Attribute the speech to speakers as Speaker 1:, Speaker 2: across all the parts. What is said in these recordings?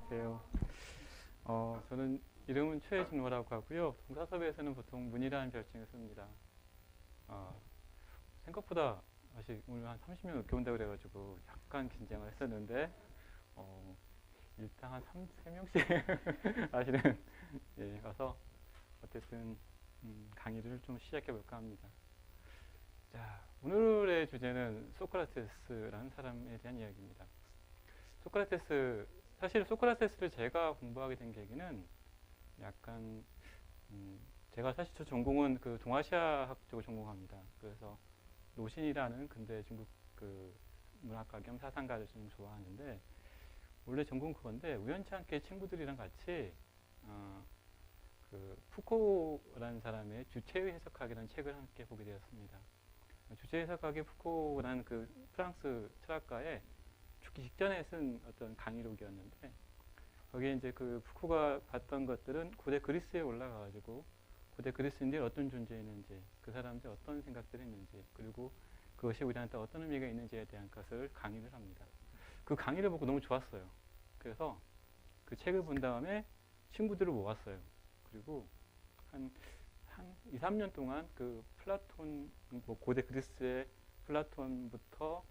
Speaker 1: 안녕하세요. 저는 이름은 최진호라고 하고요. 동사섭에서는 보통 문이라는 별칭을 씁니다. 어, 생각보다 아직 오늘 한 30명 넘게 온다고 그래가지고 약간 긴장을 했었는데 어, 일단 한 3명씩 아시는 와서 어쨌든 강의를 좀 시작해 볼까 합니다. 자, 오늘의 주제는 소크라테스라는 사람에 대한 이야기입니다. 소크라테스, 사실 소크라테스를 제가 공부하게 된 계기는 약간 제가 사실 저 전공은 그 동아시아학 쪽을 전공합니다. 그래서 노신이라는 근대 중국 그 문학가 겸 사상가를 좀 좋아하는데 원래 전공 그건데 우연치 않게 친구들이랑 같이 어, 그 푸코라는 사람의 주체의 해석학이라는 책을 함께 보게 되었습니다. 주체 해석학의 푸코라는 그 프랑스 철학가의 죽기 직전에 쓴 어떤 강의록이었는데 거기에 이제 그 푸코가 봤던 것들은 고대 그리스에 올라가가지고 고대 그리스인들이 어떤 존재였는지, 그 사람들이 어떤 생각들을 했는지, 그리고 그것이 우리한테 어떤 의미가 있는지에 대한 것을 강의를 합니다. 그 강의를 보고 너무 좋았어요. 그래서 그 책을 본 다음에 친구들을 모았어요. 그리고 한 2, 3년 동안 그 플라톤, 뭐 고대 그리스의 플라톤부터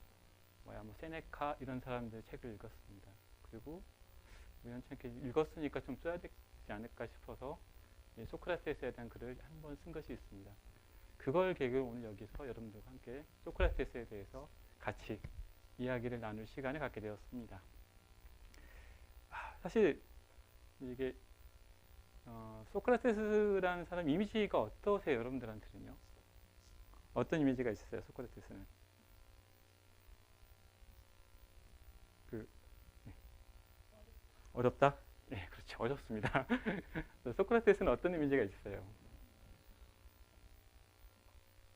Speaker 1: 뭐 세네카 이런 사람들의 책을 읽었습니다. 그리고 우연치 않게 읽었으니까 좀 써야 되지 않을까 싶어서 소크라테스에 대한 글을 한 번 쓴 것이 있습니다. 그걸 계기로 오늘 여기서 여러분들과 함께 소크라테스에 대해서 같이 이야기를 나눌 시간을 갖게 되었습니다. 사실 이게 소크라테스라는 사람 이미지가 어떠세요? 여러분들한테는요? 어떤 이미지가 있으세요? 소크라테스는? 그, 네. 어렵다? 네, 그렇죠. 어렵습니다. 소크라테스는 어떤 이미지가 있으세요?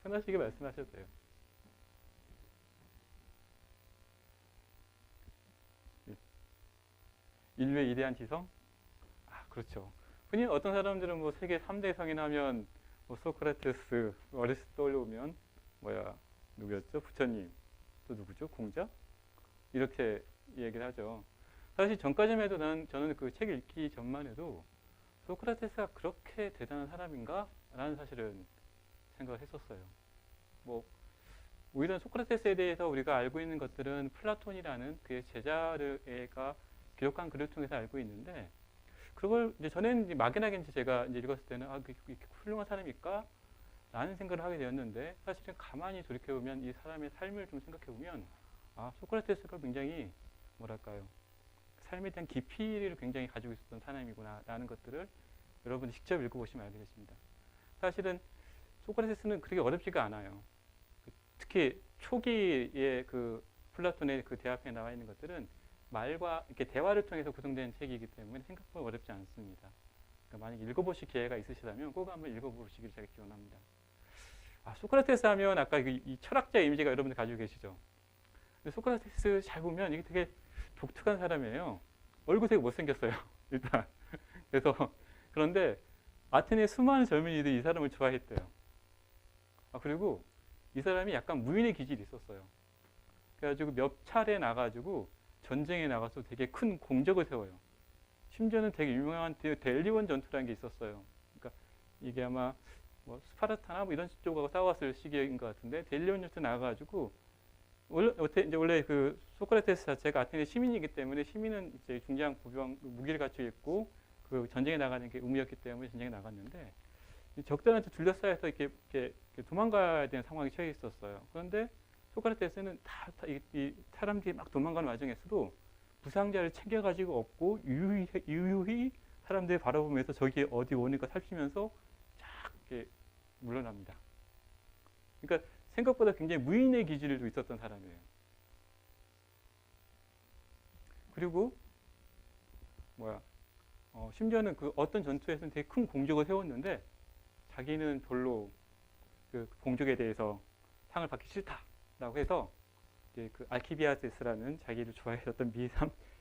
Speaker 1: 편하시게 말씀하셔도 돼요. 인류의 이대한 지성? 아, 그렇죠. 흔히 어떤 사람들은 뭐 세계 3대 성인 하면 뭐 소크라테스, 어렸을 때 떠올려오면 뭐야, 누구였죠? 부처님. 또 누구죠? 공자? 이렇게 얘기를 하죠. 사실 전까지만 해도 저는 그 책 읽기 전만 해도 소크라테스가 그렇게 대단한 사람인가? 라는 사실은 생각을 했었어요. 뭐 오히려 소크라테스에 대해서 우리가 알고 있는 것들은 플라톤이라는 그의 제자가 기록한 글을 통해서 알고 있는데 그걸 이제 전에는 이제 막연하게 이제 제가 이제 읽었을 때는 이렇게 훌륭한 사람일까? 라는 생각을 하게 되었는데 사실은 가만히 돌이켜보면 이 사람의 삶을 좀 생각해보면 소크라테스가 굉장히 뭐랄까요? 삶에 대한 깊이를 굉장히 가지고 있었던 사람이구나 라는 것들을 여러분이 직접 읽어보시면 알게 되십니다. 사실은 소크라테스는 그렇게 어렵지가 않아요. 특히 초기의 그 플라톤의 그 대화편에 나와 있는 것들은 말과 이렇게 대화를 통해서 구성된 책이기 때문에 생각보다 어렵지 않습니다. 그러니까 만약 읽어보실 기회가 있으시다면 꼭 한번 읽어보시기를 제가 기원합니다. 소크라테스 하면 아까 이 철학자 이미지가 여러분들 가지고 계시죠? 소크라테스 잘 보면 이게 되게 독특한 사람이에요. 얼굴 되게 못생겼어요. 일단. 그래서 그런데 아테네 수많은 젊은이들이 이 사람을 좋아했대요. 그리고 이 사람이 약간 무인의 기질이 있었어요. 그래가지고 몇 차례 나가지고 전쟁에 나가서 되게 큰 공적을 세워요. 심지어는 되게 유명한 델리원 전투라는 게 있었어요. 그러니까 이게 아마 뭐 스파르타나 뭐 이런 쪽하고 싸웠을 시기인 것 같은데 델리원 전투 나가가지고 원래 그 소크라테스 자체가 아테네 시민이기 때문에 시민은 이제 중장 부병 무기를 갖추고 있고 그 전쟁에 나가는 게 의무였기 때문에 전쟁에 나갔는데 적들한테 둘러싸여서 이렇게 도망가야 되는 상황이 처해 있었어요. 그런데 소크라테스는 이 사람들이 막 도망가는 와중에서도 부상자를 챙겨가지고 업고 유유히 사람들이 바라보면서 저기 어디 오니까 살피면서 쫙 이렇게 물러납니다. 그러니까 생각보다 굉장히 무인의 기질도 있었던 사람이에요. 그리고 심지어는 그 어떤 전투에서는 되게 큰 공적을 세웠는데 자기는 별로 그 공적에 대해서 상을 받기 싫다라고 해서 그 알키비아데스라는 자기를 좋아했었던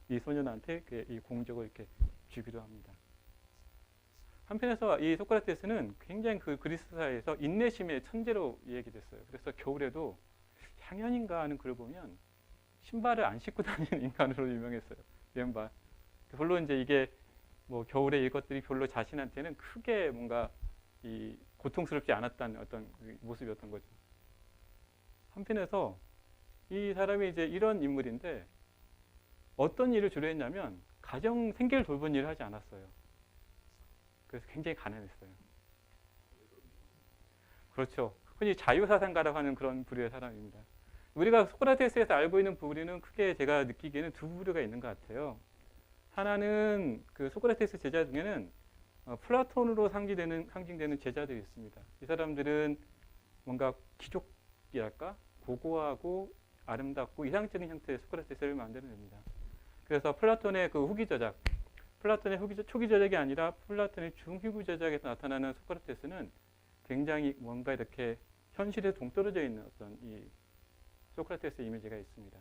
Speaker 1: 미소년한테 이 공적을 이렇게 주기도 합니다. 한편에서 이 소크라테스는 굉장히 그 그리스사에서 인내심의 천재로 얘기됐어요. 그래서 겨울에도 향연인가 하는 글을 보면 신발을 안 신고 다니는 인간으로 유명했어요. 맨발. 별로 이제 이게 뭐 겨울에 이것들이 별로 자신한테는 크게 뭔가 이 고통스럽지 않았다는 어떤 그 모습이었던 거죠. 한편에서 이 사람이 이제 이런 인물인데 어떤 일을 주로 했냐면 가정 생계를 돌본 일을 하지 않았어요. 그래서 굉장히 가난했어요. 그렇죠. 흔히 자유사상가라고 하는 그런 부류의 사람입니다. 우리가 소크라테스에서 알고 있는 부류는 크게 제가 느끼기에는 두 부류가 있는 것 같아요. 하나는 그 소크라테스 제자 중에는 플라톤으로 상징되는 제자들이 있습니다. 이 사람들은 뭔가 귀족이랄까 고고하고 아름답고 이상적인 형태의 소크라테스를 만들어냅니다. 그래서 플라톤의 그 후기 저작, 플라톤의 초기 저작이 아니라 플라톤의 중후기 저작에서 나타나는 소크라테스는 굉장히 뭔가 이렇게 현실에 동떨어져 있는 어떤 이 소크라테스 이미지가 있습니다.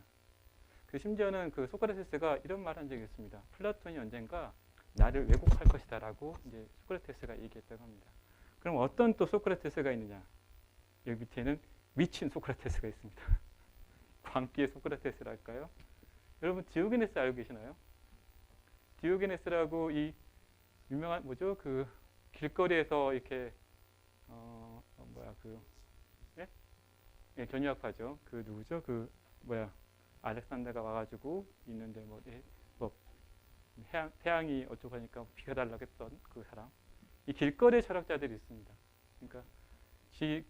Speaker 1: 그 심지어는 그 소크라테스가 이런 말을 한 적이 있습니다. 플라톤이 언젠가 나를 왜곡할 것이다라고 이제 소크라테스가 얘기했다고 합니다. 그럼 어떤 또 소크라테스가 있느냐? 여기 밑에는 미친 소크라테스가 있습니다. 광기의 소크라테스랄까요? 여러분 디오게네스 알고 계시나요? 디오게네스라고 이 유명한 뭐죠? 그 길거리에서 이렇게 예, 견유학파죠. 그 누구죠? 그 알렉산더가 와가지고 있는데 태양이 어쩌고 하니까 비가 달라고 했던 그 사람. 이 길거리 철학자들이 있습니다. 그러니까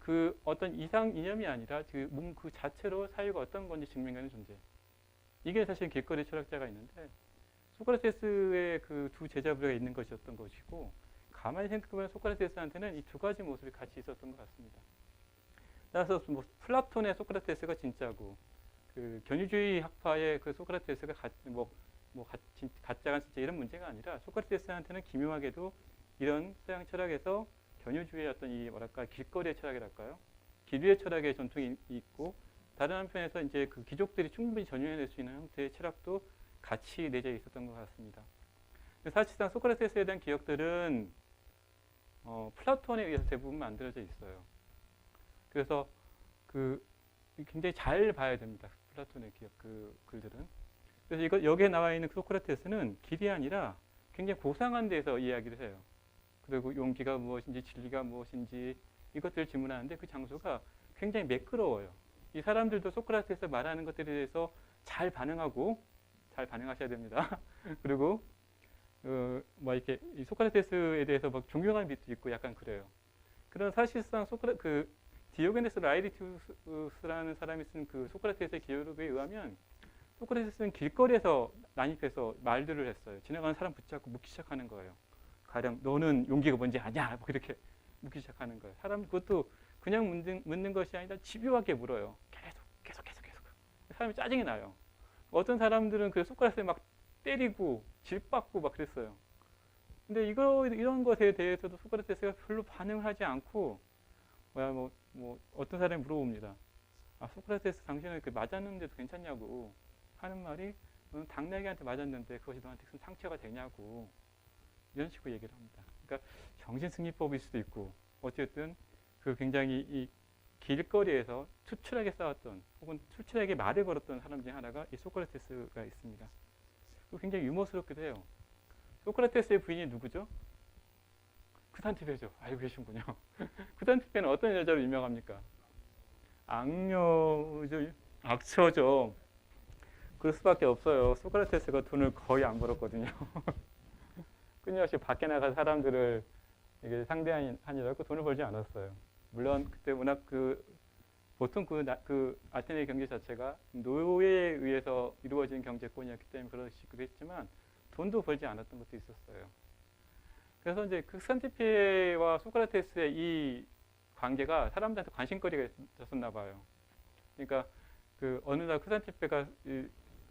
Speaker 1: 그 어떤 이상 이념이 아니라 그 자체로 사유가 어떤 건지 증명하는 존재. 이게 사실 길거리 철학자가 있는데 소크라테스의 그 두 제자부가 있는 것이었던 것이고 가만히 생각해보면 소크라테스한테는 이 두 가지 모습이 같이 있었던 것 같습니다. 따라서 뭐 플라톤의 소크라테스가 진짜고 그 견유주의 학파의 그 소크라테스가 가짜가 진짜 이런 문제가 아니라 소크라테스한테는 기묘하게도 이런 서양 철학에서 견유주의의 어떤 이 뭐랄까 길거리의 철학이랄까요? 기류의 철학의 전통이 있고 다른 한편에서 이제 그 귀족들이 충분히 전유해낼 수 있는 형태의 철학도 같이 내재 있었던 것 같습니다. 사실상 소크라테스에 대한 기억들은 플라톤에 의해서 대부분 만들어져 있어요. 그래서 그 굉장히 잘 봐야 됩니다. 플라톤의 기억 그 글들은. 그래서 여기에 나와 있는 소크라테스는 길이 아니라 굉장히 고상한 데서 이야기를 해요. 그리고 용기가 무엇인지 진리가 무엇인지 이것들을 질문하는데 그 장소가 굉장히 매끄러워요. 이 사람들도 소크라테스 말하는 것들에 대해서 잘 반응하셔야 됩니다. 그리고 이렇게 이 소크라테스에 대해서 막 존경하는 빛도 있고 약간 그래요. 그런 사실상 디오게네스 라이리투스라는 사람이 쓴 그 소크라테스의 기록에 의하면 소크라테스는 길거리에서 난입해서 말들을 했어요. 지나가는 사람 붙잡고 묻기 시작하는 거예요. 가령 너는 용기가 뭔지 아냐? 뭐 이렇게 묻기 시작하는 거예요. 사람 그것도 그냥 묻는 것이 아니라 집요하게 물어요. 계속. 사람이 짜증이 나요. 어떤 사람들은 그 소크라테스를 막 때리고 질받고 막 그랬어요. 근데 이런 것에 대해서도 소크라테스가 별로 반응을 하지 않고 어떤 사람이 물어봅니다. 소크라테스 당신은 맞았는데도 괜찮냐고 하는 말이 너는 당나귀한테 맞았는데 그것이 너한테 큰 상처가 되냐고 이런 식으로 얘기를 합니다. 그러니까 정신승리법일 수도 있고 어쨌든 그 굉장히 이 길거리에서 투출하게 싸웠던 혹은 투출하게 말을 걸었던 사람 중에 하나가 이 소크라테스가 있습니다. 굉장히 유머스럽기도 해요. 소크라테스의 부인이 누구죠? 크산티페죠. 알고 계신군요. 크산티페는 어떤 여자로 유명합니까? 악처죠. 그럴 수밖에 없어요. 소크라테스가 돈을 거의 안 벌었거든요. 끊임없이 밖에 나가 사람들을 이게 상대하느라고 돈을 벌지 않았어요. 물론 그때 워낙 보통 그 아테네 경제 자체가 노예에 의해서 이루어진 경제권이었기 때문에 그러시기도 했지만 돈도 벌지 않았던 것도 있었어요. 그래서 이제 크산티페와 소크라테스의 이 관계가 사람들한테 관심거리가 있었나 봐요. 그러니까 어느 날 크산티페가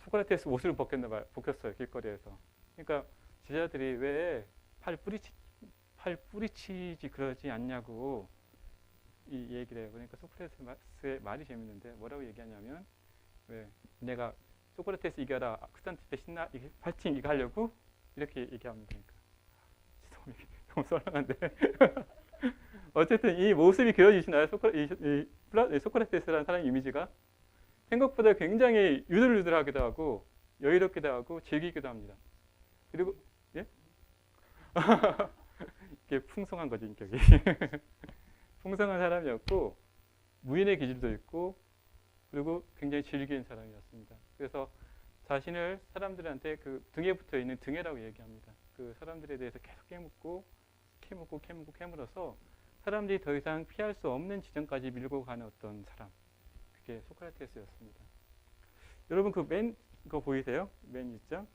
Speaker 1: 소크라테스 옷을 벗겼어요. 길거리에서. 그러니까 제자들이 왜 팔 뿌리치지 그러지 않냐고 이 얘기를 해요. 그러니까 소크라테스의 말이 재밌는데 뭐라고 얘기하냐면 왜 내가 소크라테스 이겨라 크산티페 신나 파이팅 이거 하려고 이렇게 얘기합니다. 그러니까 너무 썰렁한데 어쨌든 이 모습이 그려지시나요? 소크라테스라는 사람의 이미지가 생각보다 굉장히 유들유들하기도 하고 여유롭기도 하고 즐기기도 합니다. 그리고 예? 이게 풍성한 거죠, 인격이. 풍성한 사람이었고 무인의 기질도 있고 그리고 굉장히 질긴 사람이었습니다. 그래서 자신을 사람들한테 그 등에 붙어 있는 등해라고 얘기합니다. 그 사람들에 대해서 계속 캐물어서 사람들이 더 이상 피할 수 없는 지점까지 밀고 가는 어떤 사람. 그게 소크라테스였습니다. 여러분 그 맨 그거 보이세요? 맨 있죠?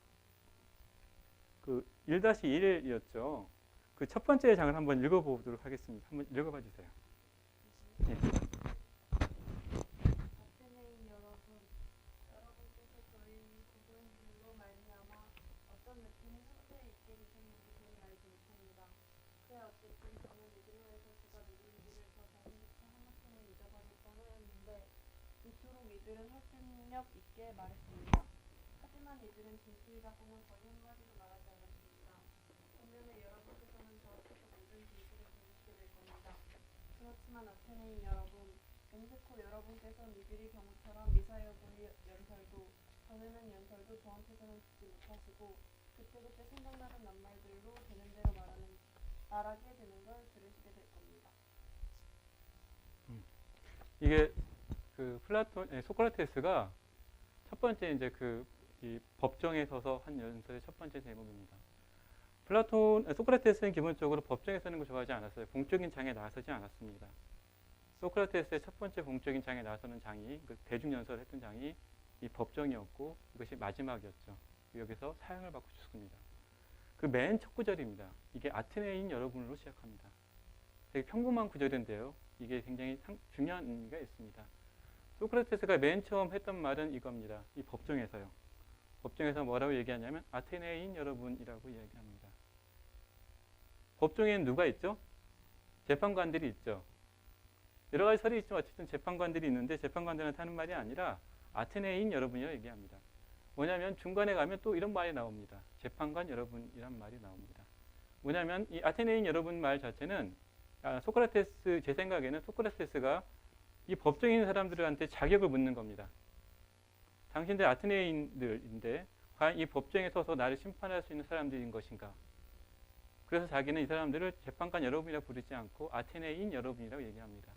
Speaker 1: 그 1-1이었죠. 그 첫 번째 장을 한번 읽어보도록 하겠습니다. 한번 읽어봐 주세요. 예.
Speaker 2: 아테네인 여러분, 여러분께서 저희 고도인들로 말미암아 어떤 느낌이 속에 있게 되셨는지 저는 알지 못합니다. 그래 어쨌든 저는 이들로에서 제가 누구인지를 더 자세히 하나쯤은 잊어버릴까 하였는데 이토록 이들은 설득력 있게 말했습니다. 하지만 이들은 진실이라고는 거의 한마디도 말하지 않았습니다. 반면에 여러분께서는 저로부터 모든 진실을 들으시게 될 겁니다. 그렇지만 아테네인 여러분, 맹세코 여러분께서는 이들이 경우처럼 미사여구의 연설도 전에는 연설도 저한테서는 듣지 못하시고 그때그때 생각나는 낱말들로 되는 대로 말하게 되는 걸 들으시게 될 겁니다.
Speaker 1: 이게 그 소크라테스가 첫 번째 이제 이 법정에 서서 한 연설의 첫 번째 대목입니다. 소크라테스는 기본적으로 법정에 서는 걸 좋아하지 않았어요. 공적인 장에 나서지 않았습니다. 소크라테스의 첫 번째 공적인 장에 나서는 장이 그 대중연설을 했던 장이 이 법정이었고 이것이 마지막이었죠. 여기서 사형을 받고 죽습니다. 그 맨 첫 구절입니다. 이게 아테네인 여러분으로 시작합니다. 되게 평범한 구절인데요. 이게 굉장히 중요한 의미가 있습니다. 소크라테스가 맨 처음 했던 말은 이겁니다. 이 법정에서요. 법정에서 뭐라고 얘기하냐면 아테네인 여러분이라고 이야기합니다. 법정에는 누가 있죠? 재판관들이 있죠. 여러 가지 설이 있지만 어쨌든 재판관들이 있는데 재판관들한테 하는 말이 아니라 아테네인 여러분이라고 얘기합니다. 뭐냐면 중간에 가면 또 이런 말이 나옵니다. 재판관 여러분이란 말이 나옵니다. 뭐냐면 이 아테네인 여러분 말 자체는 소크라테스 제 생각에는 소크라테스가 이 법정에 있는 사람들한테 자격을 묻는 겁니다. 당신들 아테네인들인데 과연 이 법정에 서서 나를 심판할 수 있는 사람들인 것인가? 그래서 자기는 이 사람들을 재판관 여러분이라고 부르지 않고 아테네인 여러분이라고 얘기합니다.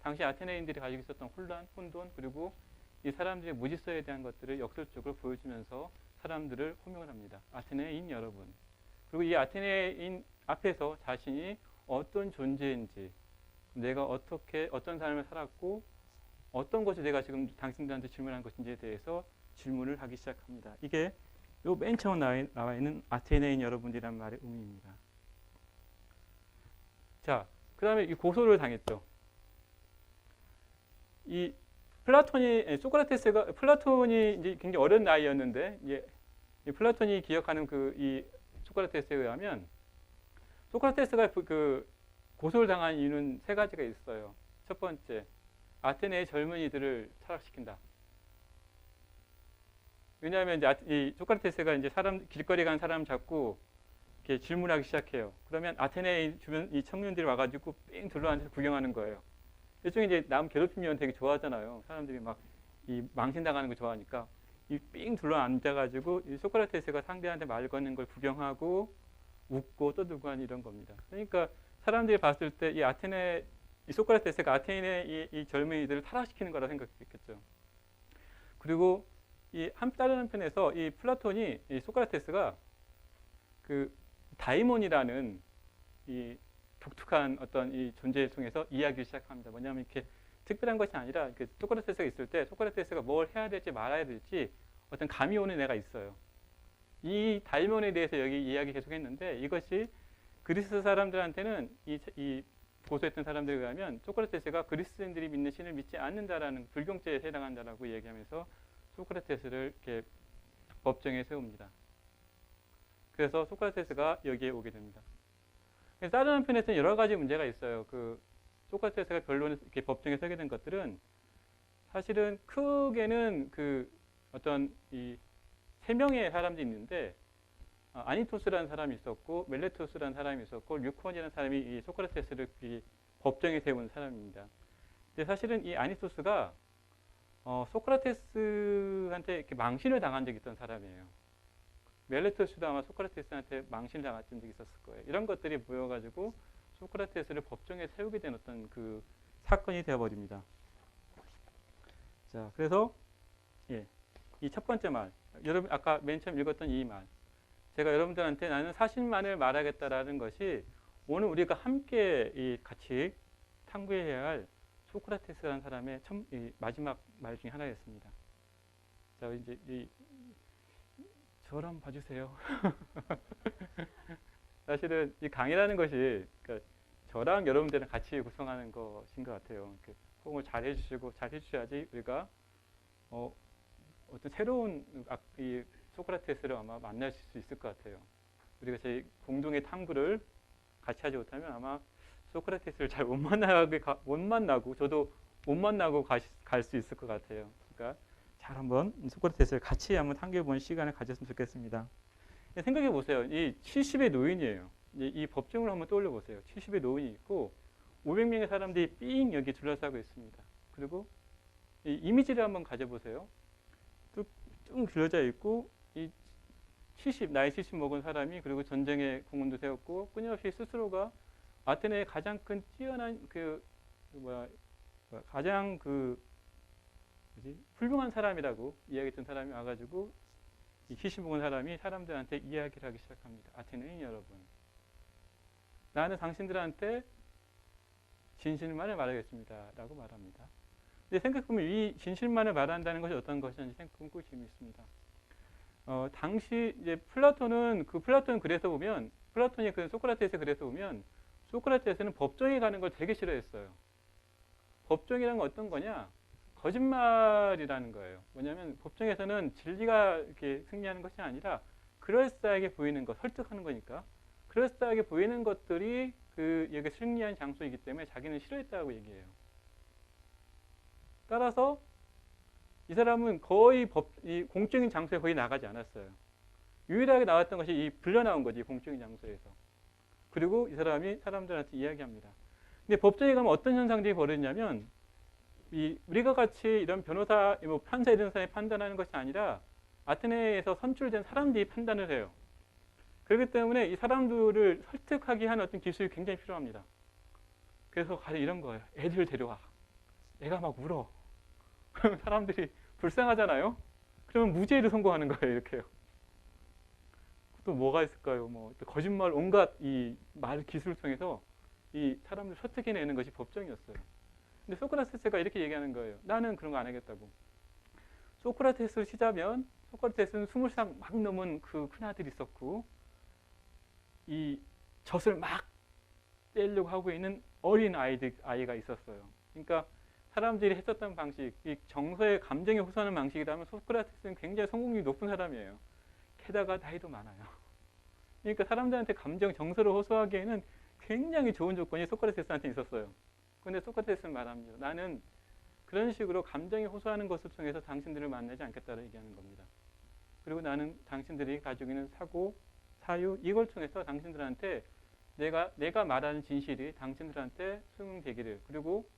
Speaker 1: 당시 아테네인들이 가지고 있었던 혼란, 혼돈, 그리고 이 사람들의 무질서에 대한 것들을 역설적으로 보여주면서 사람들을 호명을 합니다. 아테네인 여러분. 그리고 이 아테네인 앞에서 자신이 어떤 존재인지, 내가 어떤 삶을 살았고 어떤 것이 내가 지금 당신들한테 질문한 것인지에 대해서 질문을 하기 시작합니다. 이게 요 맨 처음 나와 있는 아테네인 여러분이란 말의 의미입니다. 자, 그 다음에 이 고소를 당했죠. 이 플라톤이 이제 굉장히 어린 나이였는데, 이 플라톤이 기억하는 이 소크라테스에 의하면, 소크라테스가 그 고소를 당한 이유는 세 가지가 있어요. 첫 번째, 아테네의 젊은이들을 타락시킨다. 왜냐하면 이제 이 소크라테스가 이제 길거리 간 사람 잡고 이렇게 질문하기 시작해요. 그러면 아테네의 주변 이 청년들이 와가지고 삥 둘러앉아서 구경하는 거예요. 일종의 이제 남 괴롭히면 되게 좋아하잖아요. 사람들이 막 이 망신당하는 거 좋아하니까 이 삥 둘러앉아가지고 이 소크라테스가 상대한테 말 거는 걸 구경하고 웃고 떠들고 하는 이런 겁니다. 그러니까 사람들이 봤을 때 이 소크라테스가 아테네의 이 젊은이들을 타락시키는 거라 생각했겠죠. 그리고 다른 한편에서 이 소크라테스가 그 다이몬이라는 이 독특한 어떤 이 존재를 통해서 이야기를 시작합니다. 뭐냐면 이렇게 특별한 것이 아니라 소크라테스가 있을 때 소크라테스가 뭘 해야 될지 말아야 될지 어떤 감이 오는 애가 있어요. 이 다이몬에 대해서 여기 이야기 계속했는데 이것이 그리스 사람들한테는 이 고소했던 사람들에 의하면 소크라테스가 그리스인들이 믿는 신을 믿지 않는다라는 불경죄에 해당한다라고 얘기하면서 소크라테스를 이렇게 법정에 세웁니다. 그래서 소크라테스가 여기에 오게 됩니다. 다른 한편에서는 여러 가지 문제가 있어요. 소크라테스가 변론에 이렇게 법정에 서게 된 것들은 사실은 크게는 어떤 이 세 명의 사람들이 있는데 아니토스라는 사람이 있었고 멜레토스라는 사람이 있었고 류콘이라는 사람이 이 소크라테스를 이 법정에 세운 사람입니다. 근데 사실은 이 아니토스가 소크라테스한테 이렇게 망신을 당한 적이 있던 사람이에요. 멜레토스도 아마 소크라테스한테 망신을 당했던 적이 있었을 거예요. 이런 것들이 모여가지고 소크라테스를 법정에 세우게 된 어떤 그 사건이 되어버립니다. 자, 그래서 예, 이 첫 번째 말, 여러분 아까 맨 처음 읽었던 이 말, 제가 여러분들한테 나는 사실만을 말하겠다라는 것이 오늘 우리가 함께 이 같이 탐구해야 할 소크라테스라는 사람의 이 마지막 말 중에 하나였습니다. 자, 이제 저를 한번 봐주세요. 사실은 이 강의라는 것이 그러니까 저랑 여러분들은 같이 구성하는 것인 것 같아요. 호응을 잘 해주시고 잘 해주셔야지 우리가 어떤 새로운 이 소크라테스를 아마 만날 수 있을 것 같아요. 우리가 저희 공동의 탐구를 같이 하지 못하면 아마 소크라테스를 잘 못 만나고 저도 못 만나고 갈 수 있을 것 같아요. 그러니까 잘 한번 소크라테스를 같이 한번 탐구해보는 시간을 가졌으면 좋겠습니다. 생각해 보세요. 이 70의 노인이에요. 이 법정을 한번 떠올려 보세요. 70의 노인이 있고 500명의 사람들이 삥 여기 둘러싸고 있습니다. 그리고 이 이미지를 한번 가져보세요. 쭉 둘러져 있고 이 나이 70 먹은 사람이 그리고 전쟁의 공헌도 세웠고 끊임없이 스스로가 아테네의 가장 큰 뛰어난 가장 훌륭한 사람이라고 이야기했던 사람이 와가지고 이 70 먹은 사람이 사람들한테 이야기를 하기 시작합니다. 아테네인 여러분, 나는 당신들한테 진실만을 말하겠습니다. 라고 말합니다. 근데 생각해보면 이 진실만을 말한다는 것이 어떤 것인지 생각해보면 꼭 재미있습니다. 당시 이제 플라톤은 글에서 보면 플라톤이 그 소크라테스의 글에서 보면 소크라테스는 법정에 가는 걸 되게 싫어했어요. 법정이라는 건 어떤 거냐? 거짓말이라는 거예요. 뭐냐면 법정에서는 진리가 이렇게 승리하는 것이 아니라 그럴싸하게 보이는 것, 설득하는 거니까 그럴싸하게 보이는 것들이 여기 승리한 장소이기 때문에 자기는 싫어했다고 얘기해요. 따라서 이 사람은 거의 이 공적인 장소에 거의 나가지 않았어요. 유일하게 나왔던 것이 이 불려 나온 거지, 공적인 장소에서. 그리고 이 사람이 사람들한테 이야기합니다. 근데 법정에 가면 어떤 현상들이 벌어지냐면 우리가 같이 이런 변호사, 판사 이런 사람이 판단하는 것이 아니라 아테네에서 선출된 사람들이 판단을 해요. 그렇기 때문에 이 사람들을 설득하기 위한 어떤 기술이 굉장히 필요합니다. 그래서 가서 이런 거예요. 애들 데려와. 애가 막 울어. 그러면 사람들이 불쌍하잖아요. 그러면 무죄를 선고하는 거예요. 이렇게요. 또 뭐가 있을까요? 또 거짓말 온갖 이 말 기술을 통해서 이 사람들 설득해내는 것이 법정이었어요. 근데 소크라테스가 이렇게 얘기하는 거예요. 나는 그런 거 안 하겠다고. 소크라테스를 치자면 소크라테스는 20살 막 넘은 그 큰아들이 있었고 이 젖을 막 떼려고 하고 있는 어린 아이가 있었어요. 그러니까 사람들이 했었던 방식, 이 정서의 감정에 호소하는 방식이라면 소크라테스는 굉장히 성공률이 높은 사람이에요. 게다가 나이도 많아요. 그러니까 사람들한테 정서를 호소하기에는 굉장히 좋은 조건이 소크라테스한테 있었어요. 그런데 소크라테스는 말합니다. 나는 그런 식으로 감정에 호소하는 것을 통해서 당신들을 만나지 않겠다고 얘기하는 겁니다. 그리고 나는 당신들이 가지고 있는 사고, 사유 이걸 통해서 당신들한테 내가 말하는 진실이 당신들한테 수용되기를, 그리고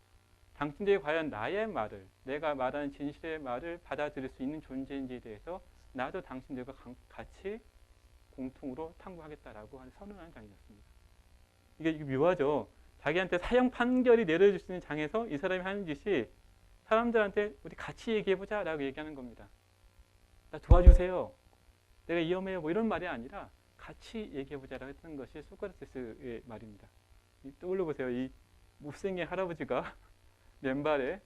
Speaker 1: 당신들이 과연 나의 말을, 내가 말하는 진실의 말을 받아들일 수 있는 존재인지에 대해서 나도 당신들과 같이 공통으로 탐구하겠다라고 선언하는 장이었습니다. 이게 묘하죠. 자기한테 사형 판결이 내려질 수 있는 장에서 이 사람이 하는 짓이 사람들한테 우리 같이 얘기해보자 라고 얘기하는 겁니다. 나 도와주세요. 내가 위험해요. 뭐 이런 말이 아니라 같이 얘기해보자라고 했던 것이 소크라테스의 말입니다. 떠올려보세요. 이 못생긴 할아버지가 맨발에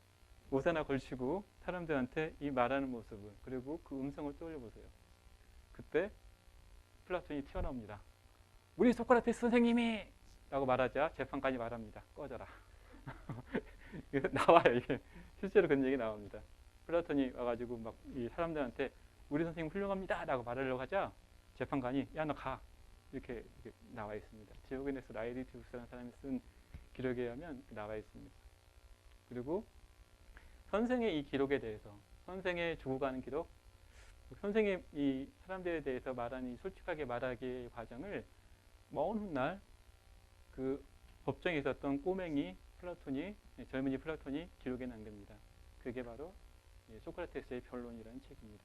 Speaker 1: 옷 하나 걸치고 사람들한테 이 말하는 모습을, 그리고 그 음성을 떠올려보세요. 그때 플라톤이 튀어나옵니다. 우리 소크라테스 선생님이 라고 말하자 재판관이 말합니다. 꺼져라. 나와요. 이게 실제로 그런 얘기 나옵니다. 플라톤이 와가지고 막 이 사람들한테 우리 선생님 훌륭합니다 라고 말하려고 하자 재판관이 야 너 가. 이렇게 나와 있습니다. 디오게네스 라에리티우스라는 사람이 쓴 기록에 의하면 나와 있습니다. 그리고 선생의 이 기록에 대해서, 선생의 죽어가는 기록, 선생의 이 사람들에 대해서 말하는 솔직하게 말하기의 과정을 먼 훗날 그 법정에 있었던 꼬맹이 플라톤이, 젊은이 플라톤이 기록에 남깁니다. 그게 바로 소크라테스의 변론이라는 책입니다.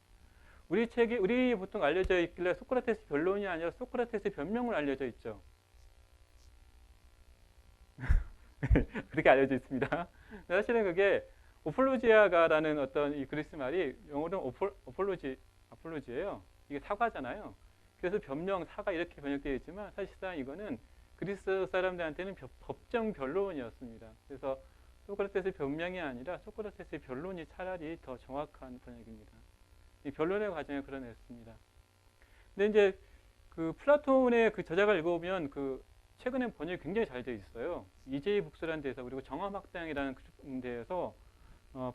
Speaker 1: 우리 보통 알려져 있길래 소크라테스 변론이 아니라 소크라테스 변명을 알려져 있죠. 그렇게 알려져 있습니다. 사실은 그게 오폴로지아가라는 어떤 이 그리스 말이 영어로는 아폴로지예요. 이게 사과잖아요. 그래서 변명, 사과 이렇게 번역되어 있지만 사실상 이거는 그리스 사람들한테는 법정 변론이었습니다. 그래서 소크라테스 변명이 아니라 소크라테스 변론이 차라리 더 정확한 번역입니다. 이 변론의 과정을 그려냈습니다. 근데 이제 그 플라톤의 그 저작을 읽어보면 그 최근에 번역이 굉장히 잘 되어 있어요. 이재희 북스라는 데서 그리고 정암학당이라는 데에서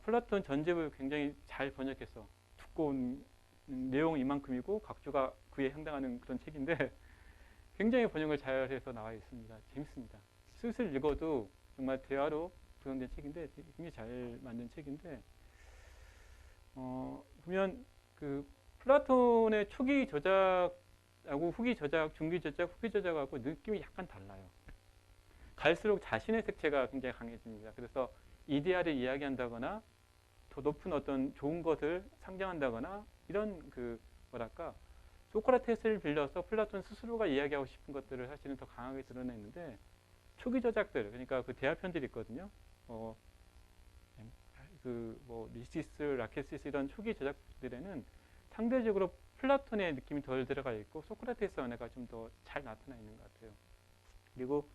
Speaker 1: 플라톤 전집을 굉장히 잘 번역해서 두꺼운 내용 이만큼이고 각주가 그에 해당하는 그런 책인데 굉장히 번역을 잘해서 나와 있습니다. 재밌습니다. 슬슬 읽어도 정말 대화로 구성된 책인데 굉장히 잘 만든 책인데 보면 그 플라톤의 초기 저작하고 후기 저작, 중기 저작, 후기 저작하고 느낌이 약간 달라요. 갈수록 자신의 색채가 굉장히 강해집니다. 그래서 이데아를 이야기한다거나 더 높은 어떤 좋은 것을 상징한다거나 이런 그 뭐랄까 소크라테스를 빌려서 플라톤 스스로가 이야기하고 싶은 것들을 사실은 더 강하게 드러내는데 초기 저작들 그러니까 그 대화편들이 있거든요. 그 리시스, 라케시스 이런 초기 저작들에는 상대적으로 플라톤의 느낌이 덜 들어가 있고 소크라테스 언어가 좀 더 잘 나타나 있는 것 같아요. 그리고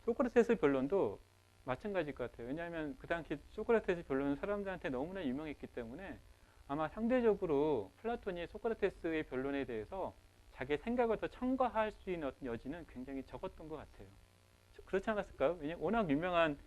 Speaker 1: 소크라테스 변론도 마찬가지일 것 같아요. 왜냐하면 그 당시 소크라테스 변론은 사람들한테 너무나 유명했기 때문에 아마 상대적으로 플라톤이 소크라테스의 변론에 대해서 자기의 생각을 더 첨가할 수 있는 어떤 여지는 굉장히 적었던 것 같아요. 그렇지 않았을까요? 왜냐하면 워낙 유명한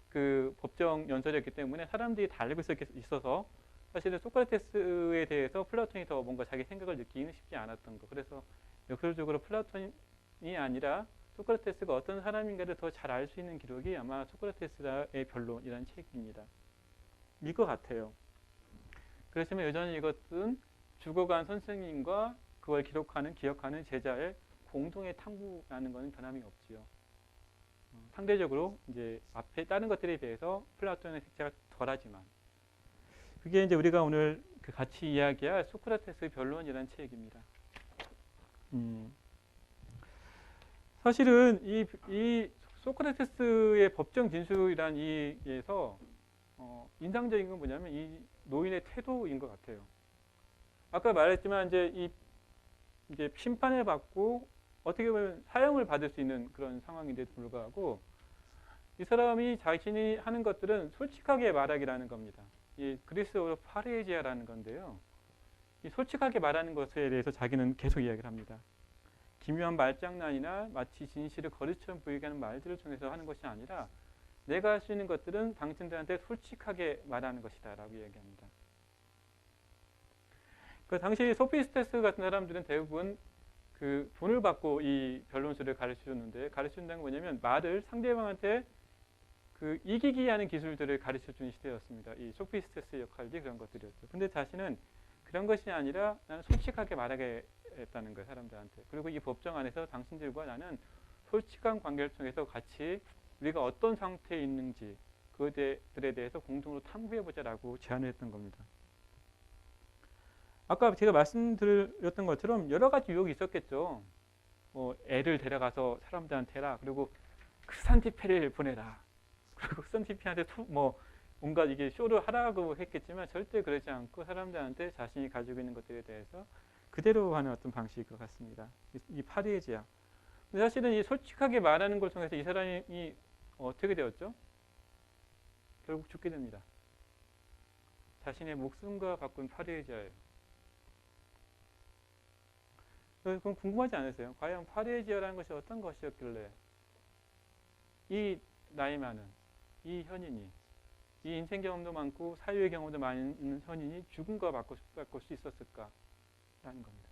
Speaker 1: 그 법정 연설이었기 때문에 사람들이 다 알고 있어서 사실은 소크라테스에 대해서 플라톤이 더 뭔가 자기 생각을 느끼기는 쉽지 않았던 거. 그래서 역설적으로 플라톤이 아니라 소크라테스가 어떤 사람인가를 더 잘 알 수 있는 기록이 아마 소크라테스의 변론이라는 책입니다. 일 것 같아요. 그렇지만 여전히 이것은 죽어간 선생님과 그걸 기억하는 제자의 공동의 탐구라는 것은 변함이 없지요. 상대적으로 이제 앞에 다른 것들에 비해서 플라톤의 색채가 덜하지만 그게 이제 우리가 오늘 그 같이 이야기할 소크라테스 변론이라는 책입니다. 사실은 이 소크라테스의 법정 진술이란 이에서 인상적인 건 뭐냐면 이 노인의 태도인 것 같아요. 아까 말했지만 이제 심판을 받고 어떻게 보면 사형을 받을 수 있는 그런 상황인데도 불구하고 이 사람이 자신이 하는 것들은 솔직하게 말하기라는 겁니다. 이 그리스어로 파레지아라는 건데요. 이 솔직하게 말하는 것에 대해서 자기는 계속 이야기를 합니다. 기묘한 말장난이나 마치 진실을 거리처럼 보이게 하는 말들을 통해서 하는 것이 아니라 내가 할 수 있는 것들은 당신들한테 솔직하게 말하는 것이다 라고 이야기합니다. 그 당시 소피스테스 같은 사람들은 대부분 그 돈을 받고 이 변론술을 가르쳐줬는데 가르쳐준다는 건 뭐냐면 말을 상대방한테 그 이기기 하는 기술들을 가르쳐주는 시대였습니다. 이 소피스테스의 역할이 그런 것들이었죠. 근데 자신은 그런 것이 아니라 나는 솔직하게 말하겠다는 거예요, 사람들한테. 그리고 이 법정 안에서 당신들과 나는 솔직한 관계를 통해서 같이 우리가 어떤 상태에 있는지 그들에 대해서 공동으로 탐구해보자라고 제안을 했던 겁니다. 아까 제가 말씀드렸던 것처럼 여러 가지 유혹이 있었겠죠. 애를 데려가서 사람들한테 해라. 그리고 크산티페를 보내라. 그리고 크산티페한테 뭔가 이게 쇼를 하라고 했겠지만 절대 그러지 않고 사람들한테 자신이 가지고 있는 것들에 대해서 그대로 하는 어떤 방식일 것 같습니다. 이 파리에지아. 근데 사실은 이 솔직하게 말하는 걸 통해서 이 사람이 어떻게 되었죠? 결국 죽게 됩니다. 자신의 목숨과 바꾼 파리에지아예요. 그럼 궁금하지 않으세요? 과연 파리에지아라는 것이 어떤 것이었길래 이 나이 많은 이 현인이 이 인생 경험도 많고 사유의 경험도 많은 현인이 죽음과 바꿀 수 있었을까라는 겁니다.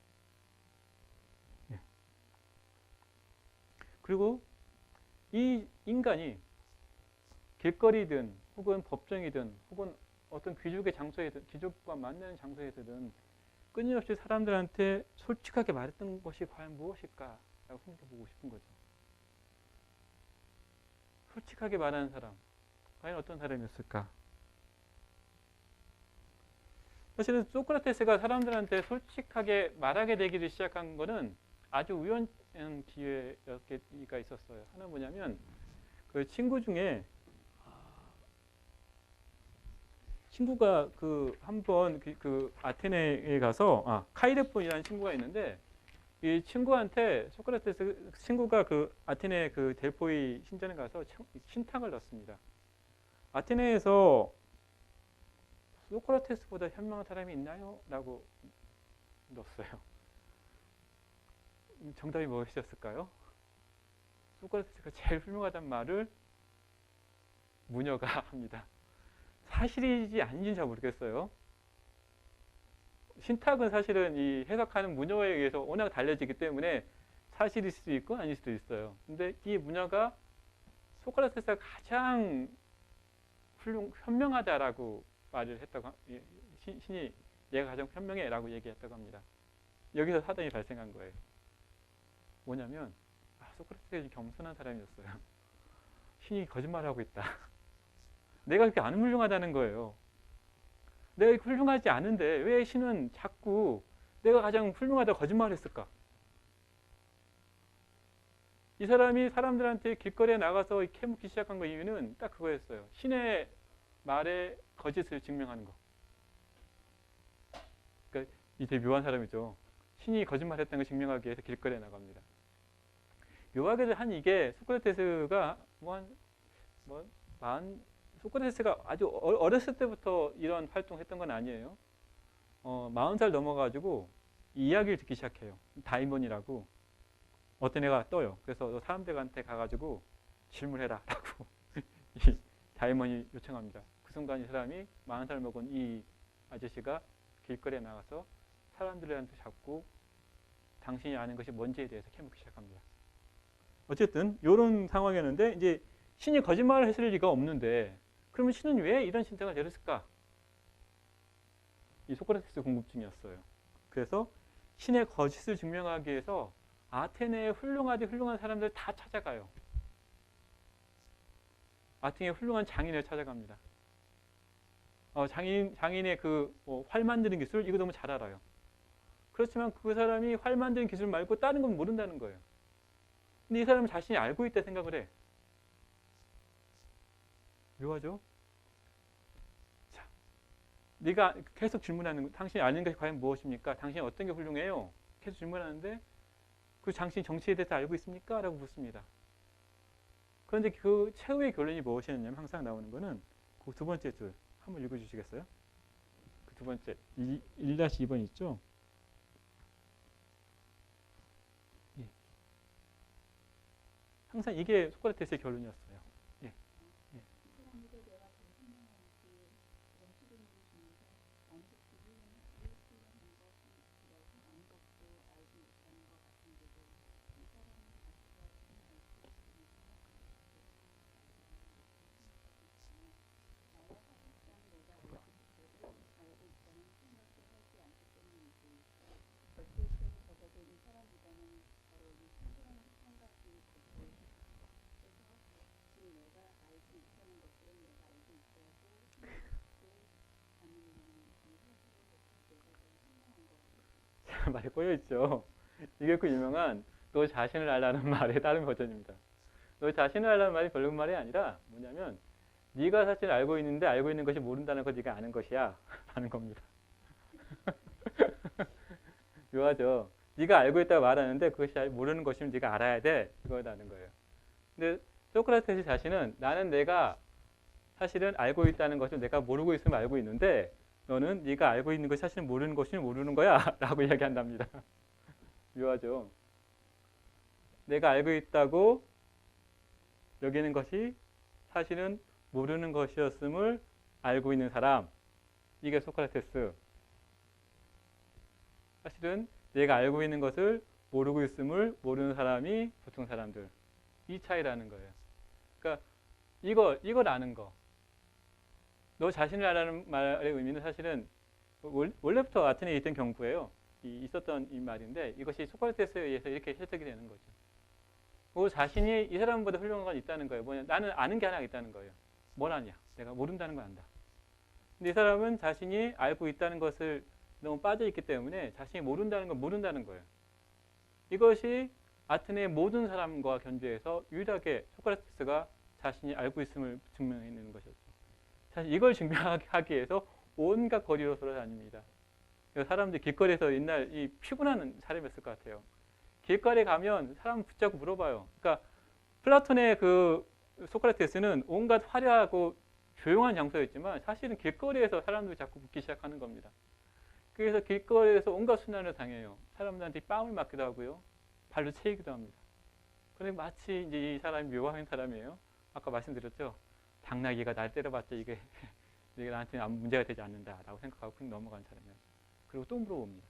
Speaker 1: 예. 그리고 이 인간이 길거리든 혹은 법정이든 혹은 어떤 귀족의 장소에든 귀족과 만나는 장소에든 끊임없이 사람들한테 솔직하게 말했던 것이 과연 무엇일까라고 생각해 보고 싶은 거죠. 솔직하게 말하는 사람, 과연 어떤 사람이었을까? 사실은 소크라테스가 사람들한테 솔직하게 말하게 되기를 시작한 거는 아주 우연한 기회가 있었어요. 하나 뭐냐면 그 친구 중에 친구가 그 한번 그 아테네에 가서 카이레폰이라는 친구가 있는데 이 친구한테 소크라테스 친구가 그 아테네 그 델포이 신전에 가서 신탁을 넣습니다. 아테네에서 소크라테스보다 현명한 사람이 있나요? 라고 넣었어요. 정답이 무엇이었을까요? 소크라테스가 제일 훌륭하다는 말을 무녀가 합니다. 사실이지 아닌지는 잘 모르겠어요. 신탁은 사실은 이 해석하는 무녀에 의해서 워낙 달려지기 때문에 사실일 수도 있고 아닐 수도 있어요. 근데 이 무녀가 소크라테스가 가장 현명하다라고 말을 했다고, 신이 얘가 가장 현명해라고 얘기했다고 합니다. 여기서 사단이 발생한 거예요. 뭐냐면 소크라테스가 겸손한 사람이었어요. 신이 거짓말하고 있다. 내가 그렇게 안 훌륭하다는 거예요. 내가 훌륭하지 않은데 왜 신은 자꾸 내가 가장 훌륭하다고 거짓말했을까? 이 사람이 사람들한테 길거리에 나가서 캐묻기 시작한 거 이유는 딱 그거였어요. 신의 말에 거짓을 증명하는 거. 그러니까 이 되게 묘한 사람이죠. 신이 거짓말했다는 걸 증명하기 위해서 길거리에 나갑니다. 묘하게도 한 이게 소크라테스가 소크라테스가 아주 어렸을 때부터 이런 활동했던 건 아니에요. 40살 넘어가지고 이야기를 듣기 시작해요. 다이몬이라고 어떤 애가 떠요. 그래서 사람들한테 가가지고 질문해라 라고 이 다이몬이 요청합니다. 그 순간 이 사람이 40살 먹은 이 아저씨가 길거리에 나가서 사람들한테 자꾸 당신이 아는 것이 뭔지에 대해서 캐묻기 시작합니다. 어쨌든 이런 상황이었는데 이제 신이 거짓말을 했을 리가 없는데 그러면 신은 왜 이런 신탁을 내렸을까? 이 소크라테스 궁금증이었어요. 그래서 신의 거짓을 증명하기 위해서 아테네의 훌륭한 사람들 다 찾아가요. 아테네의 훌륭한 장인을 찾아갑니다. 장인의 활 만드는 기술 이거 너무 잘 알아요. 그렇지만 그 사람이 활 만드는 기술 말고 다른 건 모른다는 거예요. 근데 이 사람은 자신이 알고 있다 생각을 해. 묘하죠? 자, 네가 계속 질문하는 당신이 아는 것이 과연 무엇입니까? 당신이 어떤 게 훌륭해요? 계속 질문하는데 그 당신이 정치에 대해서 알고 있습니까? 라고 묻습니다. 그런데 그 최후의 결론이 무엇이었냐면 항상 나오는 거는 그 두 번째 줄 한번 읽어주시겠어요? 그 두 번째 1-2번 있죠? 예. 항상 이게 소크라테스의 결론이었어요. 예. 예. 말이 꼬여있죠. 이게 그 유명한 너 자신을 알라는 말의 다른 버전입니다. 너 자신을 알라는 말이 별로 말이 아니라 뭐냐면 네가 사실 알고 있는데 알고 있는 것이 모른다는 거 네가 아는 것이야 라는 겁니다. 묘하죠. 네가 알고 있다고 말하는데 그것이 모르는 것이면 네가 알아야 돼 이거라는 거예요. 근데 소크라테스 자신은 나는 내가 사실은 알고 있다는 것을 내가 모르고 있으면 알고 있는데 너는 네가 알고 있는 것이 사실은 모르는 것이면 모르는 거야 라고 이야기한답니다. 묘하죠. 내가 알고 있다고 여기는 것이 사실은 모르는 것이었음을 알고 있는 사람, 이게 소크라테스. 사실은 내가 알고 있는 것을 모르고 있음을 모르는 사람이 보통 사람들. 이 차이라는 거예요. 그러니까 이걸 아는 거. 너 자신을 알라는 말의 의미는 사실은 원래부터 아테네에 있던 경구예요. 있었던 이 말인데 이것이 소크라테스에 의해서 이렇게 해석이 되는 거죠. 그 자신이 이 사람보다 훌륭한 건 있다는 거예요. 뭐냐? 나는 아는 게 하나 있다는 거예요. 뭘 아냐? 내가 모른다는 걸 안다. 근데 이 사람은 자신이 알고 있다는 것을 너무 빠져 있기 때문에 자신이 모른다는 건 모른다는 거예요. 이것이 아테네의 모든 사람과 견주해서 유일하게 소크라테스가 자신이 알고 있음을 증명해내는 것이었죠. 사실 이걸 증명하기 위해서 온갖 거리로 돌아다닙니다. 사람들이 길거리에서 옛날 이 피곤한 사람이었을 것 같아요. 길거리에 가면 사람 붙잡고 물어봐요. 그러니까 플라톤의 그 소크라테스는 온갖 화려하고 조용한 장소였지만 사실은 길거리에서 사람들이 자꾸 묻기 시작하는 겁니다. 그래서 길거리에서 온갖 순환을 당해요. 사람들한테 뺨을 맞기도 하고요. 발로 채이기도 합니다. 그런데 마치 이제 이 사람이 묘한 사람이에요. 아까 말씀드렸죠. 당나귀가 날 때려봤자 이게 나한테는 아무 문제가 되지 않는다라고 생각하고 그냥 넘어간 사람이에요. 그리고 또 물어봅니다.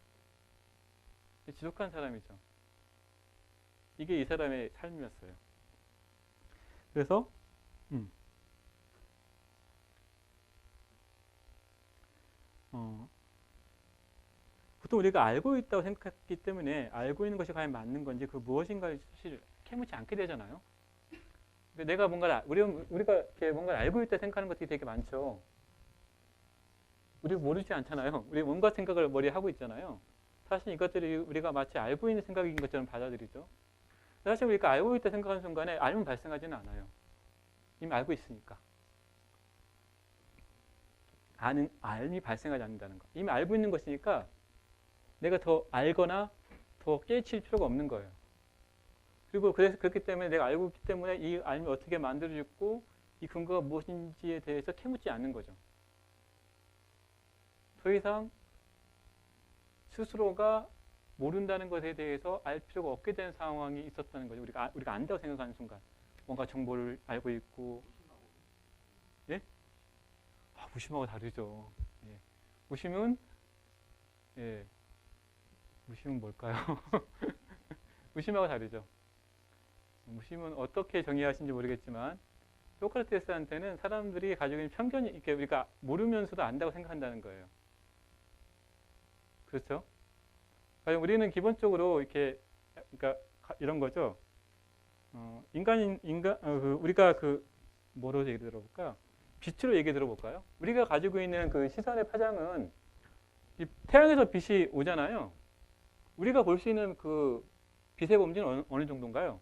Speaker 1: 지독한 사람이죠. 이게 이 사람의 삶이었어요. 그래서 보통 우리가 알고 있다고 생각했기 때문에 알고 있는 것이 과연 맞는 건지 그 무엇인가를 사실 캐묻지 않게 되잖아요. 내가 우리가 이렇게 뭔가를 알고 있다 생각하는 것들이 되게 많죠. 우리가 모르지 않잖아요. 우리 뭔가 생각을 머리에 하고 있잖아요. 사실 이것들이 우리가 마치 알고 있는 생각인 것처럼 받아들이죠. 사실 우리가 알고 있다 생각하는 순간에 알면 발생하지는 않아요. 이미 알고 있으니까. 알미 발생하지 않는다는 거. 이미 알고 있는 것이니까 내가 더 알거나 더 깨칠 필요가 없는 거예요. 그리고 그래서 그렇기 때문에 내가 알고 있기 때문에 이 알미 어떻게 만들어졌고 이 근거가 무엇인지에 대해서 캐묻지 않는 거죠. 더 이상 스스로가 모른다는 것에 대해서 알 필요가 없게 된 상황이 있었다는 거죠. 우리가 안다고 생각하는 순간 뭔가 정보를 알고 있고, 예? 무심하고 다르죠. 예. 무심은 뭘까요? 무심하고 다르죠. 무심은 어떻게 정의하신지 모르겠지만 소크라테스한테는 사람들이 가지고 있는 편견이 이렇게 우리가 모르면서도 안다고 생각한다는 거예요. 그렇죠? 우리는 기본적으로 이렇게 그러니까 이런 거죠. 우리가 뭐로 얘기 들어볼까? 빛으로 얘기 들어볼까요? 우리가 가지고 있는 그 시선의 파장은 태양에서 빛이 오잖아요. 우리가 볼 수 있는 그 빛의 범위는 어느 정도인가요?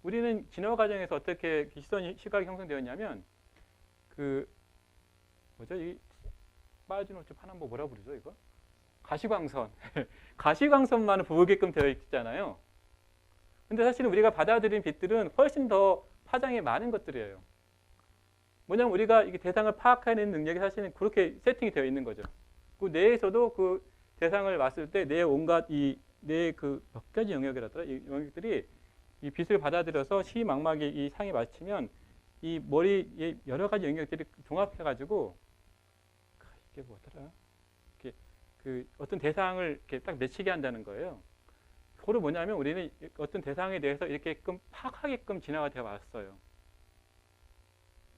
Speaker 1: 우리는 진화 과정에서 어떻게 시각이 형성되었냐면 이 빠진 좀 파란 거 뭐라 부르죠 이거? 가시광선. 가시광선만 보게끔 되어 있잖아요. 근데 사실은 우리가 받아들인 빛들은 훨씬 더 파장이 많은 것들이에요. 뭐냐면 우리가 이게 대상을 파악하는 능력이 사실은 그렇게 세팅이 되어 있는 거죠. 그 뇌에서도 그 대상을 봤을 때 뇌의 온갖 뇌의 몇 가지 영역이라더라. 이 영역들이 이 빛을 받아들여서 시망막이 이 상에 맞추면 이 머리의 여러 가지 영역들이 종합해가지고 이게 뭐더라? 어떤 대상을 이렇게 딱 맺히게 한다는 거예요. 그거는 뭐냐면 우리는 어떤 대상에 대해서 이렇게끔 파악하게끔 진화가 되어 왔어요.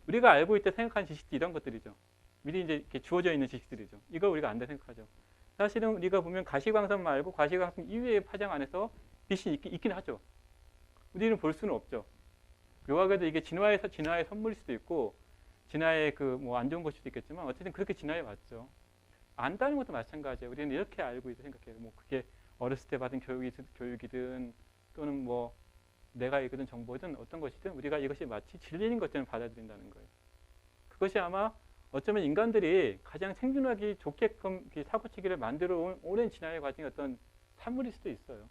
Speaker 1: 우리가 알고 있다 생각하는 지식들이 이런 것들이죠. 미리 이제 이렇게 주어져 있는 지식들이죠. 이걸 우리가 안다 생각하죠. 사실은 우리가 보면 가시광선 말고 가시광선 이외의 파장 안에서 빛이 있긴 하죠. 우리는 볼 수는 없죠. 묘하게도 이게 진화의 선물일 수도 있고 진화의 안 좋은 것일 수도 있겠지만 어쨌든 그렇게 진화해 왔죠. 안다는 것도 마찬가지예요. 우리는 이렇게 알고 있다 생각해요. 그게 어렸을 때 받은 교육이든 또는 내가 읽은 정보든 어떤 것이든 우리가 이것이 마치 진리인 것처럼 받아들인다는 거예요. 그것이 아마 어쩌면 인간들이 가장 생존하기 좋게끔 사고치기를 만들어 온 오랜 진화의 과정의 어떤 산물일 수도 있어요.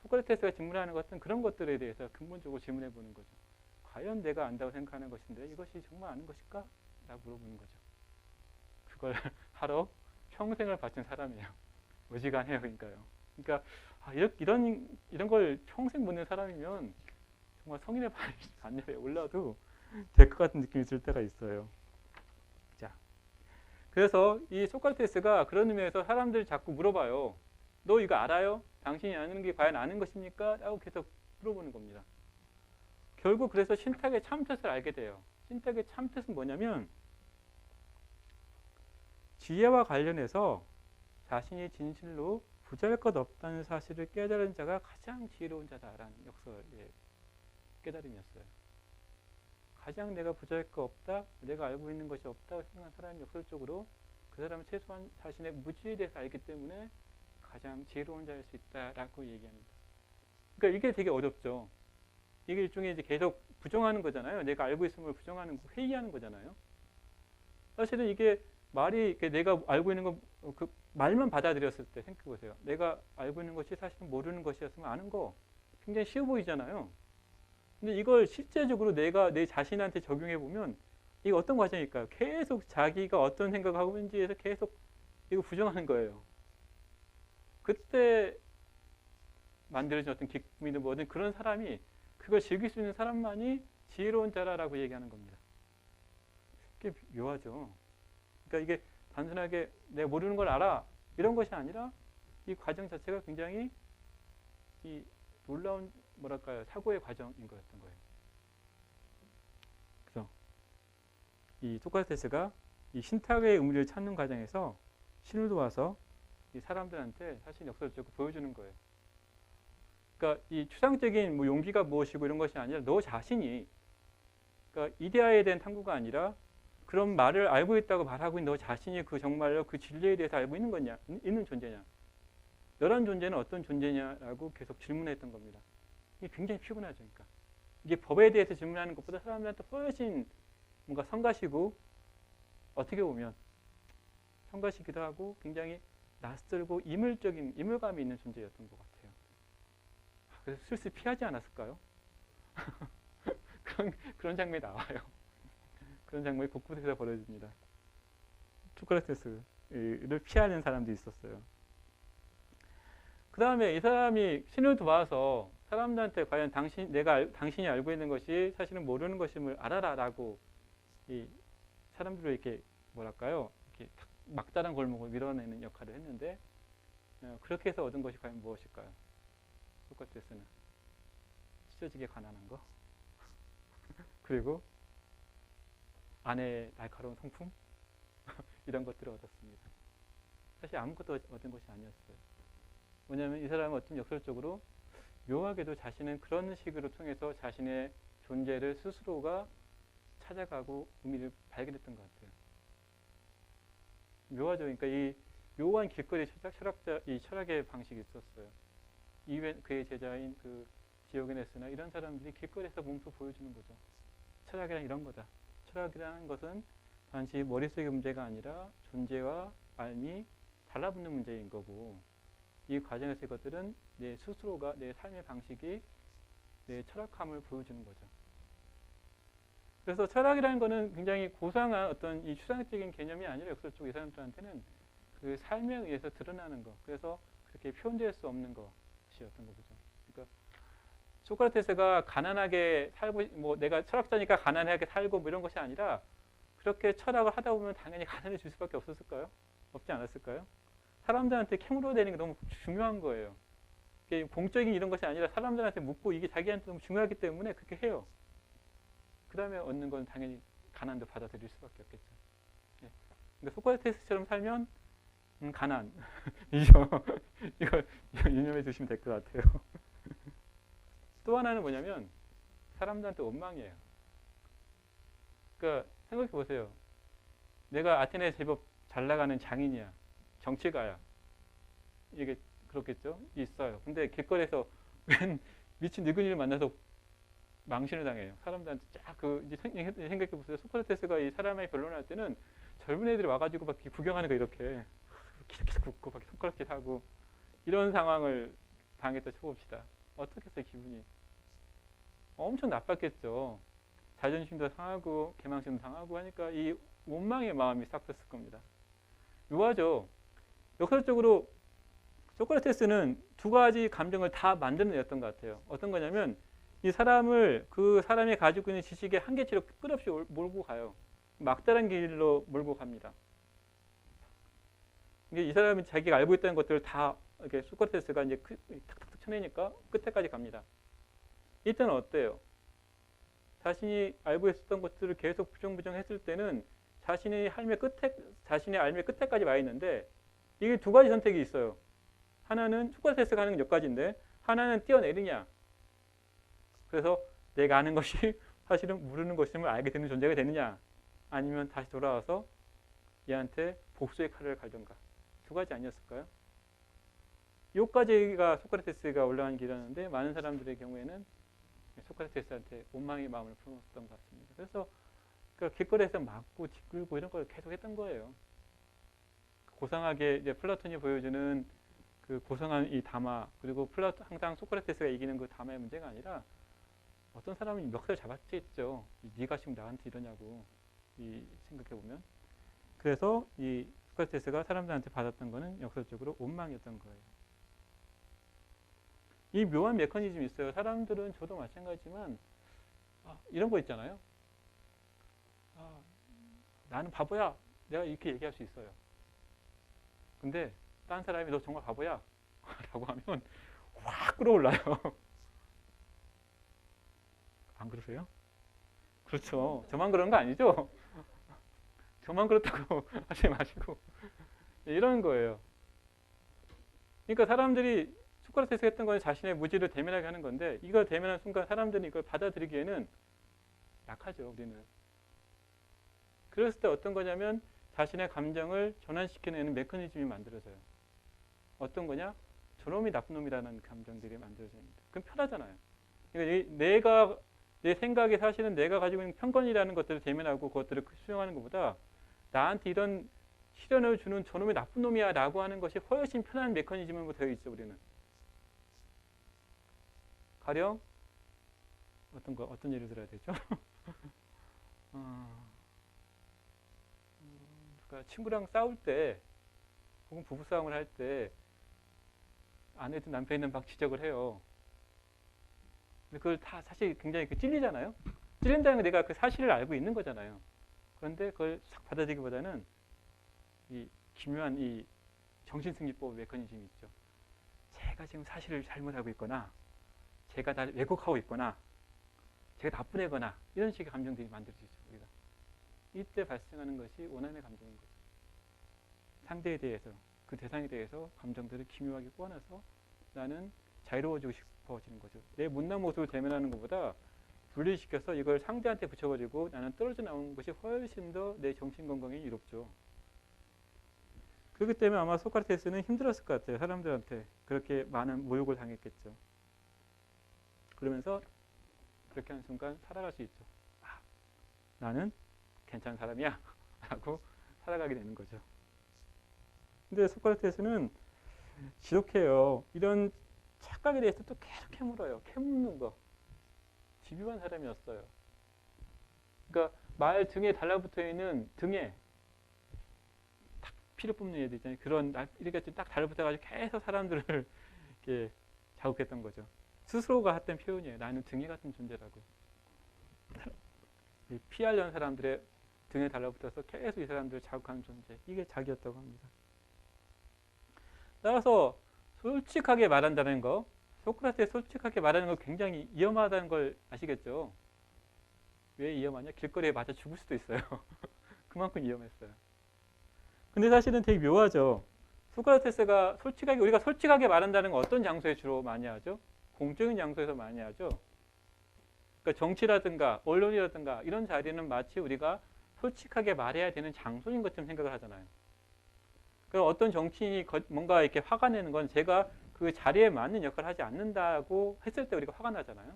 Speaker 1: 소크라테스가 질문하는 것은 그런 것들에 대해서 근본적으로 질문해 보는 거죠. 과연 내가 안다고 생각하는 것인데 이것이 정말 아는 것일까? 라고 물어보는 거죠. 그걸 하러 평생을 바친 사람이에요. 어지간해요. 그러니까 이런 걸 평생 묻는 사람이면 정말 성인의 반열에 올라도 될 것 같은 느낌이 들 때가 있어요. 자, 그래서 이 소크라테스가 그런 의미에서 사람들 자꾸 물어봐요. 너 이거 알아요? 당신이 아는 게 과연 아는 것입니까? 라고 계속 물어보는 겁니다. 결국 그래서 신탁의 참뜻을 알게 돼요. 신탁의 참뜻은 뭐냐면 지혜와 관련해서 자신이 진실로 부자일것 없다는 사실을 깨달은 자가 가장 지혜로운 자다라는 역설의 깨달음이었어요. 가장 내가 부자일 거 없다, 내가 알고 있는 것이 없다고 생각하는 사람이 역설적으로 그 사람은 최소한 자신의 무지에 대해서 알기 때문에 가장 지혜로운 자일 수 있다라고 얘기합니다. 그러니까 이게 되게 어렵죠. 이게 일종의 이제 계속 부정하는 거잖아요. 내가 알고 있음을 부정하는 거, 회의하는 거잖아요. 사실은 이게 말이 내가 알고 있는 거 그 말만 받아들였을 때 생각해 보세요. 내가 알고 있는 것이 사실은 모르는 것이었으면 아는 거 굉장히 쉬워 보이잖아요. 근데 이걸 실제적으로 내가 내 자신한테 적용해 보면 이게 어떤 과정일까요? 계속 자기가 어떤 생각을 하고 있는지에서 계속 이거 부정하는 거예요. 그때 만들어진 어떤 기쁨이든 뭐든 그런 사람이 그걸 즐길 수 있는 사람만이 지혜로운 자라라고 얘기하는 겁니다. 그게 묘하죠. 그러니까 이게 단순하게 내가 모르는 걸 알아 이런 것이 아니라 이 과정 자체가 굉장히 이 놀라운 뭐랄까요 사고의 과정인 거였던 거예요. 그래서 이 소크라테스가 이 신탁의 의미를 찾는 과정에서 신을 도와서 이 사람들한테 사실 역설적으로 보여주는 거예요. 그러니까 이 추상적인 뭐 용기가 무엇이고 이런 것이 아니라 너 자신이 그러니까 이데아에 대한 탐구가 아니라 그런 말을 알고 있다고 말하고 있는 너 자신이 그 정말로 그 진리에 대해서 알고 있는 거냐, 있는 존재냐, 너란 존재는 어떤 존재냐라고 계속 질문했던 겁니다. 이게 굉장히 피곤하죠. 그러니까 이게 법에 대해서 질문하는 것보다 사람들한테 훨씬 뭔가 성가시고 어떻게 보면 성가시기도 하고 굉장히 낯설고 이물적인 이물감이 있는 존재였던 것 같아요. 그래서 슬슬 피하지 않았을까요? 그런 장면이 나와요. 그런 장면이 곳곳에서 벌어집니다. 소크라테스를 피하는 사람도 있었어요. 그 다음에 이 사람이 신을 도와서 사람들한테 과연 당신이 알고 있는 것이 사실은 모르는 것임을 알아라라고 이 사람들을 이렇게 뭐랄까요? 이렇게 막다른 골목을 밀어내는 역할을 했는데 그렇게 해서 얻은 것이 과연 무엇일까요? 소크라테스는 찢어지게 가난한 거 그리고 아내의 날카로운 성품 이런 것들을 얻었습니다. 사실 아무것도 얻은 것이 아니었어요. 왜냐하면 이 사람은 어떤 역설적으로 묘하게도 자신은 그런 식으로 통해서 자신의 존재를 스스로가 찾아가고 의미를 발견했던 것 같아요. 묘하죠. 그러니까 이 묘한 길거리 이 철학의 방식이 있었어요. 이외 그의 제자인 그 디오게네스나 이런 사람들이 길거리에서 몸소 보여주는 거죠. 철학이란 이런 거다. 철학이라는 것은 단지 머릿속의 문제가 아니라 존재와 삶이 달라붙는 문제인 거고 이 과정에서 이것들은 내 스스로가 내 삶의 방식이 내 철학함을 보여주는 거죠. 그래서 철학이라는 것은 굉장히 고상한 어떤 이 추상적인 개념이 아니라 역설적으로 이 사람들한테는 그 삶에 의해서 드러나는 것. 그래서 그렇게 표현될 수 없는 것이었던 거죠. 그러니까 소크라테스가 가난하게 살고 뭐 내가 철학자니까 가난하게 살고 뭐 이런 것이 아니라 그렇게 철학을 하다 보면 당연히 가난해질 수밖에 없었을까요? 없지 않았을까요? 사람들한테 캠으로 되는 게 너무 중요한 거예요. 이게 공적인 이런 것이 아니라 사람들한테 묻고 이게 자기한테 너무 중요하기 때문에 그렇게 해요. 그 다음에 얻는 건 당연히 가난도 받아들일 수밖에 없겠죠. 예. 그러니까 소크라테스처럼 살면 가난이죠. 이거 유념해 두시면 될 것 같아요. 또 하나는 뭐냐면 사람들한테 원망이에요. 그러니까 생각해 보세요. 내가 아테네 제법 잘 나가는 장인이야. 정치가야. 이게 그렇겠죠? 있어요. 근데 길거리에서 웬 미친 늙은이를 만나서 망신을 당해요. 사람들한테 쫙 이제 생각해 보세요. 소크라테스가 이 사람의 변론할 때는 젊은 애들이 와가지고 막 구경하는 거 이렇게 키득키득 굽고 막 손가락질 하고 이런 상황을 당했다 쳐봅시다. 어떻겠어요, 기분이? 엄청 나빴겠죠. 자존심도 상하고 개망심도 상하고 하니까 이 원망의 마음이 싹텄을 겁니다. 묘하죠. 역설적으로 소크라테스는 두 가지 감정을 다 만들어냈던 것 같아요. 어떤 거냐면 이 사람을 그 사람이 가지고 있는 지식의 한계치로 끝없이 몰고 가요. 막다른 길로 몰고 갑니다. 이게 이 사람이 자기가 알고 있다는 것들을 다 이렇게 소크라테스가 이제 탁탁탁 쳐내니까 끝에까지 갑니다. 이때는 어때요? 자신이 알고 있었던 것들을 계속 부정부정했을 때는 자신의 삶의 끝에까지 와 있는데 이게 두 가지 선택이 있어요. 하나는 소크라테스가 하는 몇 가지인데 하나는 뛰어내리냐. 그래서 내가 아는 것이 사실은 모르는 것임을 알게 되는 존재가 되느냐, 아니면 다시 돌아와서 얘한테 복수의 칼을 갈던가, 두 가지 아니었을까요? 요까지가 소크라테스가 올라간 길이었는데 많은 사람들의 경우에는 소크라테스한테 원망의 마음을 품었던 것 같습니다. 그래서 길거리에서 맞고 짓끌고 이런 걸 계속 했던 거예요. 고상하게 이제 플라톤이 보여주는 그 고상한 이 담화, 그리고 항상 소크라테스가 이기는 그 담화의 문제가 아니라 어떤 사람은 멱살 잡았겠죠. 네가 지금 나한테 이러냐고 생각해 보면. 그래서 이 소크라테스가 사람들한테 받았던 거는 역설적으로 원망이었던 거예요. 이 묘한 메커니즘이 있어요. 사람들은 저도 마찬가지지만 이런 거 있잖아요. 나는 바보야. 내가 이렇게 얘기할 수 있어요. 근데 딴 사람이 너 정말 바보야 라고 하면 확 끌어올라요. 안 그러세요? 그렇죠. 저만 그런 거 아니죠? 저만 그렇다고 하지 마시고 이런 거예요. 그러니까 사람들이 소크라테스가 했던 건 자신의 무지를 대면하게 하는 건데, 이걸 대면한 순간 사람들이 이걸 받아들이기에는 약하죠. 우리는. 그랬을 때 어떤 거냐면 자신의 감정을 전환시켜내는 메커니즘이 만들어져요. 어떤 거냐? 저놈이 나쁜 놈이라는 감정들이 만들어집니다. 그럼 편하잖아요. 그러니까 내 생각이 사실은 내가 가지고 있는 편견이라는 것들을 대면하고 그것들을 수용하는 것보다 나한테 이런 시련을 주는 저놈이 나쁜 놈이야 라고 하는 것이 훨씬 편한 메커니즘으로 되어 있죠. 우리는. 가령 어떤 예를 들어야 되죠? 그러니까 친구랑 싸울 때 혹은 부부싸움을 할 때 아내든 남편이든 막 지적을 해요. 근데 그걸 다 사실 굉장히 찔리잖아요. 찔린다는 건 내가 그 사실을 알고 있는 거잖아요. 그런데 그걸 싹 받아들이기보다는 이 기묘한 이 정신승리법 메커니즘이 있죠. 제가 지금 사실을 잘못 알고 있거나 제가 날 왜곡하고 있거나 제가 나쁜 애거나 이런 식의 감정들이 만들 수 있죠. 우리가. 이때 발생하는 것이 원한의 감정인 거죠. 상대에 대해서, 그 대상에 대해서 감정들을 기묘하게 꼬아내서 나는 자유로워지고 싶어지는 거죠. 내 못난 모습을 대면하는 것보다 분리시켜서 이걸 상대한테 붙여버리고 나는 떨어져 나오는 것이 훨씬 더 내 정신 건강에 이롭죠. 그렇기 때문에 아마 소크라테스는 힘들었을 것 같아요. 사람들한테 그렇게 많은 모욕을 당했겠죠. 그러면서 그렇게 하는 순간 살아갈 수 있죠. 나는 괜찮은 사람이야 라고 살아가게 되는 거죠. 근데 소크라테스는 지독해요. 이런 착각에 대해서 또 계속 캐물어요. 캐묻는 거. 집요한 사람이었어요. 그러니까 말 등에 달라붙어 있는 등에 탁 피를 뿜는 애들 있잖아요. 그런 이렇게 딱 달라붙어가지고 계속 사람들을 이렇게 자극했던 거죠. 스스로가 했던 표현이에요. 나는 등에 같은 존재라고. 피하려는 사람들의 등에 달라붙어서 계속 이 사람들을 자극하는 존재. 이게 자기였다고 합니다. 따라서 솔직하게 말한다는 거, 소크라테스 솔직하게 말하는 거 굉장히 위험하다는 걸 아시겠죠? 왜 위험하냐? 길거리에 맞아 죽을 수도 있어요. 그만큼 위험했어요. 근데 사실은 되게 묘하죠. 소크라테스가 우리가 솔직하게 말한다는 건 어떤 장소에 주로 많이 하죠? 공적인 장소에서 많이 하죠. 그러니까 정치라든가 언론이라든가 이런 자리는 마치 우리가 솔직하게 말해야 되는 장소인 것처럼 생각을 하잖아요. 그럼 어떤 정치인이 뭔가 이렇게 화가 내는 건 제가 그 자리에 맞는 역할을 하지 않는다고 했을 때 우리가 화가 나잖아요.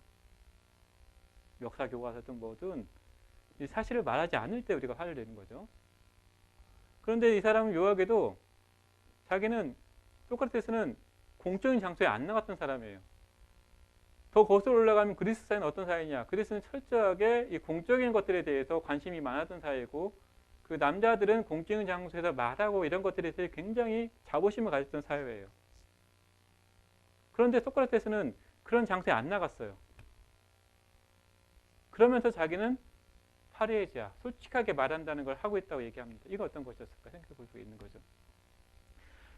Speaker 1: 역사 교과서든 뭐든 사실을 말하지 않을 때 우리가 화를 내는 거죠. 그런데 이 사람은 묘하게도 소크라테스는 공적인 장소에 안 나갔던 사람이에요. 더 거슬러 올라가면 그리스 사회는 어떤 사회냐? 그리스는 철저하게 이 공적인 것들에 대해서 관심이 많았던 사회고, 그 남자들은 공적인 장소에서 말하고 이런 것들에 대해서 굉장히 자부심을 가졌던 사회예요. 그런데 소크라테스는 그런 장소에 안 나갔어요. 그러면서 자기는 파리에지아, 솔직하게 말한다는 걸 하고 있다고 얘기합니다. 이거 어떤 것이었을까 생각해 볼 수 있는 거죠.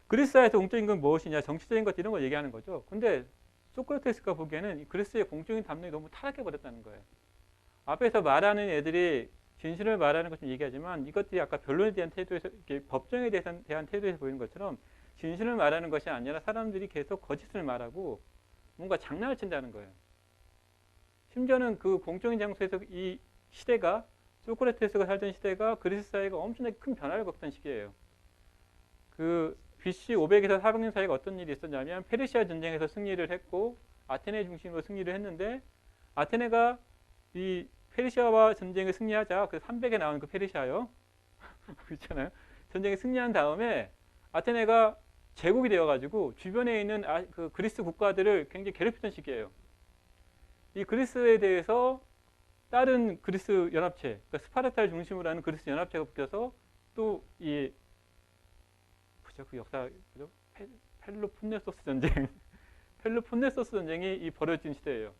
Speaker 1: 그리스 사회에서 공적인 건 무엇이냐? 정치적인 것 이런 걸 얘기하는 거죠. 근데 소크라테스가 보기에는 그리스의 공적인 담론이 너무 타락해버렸다는 거예요. 앞에서 말하는 애들이 진실을 말하는 것좀 얘기하지만 이것들이 아까 변론에 대한 태도에서, 법정에 대한 태도에서 보이는 것처럼 진실을 말하는 것이 아니라 사람들이 계속 거짓을 말하고 뭔가 장난을 친다는 거예요. 심지어는 그 공적인 장소에서 이 시대가 소크라테스가 살던 시대가 그리스 사회가 엄청나게 큰 변화를 겪던 시기예요. 그 BC 500에서 400년 사이가 어떤 일이 있었냐면 페르시아 전쟁에서 승리를 했고 아테네 중심으로 승리를 했는데 아테네가 이 페르시아와 전쟁에 승리하자 그 300에 나온 그 페르시아요. 그렇잖아요. 전쟁에 승리한 다음에 아테네가 제국이 되어가지고 주변에 있는 그 그리스 국가들을 굉장히 괴롭히던 시기예요. 이 그리스에 대해서 다른 그리스 연합체, 그러니까 스파르타를 중심으로 하는 그리스 연합체가 붙어서 또 이 그죠 그 역사 그죠 펠로폰네소스 전쟁, 펠로폰네소스 전쟁이 이 벌어진 시대예요.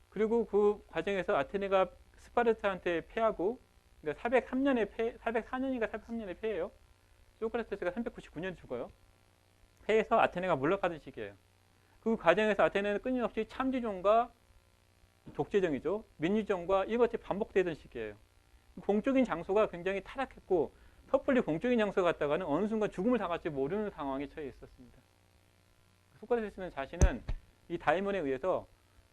Speaker 1: 그리고 그 과정에서 아테네가 스파르타한테 패하고 그러니까 403년에 404년인가 403년에 패해요. 소크라테스가 399년에 죽어요. 패해서 아테네가 물러가던 시기예요. 그 과정에서 아테네는 끊임없이 참지종과 독재정이죠. 민주정과 이것이 반복되던 시기예요. 공적인 장소가 굉장히 타락했고 섣불리 공적인 장소 갔다가는 어느 순간 죽음을 당할지 모르는 상황에 처해 있었습니다. 소크라테스는 자신은 이 다이몬에 의해서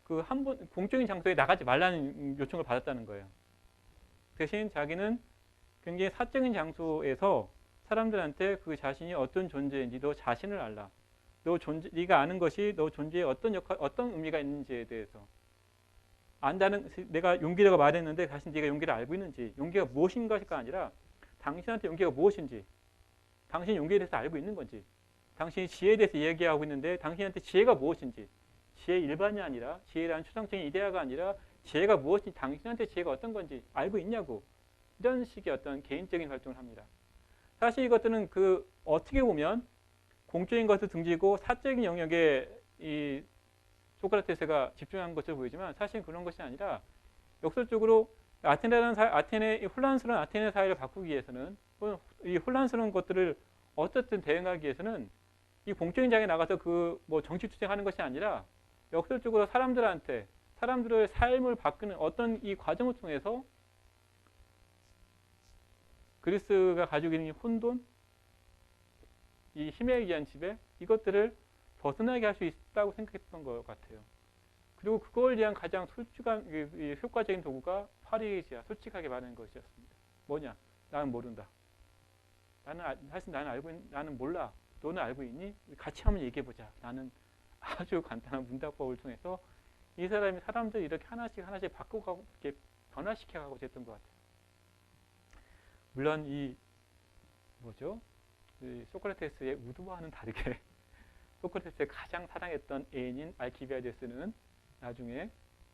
Speaker 1: 그 한 번 공적인 장소에 나가지 말라는 요청을 받았다는 거예요. 대신 자기는 굉장히 사적인 장소에서 사람들한테 그 자신이 어떤 존재인지 너 자신을 알라. 네가 아는 것이 너 존재에 어떤 역할, 어떤 의미가 있는지에 대해서 안다는 내가 용기라고 말했는데 사실 네가 용기를 알고 있는지 용기가 무엇인가가 아니라 당신한테 용기가 무엇인지 당신이 용기에 대해서 알고 있는 건지 당신이 지혜에 대해서 얘기하고 있는데 당신한테 지혜가 무엇인지 지혜 일반이 아니라 지혜라는 추상적인 이데아가 아니라 지혜가 무엇인지 당신한테 지혜가 어떤 건지 알고 있냐고 이런 식의 어떤 개인적인 활동을 합니다. 사실 이것들은 그 어떻게 보면 공적인 것을 등지고 사적인 영역에 이 소크라테스가 집중한 것으로 보이지만 사실 그런 것이 아니라 역설적으로 아테네 혼란스러운 아테네 사회를 바꾸기 위해서는 이 혼란스러운 것들을 어떻든 대응하기 위해서는 이 공적인 장에 나가서 그 뭐 정치 투쟁하는 것이 아니라 역설적으로 사람들의 삶을 바꾸는 어떤 이 과정을 통해서 그리스가 가지고 있는 혼돈, 이 힘에 의한 지배 이것들을 벗어나게 할 수 있다고 생각했던 것 같아요. 그리고 그걸 위한 가장 솔직한 효과적인 도구가 파리지아 솔직하게 말하는 것이었습니다. 뭐냐? 나는 모른다. 사실 나는 몰라. 너는 알고 있니? 같이 한번 얘기해 보자. 나는 아주 간단한 문답법을 통해서 이 사람이 사람들 이렇게 하나씩 바꾸고 이렇게 변화시켜 가고 했던 것 같아요. 물론 이 뭐죠? 이 소크라테스의 우두와는 다르게 소크라테스의 가장 사랑했던 애인인 알키비아데스는 나중에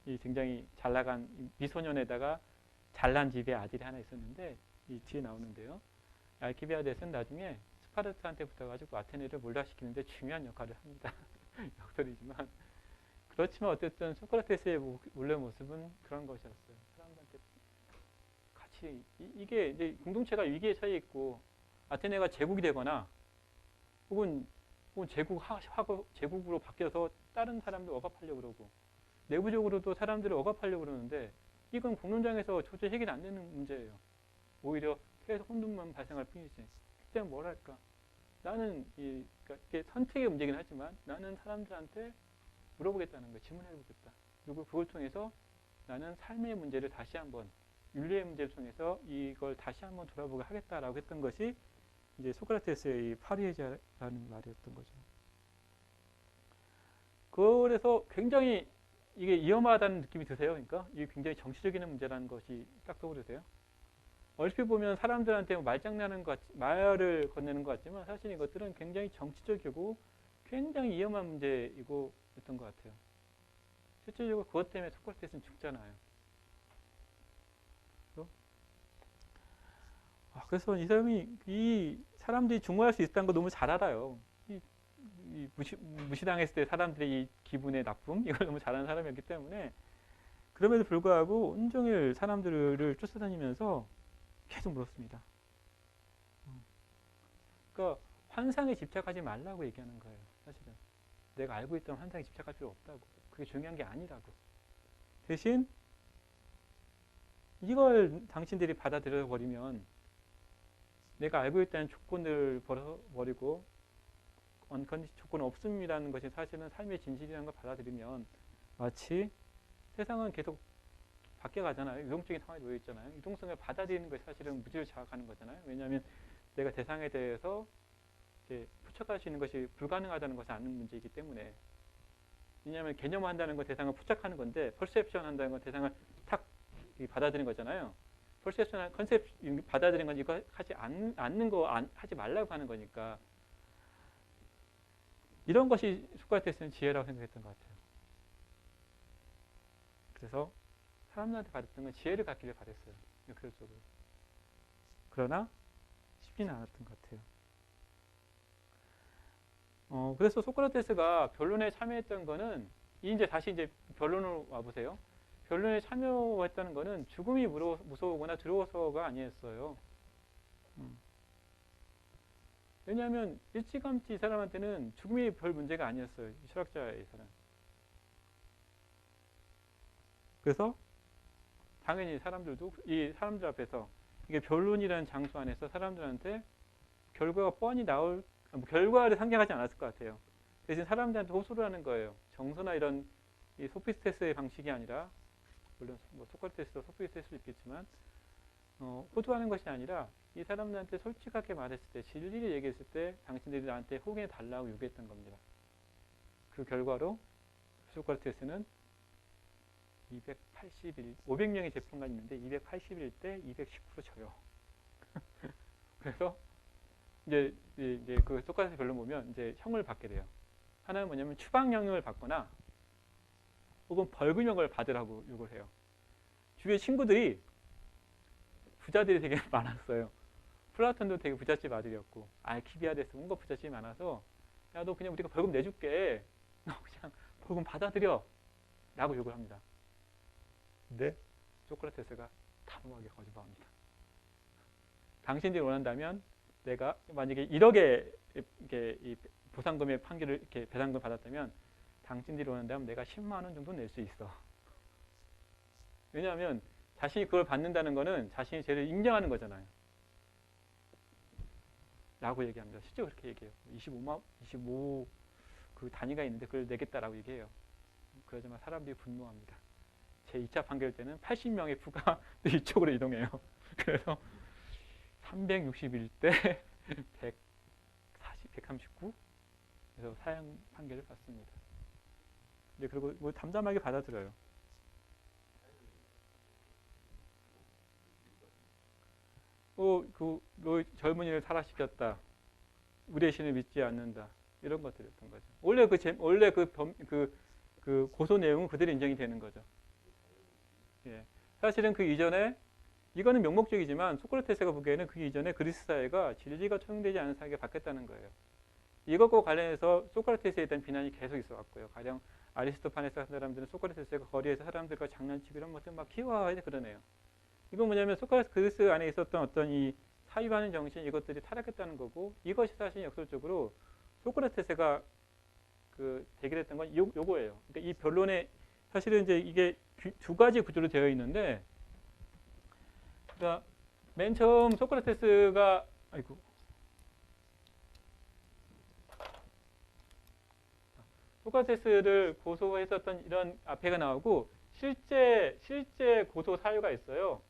Speaker 1: 이 굉장히 잘 나간 미소년에다가 잘난 집의 아들이 하나 있었는데 이 뒤에 나오는데요. 알키비아데스는 나중에 스파르타한테 붙어가지고 아테네를 몰락시키는데 중요한 역할을 합니다. 역설이지만 그렇지만 어쨌든 소크라테스의 원래 모습은 그런 것이었어요. 사람들한테 같이 이게 이제 공동체가 위기에 처해 있고 아테네가 제국이 되거나 혹은 제국으로 바뀌어서 다른 사람들 억압하려고 그러고 내부적으로도 사람들을 억압하려고 그러는데 이건 공론장에서 도저히 해결이 안 되는 문제예요. 오히려 계속 혼돈만 발생할 뿐이지. 그때 뭐랄까 나는 그러니까 이게 선택의 문제긴 하지만 나는 사람들한테 물어보겠다는 거예요. 질문해보겠다. 그리고 그걸 통해서 나는 삶의 문제를 다시 한번 윤리의 문제를 통해서 이걸 다시 한번 돌아보게 하겠다라고 했던 것이 이제 소크라테스의 이 파리에자라는 말이었던 거죠. 그래서 굉장히 이게 위험하다는 느낌이 드세요. 그러니까 이게 굉장히 정치적인 문제라는 것이 딱 떠오르세요. 얼핏 보면 사람들한테 말을 건네는 것 같지만 사실 이것들은 굉장히 정치적이고 굉장히 위험한 문제이고 였던 것 같아요. 실질적으로 그것 때문에 소크라테스는 죽잖아요. 그래서 이 사람들이 중화할 수 있다는 거 너무 잘 알아요. 무시당했을 때 사람들의 이 기분의 나쁨 이걸 너무 잘하는 사람이었기 때문에 그럼에도 불구하고 온종일 사람들을 쫓아다니면서 계속 물었습니다. 그러니까 환상에 집착하지 말라고 얘기하는 거예요. 사실은 내가 알고 있던 환상에 집착할 필요 없다고. 그게 중요한 게 아니라고. 대신 이걸 당신들이 받아들여 버리면 내가 알고 있다는 조건을 버리고 언컨디션 조건 없음이라는 것이 사실은 삶의 진실이라는 걸 받아들이면 마치 세상은 계속 바뀌어가잖아요. 유동적인 상황이 놓여 있잖아요. 유동성을 받아들이는 것이 사실은 무지를 자각하는 거잖아요. 왜냐하면 내가 대상에 대해서 이렇게 포착할 수 있는 것이 불가능하다는 것을 아는 문제이기 때문에. 왜냐하면 개념화한다는 건 대상을 포착하는 건데, 퍼셉션 한다는 건 대상을 탁 받아들이는 거잖아요. 퍼셉션, 컨셉 받아들이는 건 이거 하지 않는 거 하지 말라고 하는 거니까. 이런 것이 소크라테스는 지혜라고 생각했던 것 같아요. 그래서 사람들한테 받았던 건 지혜를 갖기를 바랬어요. 역설적으로. 그러나 쉽지는 않았던 것 같아요. 그래서 소크라테스가 변론에 참여했던 거는 이제 다시 이제 변론으로 와보세요. 변론에 참여했다는 거는 죽음이 무서우거나 두려워서가 아니었어요. 왜냐하면 일찌감치 이 사람한테는 죽음이 별 문제가 아니었어요. 이 철학자의 사람. 그래서 당연히 사람들도 이 사람들 앞에서 이게 변론이라는 장소 안에서 사람들한테 결과가 뻔히 나올 결과를 상정하지 않았을 것 같아요. 대신 사람들한테 호소를 하는 거예요. 정서나 이런 이 소피스테스의 방식이 아니라 물론 뭐 소크라테스도 소피스테스일 수 있겠지만 호도하는 것이 아니라 이 사람들한테 솔직하게 말했을 때 진리를 얘기했을 때 당신들이 나한테 호응해 달라고 요구했던 겁니다. 그 결과로 소크라테스는 500명의 재판관이 있는데 281 대 210% 져요. 그래서 이제 그 소크라테스 변론 보면 이제 형을 받게 돼요. 하나는 뭐냐면 추방형을 받거나 혹은 벌금형을 받으라고 요구를 해요. 주위에 친구들이 부자들이 되게 많았어요. 플라톤도 되게 부잣집 아들이었고 알키비아데스 뭔가 부잣집이 많아서 야, 너 그냥 우리가 벌금 내줄게. 너 그냥 벌금 받아들여. 라고 요구를 합니다. 근데 소크라테스가 단호하게 거짓말합니다. 당신들이 원한다면 내가 만약에 1억의 이 보상금의 판결을 이렇게 배상금 받았다면 당신들이 원한다면 내가 10만 원 정도 낼 수 있어. 왜냐하면 자신이 그걸 받는다는 거는 자신이 죄를 인정하는 거잖아요. 라고 얘기합니다. 실제 그렇게 얘기해요. 25 그 단위가 있는데 그걸 내겠다라고 얘기해요. 그러자마자 사람들이 분노합니다. 제 2차 판결 때는 80명의 부가 이쪽으로 이동해요. 그래서 361대 139 그래서 사형 판결을 받습니다. 근데 그리고 뭐 담담하게 받아들여요. 너 젊은이를 타락시켰다. 우리의 신을 믿지 않는다. 이런 것들이었던 거죠. 원래 그 고소 내용은 그대로 인정이 되는 거죠. 예. 사실은 그 이전에 이거는 명목적이지만 소크라테스가 보기에는 그 이전에 그리스 사회가 진리가 통용되지 않은 사회가 바뀌었다는 거예요. 이것과 관련해서 소크라테스에 대한 비난이 계속 있어 왔고요. 가령 아리스토파네스 같은 사람들은 소크라테스가 거리에서 사람들과 장난치고 이런 것들 막 희화하게 그러네요. 이건 뭐냐면 소크라테스 그리스 안에 있었던 어떤 이 사유하는 정신 이것들이 타락했다는 거고 이것이 사실 역설적으로 소크라테스가 그 대결했던 건 요거예요. 그러니까 이 변론에 사실은 이제 이게 두 가지 구조로 되어 있는데, 그러니까 맨 처음 소크라테스가 소크라테스를 고소했었던 이런 앞에가 나오고 실제 고소 사유가 있어요.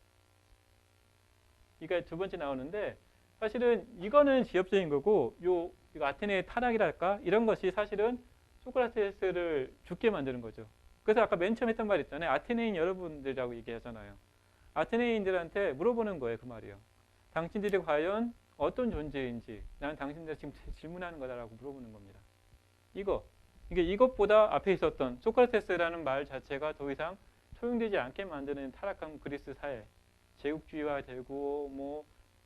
Speaker 1: 이게 두 번째 나오는데 사실은 이거는 지엽적인 거고 이거 아테네의 타락이랄까 이런 것이 사실은 소크라테스를 죽게 만드는 거죠. 그래서 아까 맨 처음 했던 말 있잖아요. 아테네인 여러분들이라고 얘기하잖아요. 아테네인들한테 물어보는 거예요. 그 말이요. 당신들이 과연 어떤 존재인지 나는 당신들 지금 질문하는 거다라고 물어보는 겁니다. 이것보다 앞에 있었던 소크라테스라는 말 자체가 더 이상 소용되지 않게 만드는 타락한 그리스 사회, 제국주의화 되고 뭐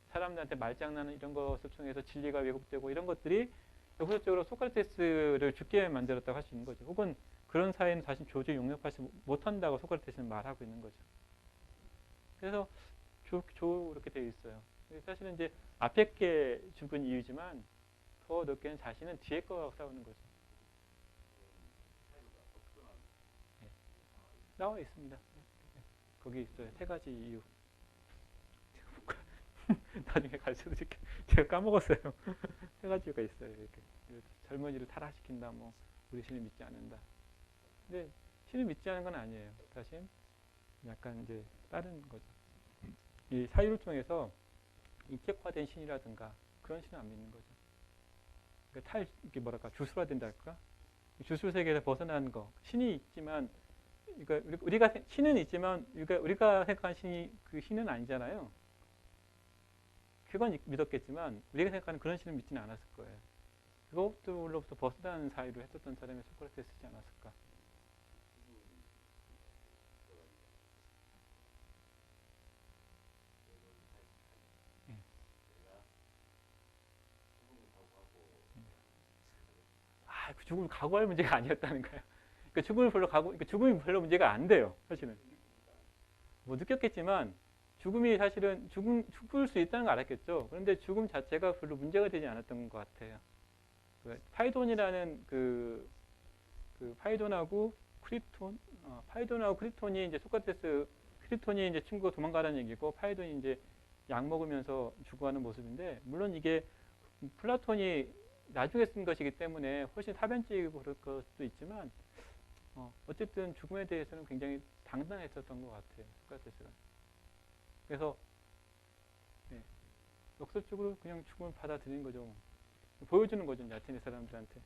Speaker 1: 사람들한테 말장난하는 이런 것을 통해서 진리가 왜곡되고 이런 것들이 역설적으로 소크라테스를 죽게 만들었다고 할 수 있는 거죠. 혹은 그런 사회는 다시 도저히 용납하지 못한다고 소크라테스는 말하고 있는 거죠. 그래서 그렇게 되어 있어요. 사실은 이제 앞에 게 죽은 이유지만 더 넓게는 자신은 뒤에 거하고 싸우는 거죠. 네. 나와 있습니다. 거기 있어요. 세 가지 이유. 나중에 가르쳐 드릴게요. 제가 까먹었어요. 세 가지가 있어요. 이렇게 젊은이를 타락시킨다. 뭐 우리 신을 믿지 않는다. 근데 신을 믿지 않은 건 아니에요. 사실 약간 이제 다른 거죠. 이 사유를 통해서 인격화된 신이라든가 그런 신은 안 믿는 거죠. 그러니까 이게 뭐랄까 주술화된다 할까? 주술 세계에서 벗어난 거. 신이 있지만, 그러니까 우리가 신은 있지만 우리가 생각한 신이 그 신은 아니잖아요. 그건 믿었겠지만 우리가 생각하는 그런 신을 믿지는 않았을 거예요. 그것들로부터 벗어나는 사유를 했었던 사람이 소크라테스지 않았을까? 예. 그 죽음을 각오할 문제가 아니었다는 거예요. 그러니까 죽음이 별로 문제가 안 돼요. 사실은 뭐 느꼈겠지만 죽음이 사실은 죽을 수 있다는 걸 알았겠죠. 그런데 죽음 자체가 별로 문제가 되지 않았던 것 같아요. 파이돈이라는 파이돈하고 파이돈하고 크리톤이 이제 소크라테스 크리톤이 이제 친구가 도망가라는 얘기고 파이돈이 이제 약 먹으면서 죽어가는 모습인데 물론 이게 플라톤이 나중에 쓴 것이기 때문에 훨씬 사변적이고 그럴 것도 있지만 어쨌든 죽음에 대해서는 굉장히 당당했었던 것 같아요. 소크라테스가. 그래서 네, 역설적으로 그냥 죽음을 받아들이는 거죠. 보여주는 거죠. 아테네 사람들한테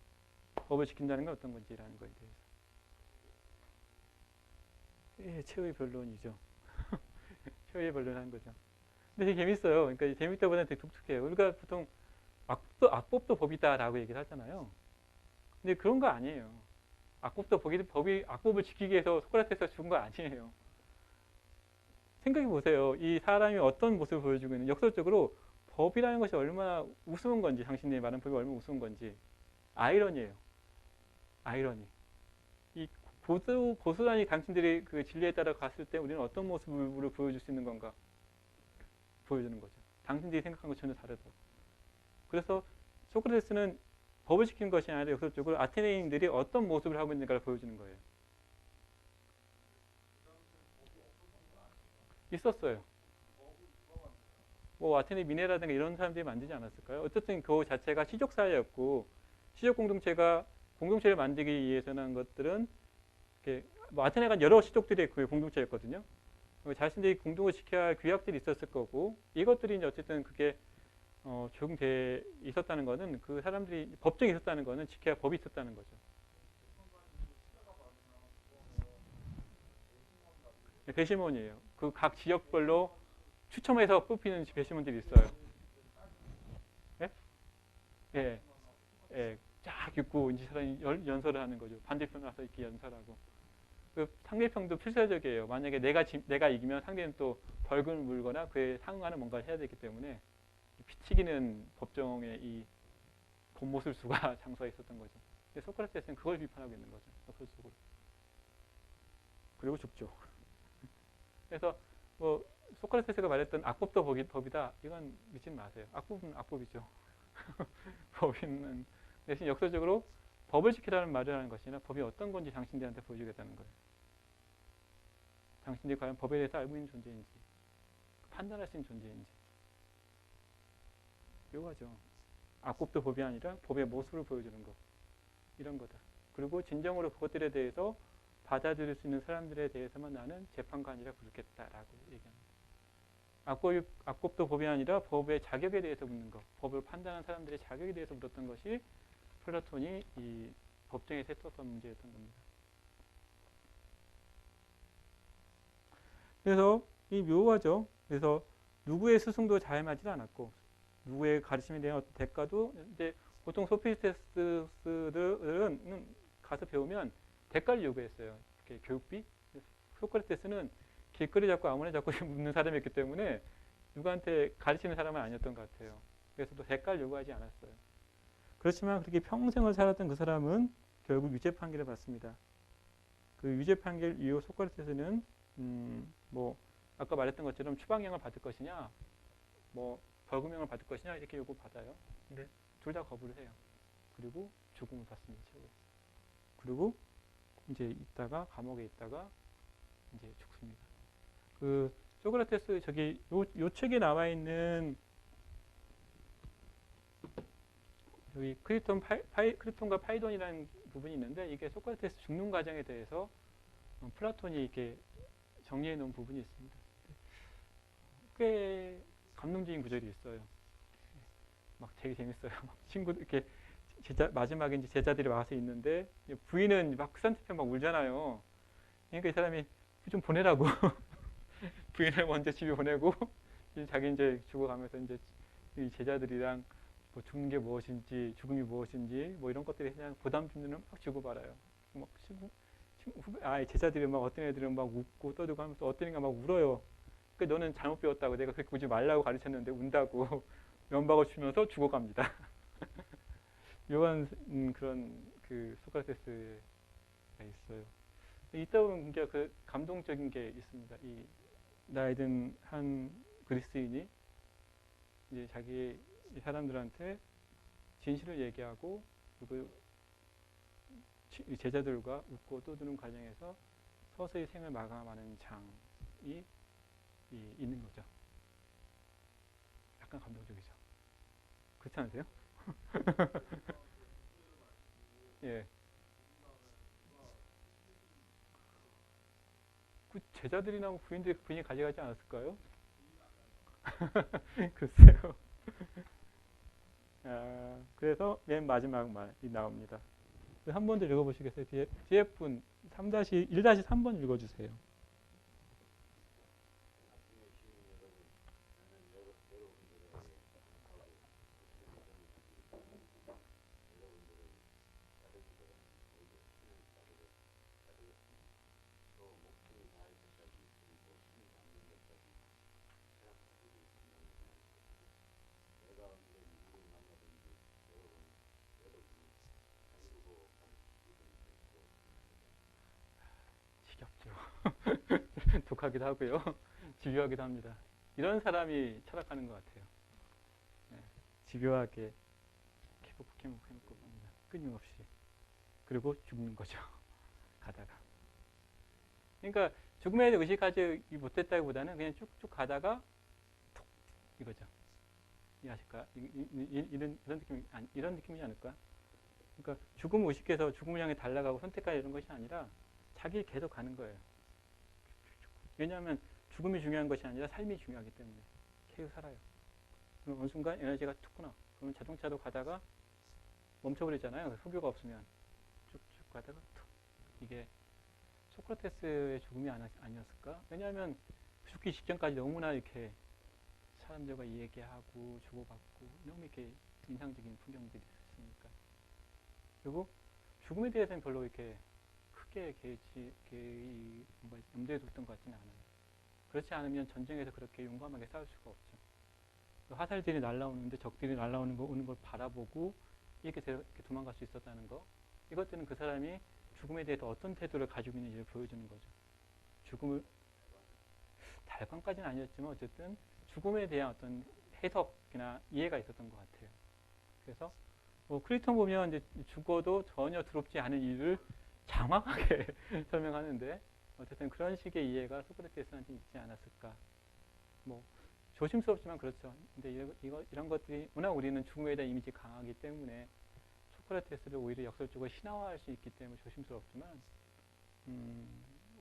Speaker 1: 법을 지킨다는 건 어떤 건지라는 거에 대해서. 예, 최후의 변론이죠. 최후의 변론한 거죠. 근데 되게 재밌어요. 그러니까 재밌다보다는 되게 독특해요. 우리가 보통 악법도 법이다라고 얘기를 하잖아요. 근데 그런 거 아니에요. 악법을 지키기 위해서 소크라테스가 죽은 거 아니에요. 생각해 보세요. 이 사람이 어떤 모습을 보여주고 있는 역설적으로 법이라는 것이 얼마나 우스운 건지, 당신이 말하는 법이 얼마나 우스운 건지 아이러니예요. 아이러니. 이 고스란히 당신들이 그 진리에 따라 갔을 때 우리는 어떤 모습을 보여줄 수 있는 건가 보여주는 거죠. 당신들이 생각한 것 전혀 다르다고. 그래서 소크라테스는 법을 지키는 것이 아니라 역설적으로 아테네인들이 어떤 모습을 하고 있는가를 보여주는 거예요. 있었어요. 뭐 아테네 미네라든가 이런 사람들이 만들지 않았을까요? 어쨌든 그 자체가 시족 사회였고 시족 공동체가 공동체를 만들기 위해서는 한 것들은 뭐 아테네가 여러 시족들의 그 공동체였거든요. 자신들이 공동을 지켜야 할 규약들이 있었을 거고 이것들이 이제 어쨌든 그게 적용돼 있었다는 거는 그 사람들이 법정이 있었다는 거는 지켜야 법이 있었다는 거죠. 배심원이에요. 그 각 지역별로 추첨해서 뽑히는 배심원들이 있어요. 예? 예. 예. 쫙 읽고 이제 사람이 연설을 하는 거죠. 반대편 와서 이렇게 연설하고. 그 상대편도 필사적이에요. 만약에 내가 이기면 상대는 또 벌금을 물거나 그에 상응하는 뭔가를 해야 되기 때문에 피튀기는 법정의 이 본모술수가 장소에 있었던 거죠. 근데 소크라테스는 그걸 비판하고 있는 거죠. 역설적으로. 그리고 죽죠. 그래서 뭐 소크라테스가 말했던 악법도 법이다. 이건 믿지 마세요. 악법은 악법이죠. 법인은 대신 역설적으로 법을 지키라는 말을 하는 것이나 법이 어떤 건지 당신들한테 보여주겠다는 거예요. 당신들이 과연 법에 대해서 알고 있는 존재인지 판단할 수 있는 존재인지 묘하죠. 악법도 법이 아니라 법의 모습을 보여주는 것 이런 거다. 그리고 진정으로 그것들에 대해서 받아들일 수 있는 사람들에 대해서만 나는 재판관이라 부르겠다라고 얘기합니다. 악법도 법이 아니라 법의 자격에 대해서 묻는 것, 법을 판단하는 사람들의 자격에 대해서 물었던 것이 플라톤이 이 법정에서 했었던 문제였던 겁니다. 그래서 이 묘하죠. 그래서 누구의 스승도 자임하지 않았고 누구의 가르침에 대한 어떤 대가도 이제 보통 소피스테스들은 가서 배우면 대가를 요구했어요. 교육비. 소크라테스는 길거리 잡고 아무나 잡고 묻는 사람이었기 때문에 누구한테 가르치는 사람은 아니었던 것 같아요. 그래서 또 대가를 요구하지 않았어요. 그렇지만 그렇게 평생을 살았던 그 사람은 결국 유죄 판결을 받습니다. 그 유죄 판결 이후 소크라테스는 뭐 아까 말했던 것처럼 추방형을 받을 것이냐, 뭐 벌금형을 받을 것이냐 이렇게 요구 받아요. 근데 둘 다 거부를 해요. 그리고 죽음을 받습니다. 최후에. 그리고 이제 있다가 감옥에 있다가 이제 죽습니다. 그 소크라테스 저기 요 책에 나와 있는 여기 크리톤과 파이돈이라는 부분이 있는데 이게 소크라테스 죽는 과정에 대해서 플라톤이 이렇게 정리해 놓은 부분이 있습니다. 꽤 감동적인 구절이 있어요. 막 되게 재밌어요. 막 친구들 이렇게 마지막에 이제 제자들이 와서 있는데 부인은 막 크산티페 막 울잖아요. 그러니까 이 사람이 좀 보내라고 부인을 먼저 집에 보내고 이제 자기 이제 죽어가면서 이제 이 제자들이랑 뭐 죽는 게 무엇인지 죽음이 무엇인지 뭐 이런 것들이 그냥 고담 주문을 막 주고 말아요. 막 제자들이 막 어떤 애들은 막 웃고 떠들고 하면서 어떤 애가 막 울어요. 그 너는 잘못 배웠다고 내가 그렇게 울지 말라고 가르쳤는데 운다고 면박을 주면서 죽어갑니다. 묘한 그런 그 소크라테스가 있어요. 이따 보면 굉장히 그 감동적인 게 있습니다. 이 나이든 한 그리스인이 이제 자기 사람들한테 진실을 얘기하고 그리고 제자들과 웃고 떠드는 과정에서 서서히 생을 마감하는 장이 있는 거죠. 약간 감동적이죠. 그렇지 않으세요? 예. 그 제자들이나 뭐 부인이 가져가지 않았을까요? 글쎄요. 그래서 맨 마지막 말이 나옵니다. 한 번 더 읽어보시겠어요? 뒤에 분 1-3번 읽어주세요. 지겹죠. 독하기도 하고요. 집요하기도 합니다. 이런 사람이 철학하는 것 같아요. 네. 집요하게 캐먹고 봅니다. 끊임없이. 그리고 죽는 거죠. 가다가. 그러니까 죽음에 대해 의식하지 못했다기보다는 그냥 쭉쭉 가다가 톡 이거죠. 이해하실까? 이런 느낌이지 않을까? 그러니까 죽음을 의식해서 죽음을 향해 달려가고 선택하는 이런 것이 아니라 자기 계속 가는 거예요. 왜냐하면 죽음이 중요한 것이 아니라 삶이 중요하기 때문에 계속 살아요. 그럼 어느 순간 에너지가 툭 끊어. 그러면 자동차도 가다가 멈춰버리잖아요. 소교가 없으면 쭉쭉 가다가 툭. 이게 소크라테스의 죽음이 아니었을까? 왜냐하면 죽기 직전까지 너무나 이렇게 사람들과 얘기하고 주고받고 너무 이렇게 인상적인 풍경들이 있으니까. 그리고 죽음에 대해서는 별로 이렇게 크게 뭔가 염두에 뒀던 것 같지는 않아요. 그렇지 않으면 전쟁에서 그렇게 용감하게 싸울 수가 없죠. 화살들이 날아오는데 적들이 오는 걸 바라보고 이렇게 도망갈 수 있었다는 거. 이것들은 그 사람이 죽음에 대해서 어떤 태도를 가지고 있는지를 보여주는 거죠. 죽음을 달관까지는 아니었지만 어쨌든 죽음에 대한 어떤 해석이나 이해가 있었던 것 같아요. 그래서 뭐 크리스톤 보면 이제 죽어도 전혀 두렵지 않은 이유를 장황하게 설명하는데 어쨌든 그런 식의 이해가 소크라테스한테 있지 않았을까. 뭐 조심스럽지만 그렇죠. 근데 이런 것들이 워낙 우리는 죽음에 대한 이미지 강하기 때문에 소크라테스를 오히려 역설적으로 신화화할 수 있기 때문에 조심스럽지만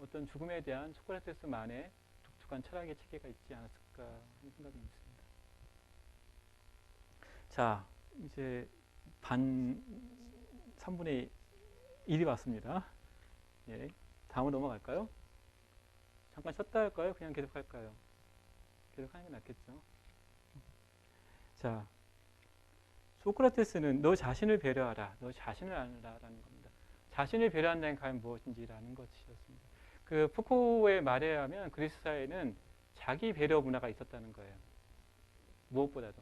Speaker 1: 어떤 죽음에 대한 소크라테스만의 독특한 철학의 체계가 있지 않았을까 하는 생각이 있습니다. 자, 이제 3분의 1이 왔습니다. 예, 다음으로 넘어갈까요? 잠깐 쉬었다 할까요? 그냥 계속 할까요? 계속 하는 게 낫겠죠. 자, 소크라테스는 너 자신을 배려하라, 너 자신을 알라라는 겁니다. 자신을 배려한다는 과연 무엇인지라는 것이었습니다. 그 푸코의 말에 의하면 그리스 사회는 자기 배려 문화가 있었다는 거예요. 무엇보다도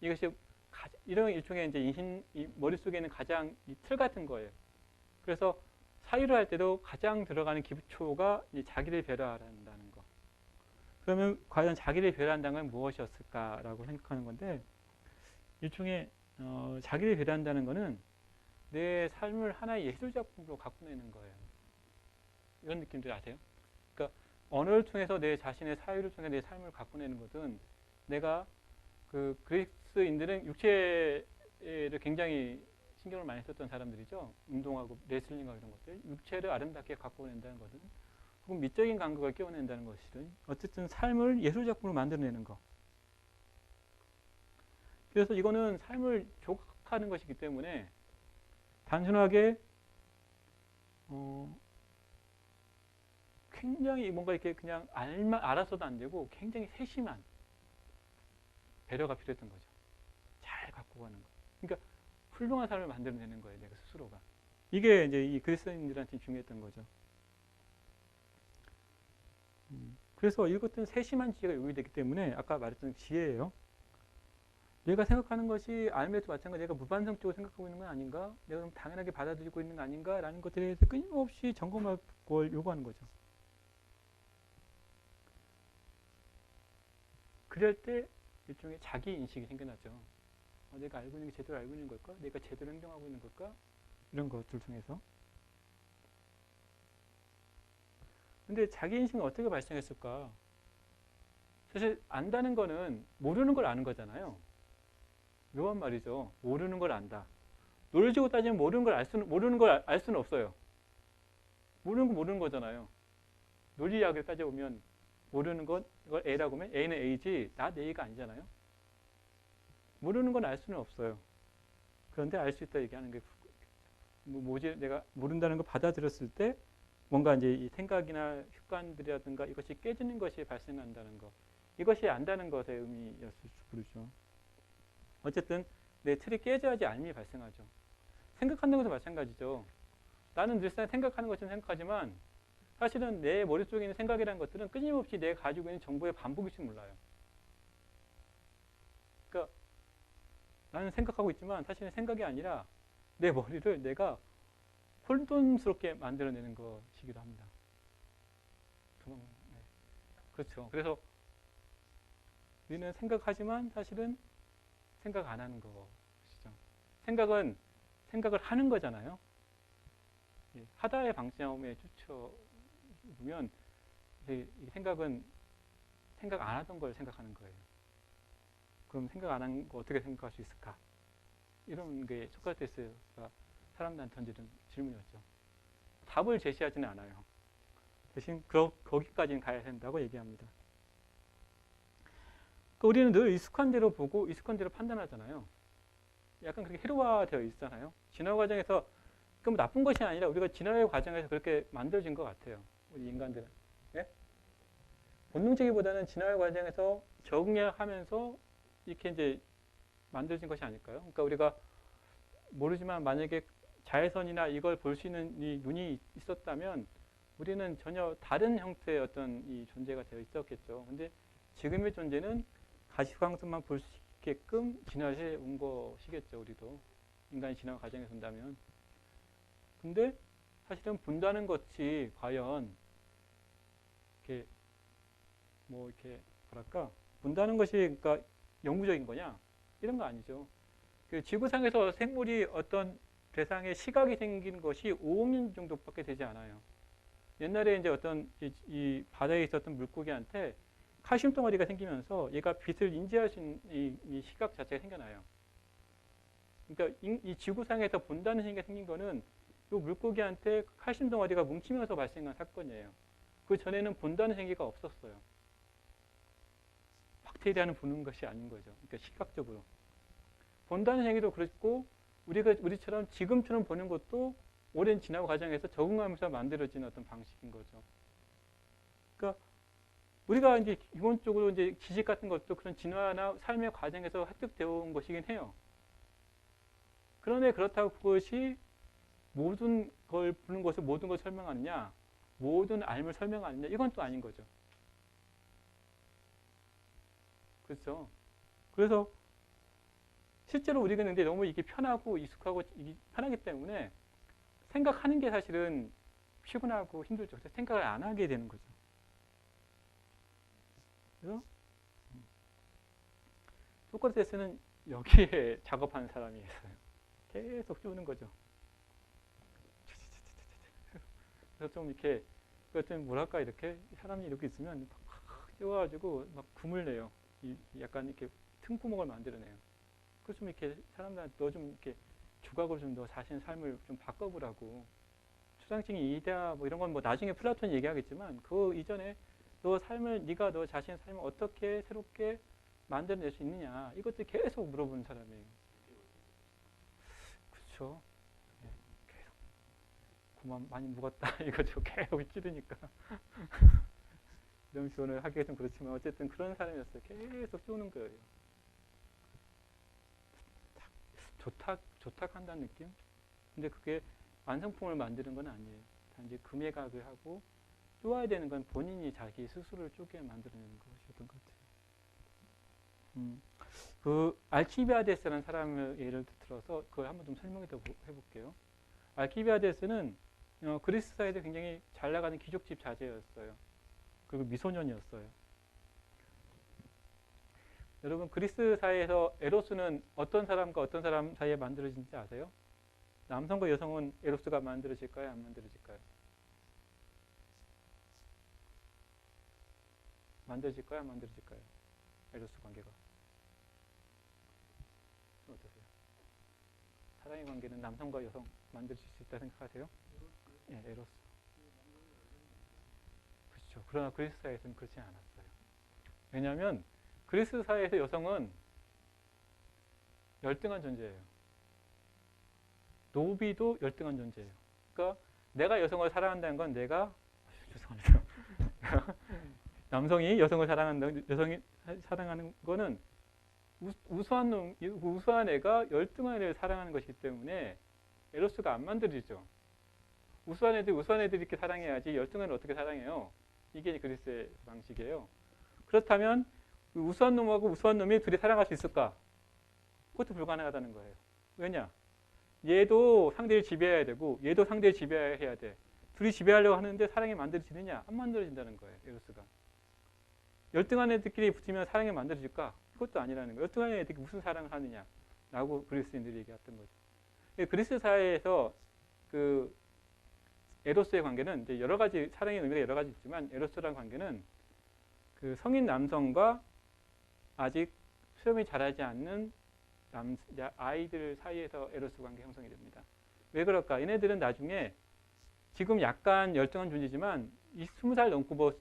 Speaker 1: 이것이 이런 일종의 이제 머릿속에 있는 가장 틀 같은 거예요. 그래서 사유를 할 때도 가장 들어가는 기초가 자기를 배려한다는 거. 그러면 과연 자기를 배려한다는 건 무엇이었을까라고 생각하는 건데 일종의 자기를 배려한다는 것은 내 삶을 하나의 예술 작품으로 갖고 내는 거예요. 이런 느낌들 아세요? 그러니까 언어를 통해서 내 자신의 사유를 통해 내 삶을 갖고 내는 것은 내가 그 그리스인들은 육체를 굉장히 신경을 많이 썼던 사람들이죠. 운동하고 레슬링하고 이런 것들. 육체를 아름답게 가꾸어낸다는 것은 혹은 미적인 감각을 깨워낸다는 것이든 어쨌든 삶을 예술작품으로 만들어내는 거. 그래서 이거는 삶을 조각하는 것이기 때문에 단순하게 굉장히 뭔가 이렇게 그냥 알아서도 안 되고 굉장히 세심한 배려가 필요했던 거죠. 잘 갖고 가는 거. 그러니까 훌륭한 삶을 만들어내는 거예요, 내가 스스로가. 이게 이제 이 그리스도인들한테 중요했던 거죠. 그래서 이것은 세심한 지혜가 요구되기 때문에 아까 말했던 지혜예요. 내가 생각하는 것이 알매도 마찬가지 내가 무반성적으로 생각하고 있는 건 아닌가? 내가 그럼 당연하게 받아들이고 있는 거 아닌가? 라는 것들에 대해서 끊임없이 점검할 걸 요구하는 거죠. 그럴 때 일종의 자기 인식이 생겨나죠. 내가 알고 있는 게 제대로 알고 있는 걸까? 내가 제대로 행동하고 있는 걸까? 이런 것들 중에서. 근데 자기 인식은 어떻게 발생했을까? 사실 안다는 거는 모르는 걸 아는 거잖아요. 묘한 말이죠. 모르는 걸 안다. 논리적으로 따지면 모르는 걸 알 수는 없어요. 모르는 거잖아요. 논리학을 따져보면 모르는 건 이걸 A라고 하면 A는 A지 나 A가 아니잖아요. 모르는 건 알 수는 없어요. 그런데 알 수 있다 얘기하는 게 뭐지? 내가 모른다는 걸 받아들였을 때 뭔가 이제 이 생각이나 습관들이라든가 이것이 깨지는 것이 발생한다는 것. 이것이 안다는 것의 의미였을 수 부르죠. 어쨌든 내 틀이 깨져야지 알미 발생하죠. 생각하는 것도 마찬가지죠. 나는 늘상 생각하는 것처럼 생각하지만 사실은 내 머릿속에 있는 생각이라는 것들은 끊임없이 내가 가지고 있는 정보의 반복일지 몰라요. 그러니까 나는 생각하고 있지만 사실은 생각이 아니라 내 머리를 내가 혼돈스럽게 만들어내는 것이기도 합니다. 네. 그렇죠. 그래서 우리는 생각하지만 사실은 생각 안 하는 것이죠. 생각은 생각을 하는 거잖아요. 하다의 방점에 쫓아보면 생각은 생각 안 하던 걸 생각하는 거예요. 그럼 생각 안 한 거 어떻게 생각할 수 있을까? 이런 게 소크라테스가 사람들한테 던지는 질문이었죠. 답을 제시하지는 않아요. 대신 거기까지는 가야 된다고 얘기합니다. 그러니까 우리는 늘 익숙한 대로 보고 익숙한 대로 판단하잖아요. 약간 그렇게 회로화되어 있잖아요. 진화 과정에서 그럼 나쁜 것이 아니라 우리가 진화의 과정에서 그렇게 만들어진 것 같아요. 우리 인간들은. 예? 본능적이보다는 진화의 과정에서 적응하면서 이렇게 이제 만들어진 것이 아닐까요? 그러니까 우리가 모르지만 만약에 자외선이나 이걸 볼 수 있는 이 눈이 있었다면 우리는 전혀 다른 형태의 어떤 이 존재가 되어 있었겠죠. 근데 지금의 존재는 가시광선만 볼 수 있게끔 진화해 온 것이겠죠. 우리도 인간이 진화 과정에서 온다면. 근데 사실은 본다는 것이 과연 이렇게 이렇게 뭐랄까 본다는 것이 그러니까 영구적인 거냐 이런 거 아니죠. 그 지구상에서 생물이 어떤 대상에 시각이 생긴 것이 5억 년 정도밖에 되지 않아요. 옛날에 이제 어떤 이 바다에 있었던 물고기한테 칼슘 덩어리가 생기면서 얘가 빛을 인지할 수 있는 이 시각 자체가 생겨나요. 그러니까 이 지구상에서 본다는 생기가 생긴 거는 이 물고기한테 칼슘 덩어리가 뭉치면서 발생한 사건이에요. 그 전에는 본다는 생기가 없었어요. 박테리아는 보는 것이 아닌 거죠. 그러니까 시각적으로. 본다는 행위도 그렇고 우리처럼 지금처럼 보는 것도 오랜 진화 과정에서 적응하면서 만들어진 어떤 방식인 거죠. 그러니까 우리가 이제 기본적으로 이제 지식 같은 것도 그런 진화나 삶의 과정에서 획득되어 온 것이긴 해요. 그런데 그렇다고 그것이 모든 걸 보는 것을 모든 걸 설명하느냐, 모든 알을 설명하느냐, 이건 또 아닌 거죠. 그렇죠. 그래서 실제로 우리가 근데 너무 이게 편하고 익숙하고 편하기 때문에 생각하는 게 사실은 피곤하고 힘들죠. 그래서 생각을 안 하게 되는 거죠. 그래서 소크라테스는 여기에 작업하는 사람이 있어요. 계속 쪼는 거죠. 그래서 좀 이렇게 좀 뭐랄까 이렇게 사람이 이렇게 있으면 막 쪼가지고 막 kum을 내요. 약간 이렇게 틈구멍을 만들어내요. 그래서 좀 이렇게 사람들한테 너 좀 이렇게 주각으로 좀 더 자신의 삶을 좀 바꿔보라고. 추상적인 이데아 뭐 이런 건 뭐 나중에 플라톤이 얘기하겠지만 그 이전에 네가 너 자신의 삶을 어떻게 새롭게 만들어낼 수 있느냐 이것들 계속 물어보는 사람이에요. 그렇죠. 예, 계속 그만 많이 묵었다 이거죠. 계속 찌르니까 이런 표현을 하기가 좀 그렇지만 어쨌든 그런 사람이었어요. 계속 쏘는 거예요. 조탁한다는 느낌? 근데 그게 완성품을 만드는 건 아니에요. 단지 금해각을 하고 쪼아야 되는 건 본인이 자기 스스로를 쪼개 만들어내는 것이었던 것 같아요. 그 알키비아데스라는 사람을 예를 들어서 그걸 한번 좀 설명해 볼게요. 알키비아데스는 그리스 사회에서 굉장히 잘 나가는 귀족집 자제였어요. 그리고 미소년이었어요. 여러분 그리스 사회에서 에로스는 어떤 사람과 어떤 사람 사이에 만들어진지 아세요? 남성과 여성은 에로스가 만들어질까요? 안 만들어질까요? 만들어질까요? 안 만들어질까요? 에로스 관계가 어떠세요? 사랑의 관계는 남성과 여성 만들어질 수 있다 생각하세요? 예, 에로스. 그렇죠. 그러나 그리스 사회에서는 그렇지 않았어요. 왜냐하면 그리스 사회에서 여성은 열등한 존재예요. 노비도 열등한 존재예요. 그러니까 내가 여성을 사랑한다는 건 죄송합니다. 남성이 여성을 여성이 사랑하는 거는 우수한 애가 열등한 애를 사랑하는 것이기 때문에 에로스가 안 만들어지죠. 우수한 애들이 이렇게 사랑해야지 열등한 애를 어떻게 사랑해요? 이게 그리스의 방식이에요. 그렇다면 우수한 놈하고 우수한 놈이 둘이 사랑할 수 있을까? 그것도 불가능하다는 거예요. 왜냐? 얘도 상대를 지배해야 되고 얘도 상대를 지배해야 돼. 둘이 지배하려고 하는데 사랑이 만들어지느냐? 안 만들어진다는 거예요. 에로스가. 열등한 애들끼리 붙으면 사랑이 만들어질까? 그것도 아니라는 거예요. 열등한 애들끼리 무슨 사랑을 하느냐? 라고 그리스인들이 얘기했던 거죠. 그리스 사회에서 그 에로스의 관계는 이제 여러 가지 사랑의 의미가 여러 가지 있지만 에로스라는 관계는 그 성인 남성과 아직 수염이 자라지 않는 아이들 사이에서 에로스 관계 형성이 됩니다. 왜 그럴까? 얘네들은 나중에 지금 약간 열등한 존재지만 이 20살 넘고 뭐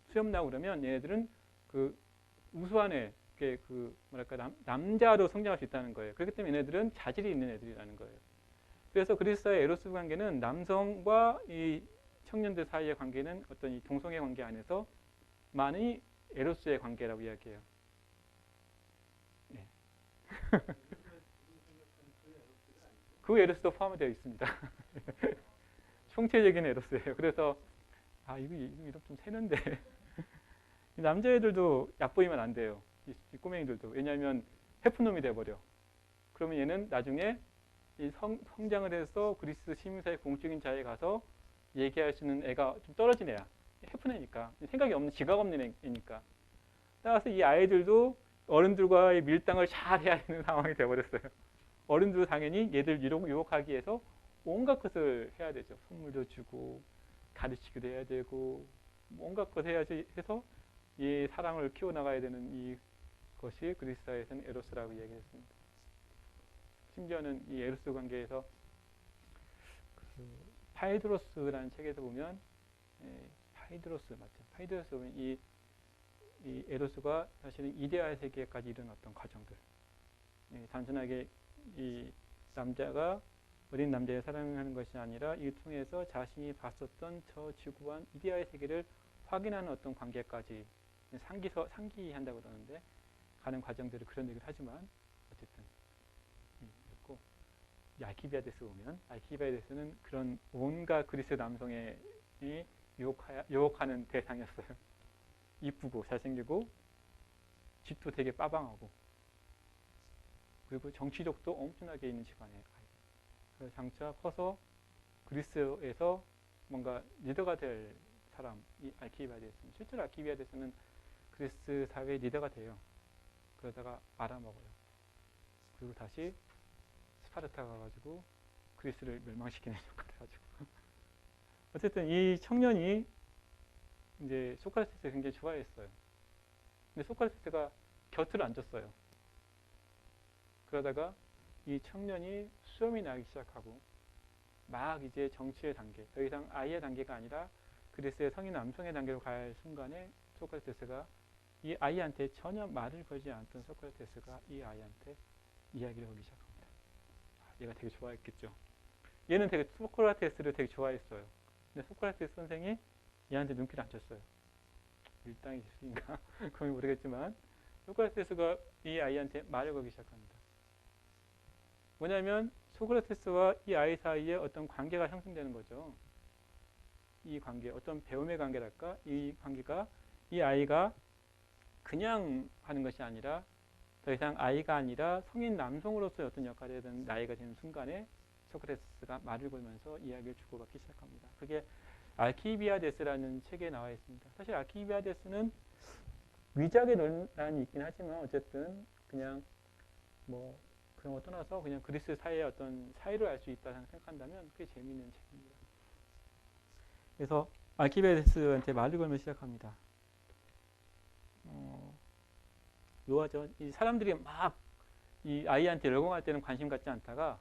Speaker 1: 수염 나고 그러면 얘네들은 그 우수한 남자로 성장할 수 있다는 거예요. 그렇기 때문에 얘네들은 자질이 있는 애들이라는 거예요. 그래서 그리스의 에로스 관계는 남성과 이 청년들 사이의 관계는 어떤 이 동성애 관계 안에서 많이 에로스의 관계라고 이야기해요. 네. 그 에로스도 포함되어 있습니다. 총체적인 에로스예요. 그래서 이거 이름 좀 새는데 남자애들도 얕보이면 안 돼요. 이 꼬맹이들도. 왜냐하면 해프놈이 돼버려. 그러면 얘는 나중에 이 성장을 해서 그리스 시민사회 공적인 자리에 가서 얘기할 수 있는 애가 좀 떨어진 애야. 해픈 애니까. 생각이 없는, 지각 없는 애니까. 따라서 이 아이들도 어른들과의 밀당을 잘 해야 되는 상황이 돼버렸어요. 어른들도 당연히 얘들 유혹하기 위해서 온갖 것을 해야 되죠. 선물도 주고 가르치기도 해야 되고 온갖 것 해야지 해서 이 사랑을 키워나가야 되는 이것이 그리스 사회에서는 에로스라고 얘기했습니다. 심지어는 이 에로스 관계에서 그 파이드로스라는 책에서 보면 파이드로스 맞죠? 파이드로스 보면 이 에로스가 사실은 이데아의 세계까지 이른 어떤 과정들. 단순하게 이 남자가 어린 남자의 사랑하는 것이 아니라 이 통해서 자신이 봤었던 저 지구한 이데아의 세계를 확인하는 어떤 관계까지 상기한다고 그러는데 가는 과정들을 그런 얘기를 하지만 어쨌든 그렇고 알키비아데스 보면 알키비아데스는 그런 온갖 그리스 남성의 유혹하는 대상이었어요. 이쁘고 잘생기고 집도 되게 빠방하고 그리고 정치력도 엄청나게 있는 집안의 아이. 그래서 장차 커서 그리스에서 뭔가 리더가 될 사람이 알키비아데스는 실제로 알키비아데스는 그리스 사회의 리더가 돼요. 그러다가 말아먹어요. 그리고 다시 스파르타 가가지고 그리스를 멸망시키는 역할을 해가지고 어쨌든 이 청년이 이제 소크라테스를 굉장히 좋아했어요. 근데 소크라테스가 곁을 안 줬어요. 그러다가 이 청년이 수염이 나기 시작하고 막 이제 정치의 단계, 더 이상 아이의 단계가 아니라 그리스의 성인 남성의 단계로 갈 순간에 소크라테스가 이 아이한테 전혀 말을 걸지 않았던 소크라테스가 이 아이한테 이야기를 하기 시작합니다. 얘가 되게 좋아했겠죠. 얘는 되게 소크라테스를 되게 좋아했어요. 근데 소크라테스 선생이 얘한테 눈길을 안 줬어요. 일당이 있으니까 그건 모르겠지만 소크라테스가 이 아이한테 말을 걸기 시작합니다. 뭐냐면 소크라테스와 이 아이 사이에 어떤 관계가 형성되는 거죠. 이 관계, 어떤 배움의 관계랄까? 이 관계가 이 아이가 그냥 하는 것이 아니라 더 이상 아이가 아니라 성인 남성으로서의 어떤 역할을 해야 되는 나이가 되는 순간에 소크라테스가 말을 걸면서 이야기를 주고받기 시작합니다. 그게 알키비아데스라는 책에 나와 있습니다. 사실 알키비아데스는 위작의 논란이 있긴 하지만 어쨌든 그냥 뭐 그런 거 떠나서 그냥 그리스 사회의 어떤 사회를 알 수 있다 생각한다면 꽤 재미있는 책입니다. 그래서 알키비아데스한테 말을 걸면 시작합니다. 묘하죠. 이 사람들이 막 이 아이한테 열공할 때는 관심 갖지 않다가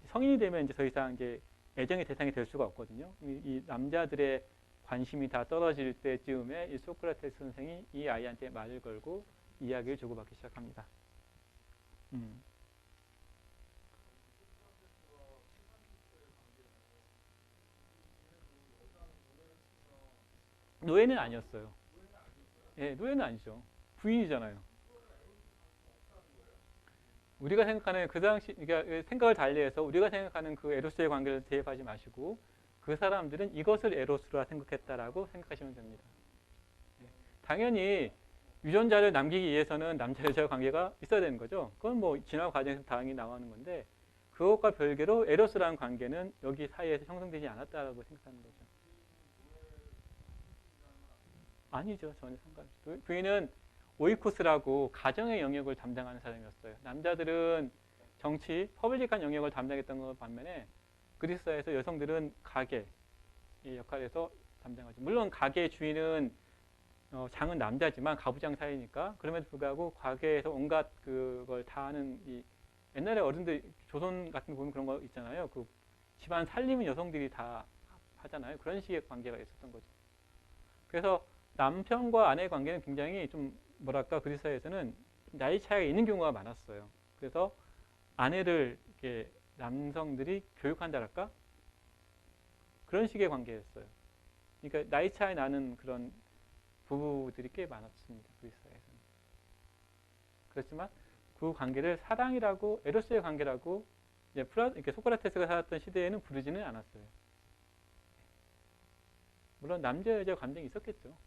Speaker 1: 성인이 되면 이제 더 이상 이제 애정의 대상이 될 수가 없거든요. 이 남자들의 관심이 다 떨어질 때쯤에 이 소크라테스 선생이 이 아이한테 말을 걸고 이야기를 주고받기 시작합니다. 노예는 아니었어요. 예, 노예는 아니죠. 부인이잖아요. 우리가 생각하는 그 당시, 그러니까 생각을 달리해서 우리가 생각하는 그 에로스의 관계를 대입하지 마시고 그 사람들은 이것을 에로스라 생각했다라고 생각하시면 됩니다. 예. 당연히 유전자를 남기기 위해서는 남자 여자 관계가 있어야 되는 거죠. 그건 뭐 진화 과정에서 당연히 나오는 건데 그것과 별개로 에로스라는 관계는 여기 사이에서 형성되지 않았다라고 생각하는 거죠. 아니죠. 전혀 상관없죠. 부인은 오이코스라고 가정의 영역을 담당하는 사람이었어요. 남자들은 정치, 퍼블릭한 영역을 담당했던 것 반면에 그리스 사회에서 여성들은 가게의 역할에서 담당하죠. 물론 가게 주인은 장은 남자지만 가부장 사이니까 그럼에도 불구하고 가게에서 온갖 그걸 다 하는 이 옛날에 어른들 조선 같은 거 보면 그런 거 있잖아요. 그 집안 살림은 여성들이 다 하잖아요. 그런 식의 관계가 있었던 거죠. 그래서 남편과 아내의 관계는 굉장히 좀 뭐랄까 그리스 사회에서는 나이 차이가 있는 경우가 많았어요. 그래서 아내를 이렇게 남성들이 교육한다랄까 그런 식의 관계였어요. 그러니까 나이 차이 나는 그런 부부들이 꽤 많았습니다. 그리스 사회에서는. 그렇지만 그 관계를 사랑이라고 에로스의 관계라고 이제 이렇게 소크라테스가 살았던 시대에는 부르지는 않았어요. 물론 남자 여자 감정이 있었겠죠.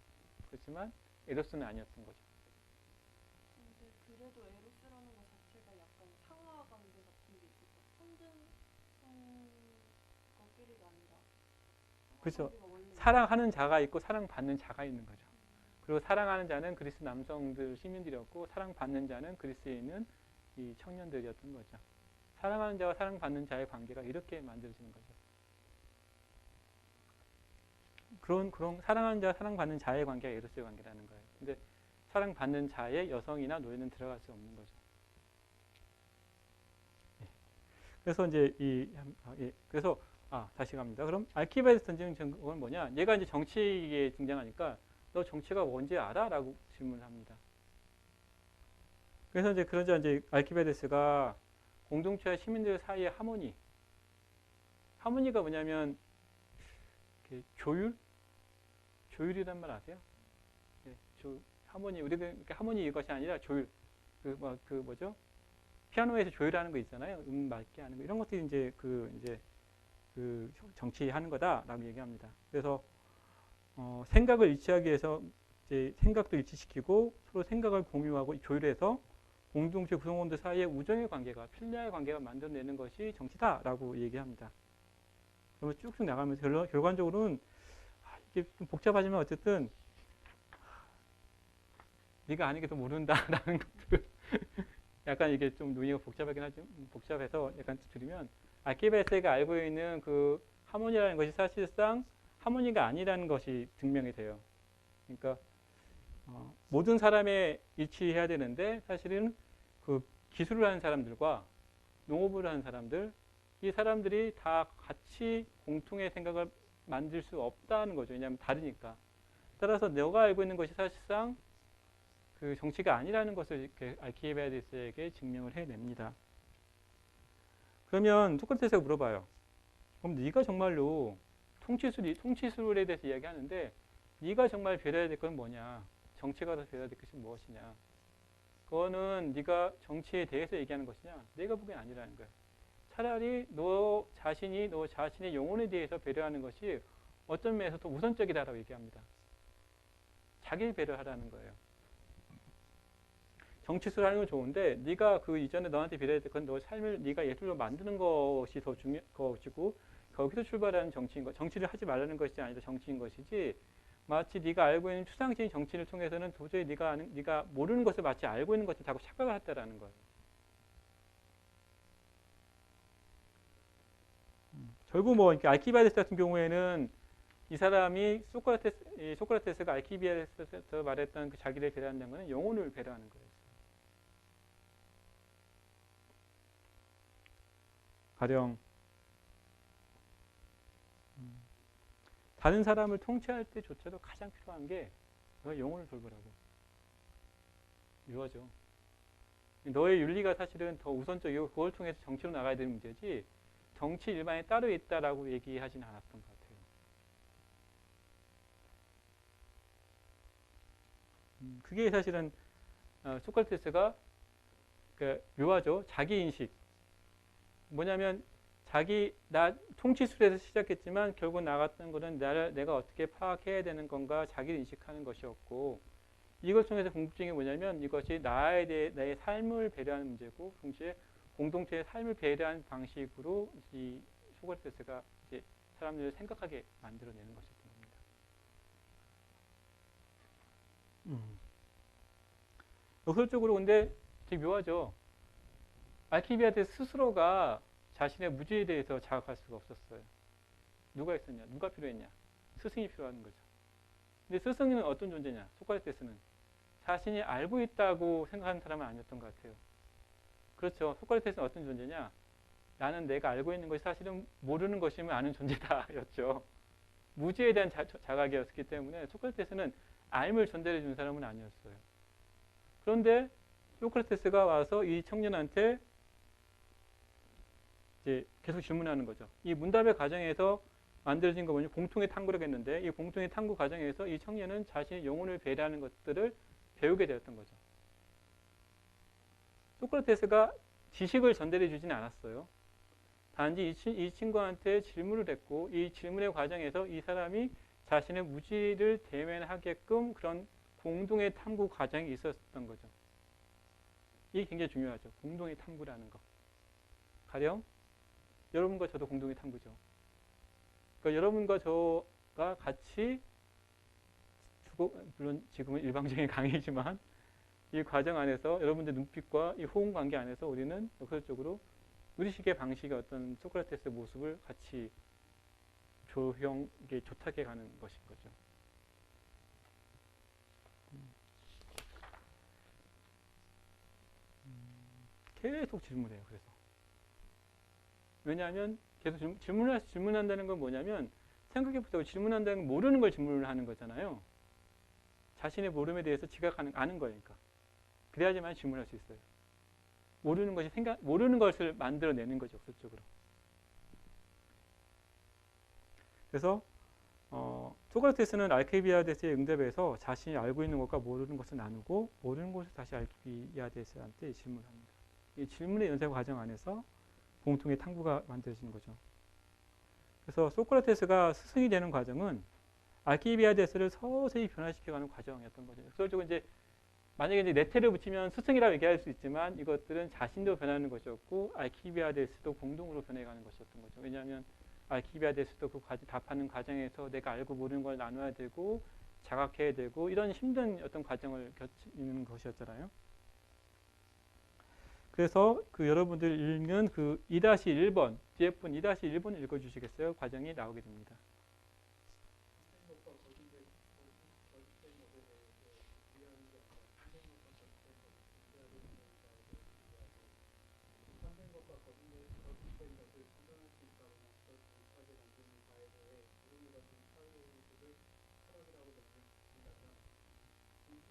Speaker 1: 그렇지만 에로스는 아니었던 거죠.
Speaker 2: 근데 그래도 에로스라는 것 자체가 약간 상하 관계 같은 게 있을까? 평등성 것끼리가 아니라
Speaker 1: 그렇죠.
Speaker 2: 관계가 원래
Speaker 1: 사랑하는 자가 있고 사랑받는 자가 있는 거죠. 그리고 사랑하는 자는 그리스 남성들 시민들이었고 사랑받는 자는 그리스에 있는 이 청년들이었던 거죠. 사랑하는 자와 사랑받는 자의 관계가 이렇게 만들어지는 거죠. 그런 사랑하는 자와 사랑받는 자의 관계가 에로스의 관계라는 거예요. 근데 사랑받는 자의 여성이나 노예는 들어갈 수 없는 거죠. 예. 그래서 이제 그래서 다시 갑니다. 그럼 알키바데스 던지는 건 뭐냐? 얘가 이제 정치에 등장하니까 너 정치가 뭔지 알아? 라고 질문을 합니다. 그래서 이제 그러자 이제 알키바데스가 공동체와 시민들 사이의 하모니가 뭐냐면 조율이란 말 아세요? 네, 하모니 우리가 하모니 이것이 아니라 조율 그 뭐죠? 피아노에서 조율하는 거 있잖아요. 맞게 하는 거 이런 것들이 이제 그 정치하는 거다라고 얘기합니다. 그래서 생각을 일치하기 위해서 이제 생각도 일치시키고 서로 생각을 공유하고 조율해서 공동체 구성원들 사이의 우정의 관계가 필리아의 관계가 만들어내는 것이 정치다라고 얘기합니다. 그러면 쭉쭉 나가면서 결과적으로는 이게 좀 복잡하지만 어쨌든 네가 아는 게 더 모른다라는 것들 약간 이게 좀 논의가 복잡하긴 하죠. 복잡해서 약간 드리면 알키바데스가 알고 있는 그 하모니라는 것이 사실상 하모니가 아니라는 것이 증명이 돼요. 그러니까 모든 사람의 일치해야 되는데 사실은 그 기술을 하는 사람들과 농업을 하는 사람들, 이 사람들이 다 같이 공통의 생각을 만들 수 없다는 거죠. 왜냐하면 다르니까. 따라서 너가 알고 있는 것이 사실상 그 정치가 아니라는 것을 이렇게 알키비아데스에게 증명을 해냅니다. 그러면 소크라테스가 물어봐요. 그럼 네가 정말로 통치술에 대해서 이야기하는데 네가 정말 배려해야 될 건 뭐냐? 정치가 더 배려해야 될 것이 무엇이냐? 그거는 네가 정치에 대해서 얘기하는 것이냐? 내가 보기엔 아니라는 거야. 차라리 너 자신의 영혼에 대해서 배려하는 것이 어떤 면에서 더 우선적이다라고 얘기합니다. 자기를 배려하라는 거예요. 정치술 하는 건 좋은데 네가 그 이전에 너한테 배려해야 될 건 너 삶을 네가 예술로 만드는 것이 더 중요한 것이고 거기서 출발하는 정치인 것. 정치를 하지 말라는 것이 아니라 정치인 것이지 마치 네가 알고 있는 추상적인 정치를 통해서는 도저히 네가 모르는 것을 마치 알고 있는 것을 자꾸 착각을 했다라는 거예요. 결국 뭐 이렇게 알키비아데스 같은 경우에는 이 사람이 소크라테스가 알키비아데스에서 말했던 그 자기를 배려한다는 것은 영혼을 배려하는 거예요. 가령 다른 사람을 통치할 때조차도 가장 필요한 게 너의 영혼을 돌보라고. 이거죠. 너의 윤리가 사실은 더 우선적이고 그걸 통해서 정치로 나가야 되는 문제지 정치 일반에 따로 있다라고 얘기하진 않았던 것 같아요. 그게 사실은 소크라테스가 묘하죠. 자기인식. 뭐냐면 나 통치술에서 시작했지만 결국 나갔던 것은 내가 어떻게 파악해야 되는 건가 자기를 인식하는 것이었고 이걸 통해서 궁극적인 게 뭐냐면 이것이 나의 삶을 배려하는 문제고 동시에 공동체의 삶을 배려하는 방식으로 이 소크라테스가 이제 사람들을 생각하게 만들어내는 것이었던 겁니다. 역설적으로 근데 되게 묘하죠. 알키비아데스 스스로가 자신의 무지에 대해서 자각할 수가 없었어요. 누가 있었냐? 누가 필요했냐? 스승이 필요한 거죠. 근데 스승은 어떤 존재냐? 소크라테스는 자신이 알고 있다고 생각하는 사람은 아니었던 것 같아요. 그렇죠. 소크라테스는 어떤 존재냐? 나는 내가 알고 있는 것이 사실은 모르는 것이면 아는 존재다 였죠. 무지에 대한 자각이었기 때문에 소크라테스는 알을 전달해 준 사람은 아니었어요. 그런데 소크라테스가 와서 이 청년한테 이제 계속 질문하는 거죠. 이 문답의 과정에서 만들어진 거 뭐냐? 공통의 탐구라고 했는데 이 공통의 탐구 과정에서 이 청년은 자신의 영혼을 배려하는 것들을 배우게 되었던 거죠. 소크라테스가 지식을 전달해 주진 않았어요. 단지 이 친구한테 질문을 했고 이 질문의 과정에서 이 사람이 자신의 무지를 대면하게끔 그런 공동의 탐구 과정이 있었던 거죠. 이게 굉장히 중요하죠. 공동의 탐구라는 거. 가령 여러분과 저도 공동의 탐구죠. 그러니까 여러분과 저가 같이 물론 지금은 일방적인 강의지만 이 과정 안에서 여러분들 눈빛과 이 호응 관계 안에서 우리는 역설적으로 우리식의 방식의 어떤 소크라테스의 모습을 같이 조탁해 가는 것인 거죠. 계속 질문해요. 그래서 왜냐하면 계속 질문한다는 건 뭐냐면 생각해보세요. 질문한다는 건 모르는 걸 질문을 하는 거잖아요. 자신의 모름에 대해서 아는 거니까. 그래야지만 질문할 수 있어요. 모르는 것을 만들어내는 거죠. 역설적으로. 그래서 소크라테스는 알키비아데스의 응답에서 자신이 알고 있는 것과 모르는 것을 나누고 모르는 것을 다시 알키비아데스한테 질문합니다. 이 질문의 연쇄 과정 안에서 공통의 탐구가 만들어지는 거죠. 그래서 소크라테스가 스승이 되는 과정은 알키비아데스를 서서히 변화시켜가는 과정이었던 거죠. 역설적으로 이제 만약에 이제 네테를 붙이면 스승이라고 얘기할 수 있지만 이것들은 자신도 변하는 것이었고 알키비아데스도 공동으로 변해가는 것이었던 거죠. 왜냐하면 알키비아데스도 그 답하는 과정에서 내가 알고 모르는 걸 나눠야 되고 자각해야 되고 이런 힘든 어떤 과정을 겪는 것이었잖아요. 그래서 그 여러분들 읽는 그 2-1번, 뒤에 분 2-1번 읽어주시겠어요? 과정이 나오게 됩니다.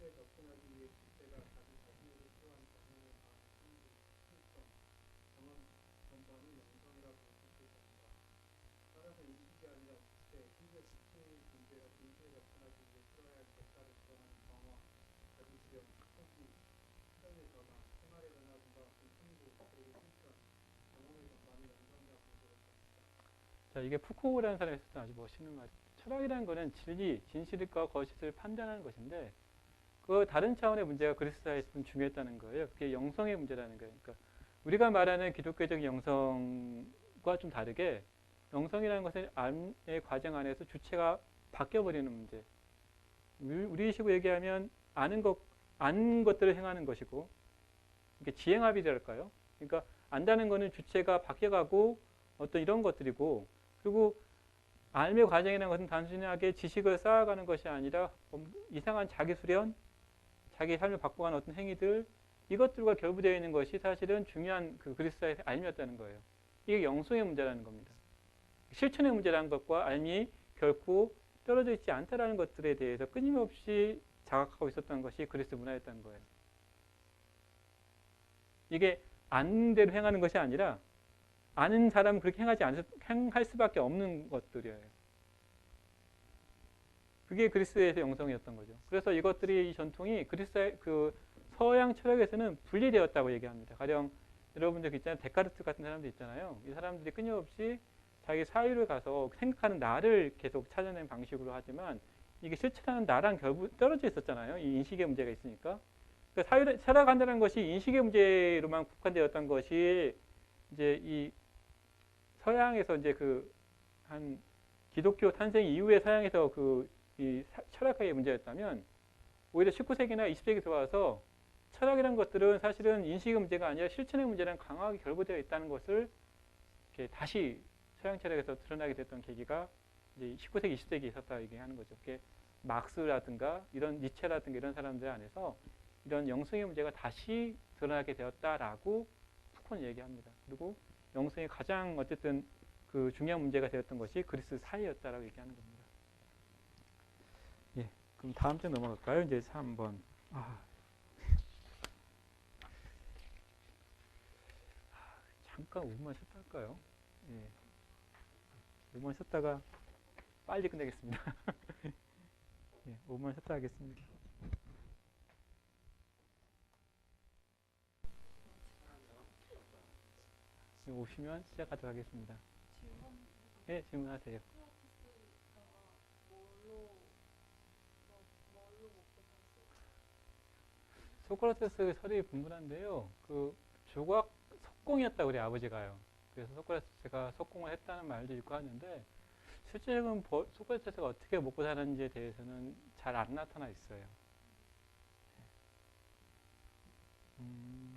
Speaker 3: 그리스도에 접근하기 위해 주체가 자기 자신에게 필요한 경험을 다하는 필성, 경험 전반을 영성이라고 뜻했습니다. 따라서 인식이 아니라 주체, 심지어 지체의 존재가 그리스도에 접근하기 위해 필요해야 할 대가를 부담하는 정화, 자기 수렴, 포기, 시선의 변화, 생활의 변화과 같은 행복, 그리고 실천, 경험의 전반을 영성이라고 부르셨습니다.
Speaker 1: 자, 이게 푸코라는 사람이 했었던 아주 멋있는 말이에요. 철학이라는 거는 진리, 진실과 거짓을 판단하는 것인데 그 다른 차원의 문제가 그리스 사회에서 좀 중요했다는 거예요. 그게 영성의 문제라는 거예요. 그러니까 우리가 말하는 기독교적 영성과 좀 다르게 영성이라는 것은 암의 과정 안에서 주체가 바뀌어버리는 문제. 우리식으로 얘기하면 아는 것들을 행하는 것이고 이게 지행합의랄까요? 그러니까 안다는 거는 주체가 바뀌어가고 어떤 이런 것들이고 그리고 삶의 과정이라는 것은 단순하게 지식을 쌓아가는 것이 아니라 이상한 자기 수련, 자기 삶을 바꿔가는 어떤 행위들 이것들과 결부되어 있는 것이 사실은 중요한 그 그리스도의 삶이었다는 거예요. 이게 영성의 문제라는 겁니다. 실천의 문제라는 것과 삶이 결코 떨어져 있지 않다라는 것들에 대해서 끊임없이 자각하고 있었던 것이 그리스 문화였다는 거예요. 이게 아는 대로 행하는 것이 아니라 아는 사람은 그렇게 행할 수밖에 없는 것들이에요. 그게 그리스에서 영성이었던 거죠. 그래서 이것들이 이 전통이 그리스의 그 서양 철학에서는 분리되었다고 얘기합니다. 가령 여러분들 있잖아요. 데카르트 같은 사람들 있잖아요. 이 사람들이 끊임없이 자기 사유를 가서 생각하는 나를 계속 찾아내는 방식으로 하지만 이게 실천하는 나랑 결부 떨어져 있었잖아요. 이 인식의 문제가 있으니까. 그러니까 사유를 살아간다는 것이 인식의 문제로만 국한되었던 것이 이제 이 서양에서 이제 그 한 기독교 탄생 이후에 서양에서 그 이 철학의 문제였다면 오히려 19세기나 20세기 들어와서 철학이라는 것들은 사실은 인식의 문제가 아니라 실천의 문제랑 강하게 결부되어 있다는 것을 이렇게 다시 서양 철학에서 드러나게 됐던 계기가 이제 19세기, 20세기에 있었다 얘기하는 거죠. 그게 막스라든가 이런 니체라든가 이런 사람들 안에서 이런 영성의 문제가 다시 드러나게 되었다라고 푸코는 얘기합니다. 그리고 영성이 가장 어쨌든 그 중요한 문제가 되었던 것이 그리스 사회였다라고 얘기하는 겁니다. 예, 그럼 다음 주 넘어갈까요? 이제 3번. 잠깐 5분만 쉬었다 할까요? 예, 5분만 쉬었다가 빨리 끝내겠습니다. 예, 5분만 쉬었다 하겠습니다. 오시면 시작하도록 하겠습니다.
Speaker 2: 질문
Speaker 1: 예, 질문하세요.
Speaker 2: 크라테스가 뭘로 먹고 살았어요?
Speaker 1: 소크라테스 설이 분분한데요. 그 조각 석공이었다고 그래요, 아버지가요. 그래서 소크라테스가 석공을 했다는 말도 있고 하는데 실제로는 소크라테스가 어떻게 먹고 사는지에 대해서는 잘 안 나타나 있어요.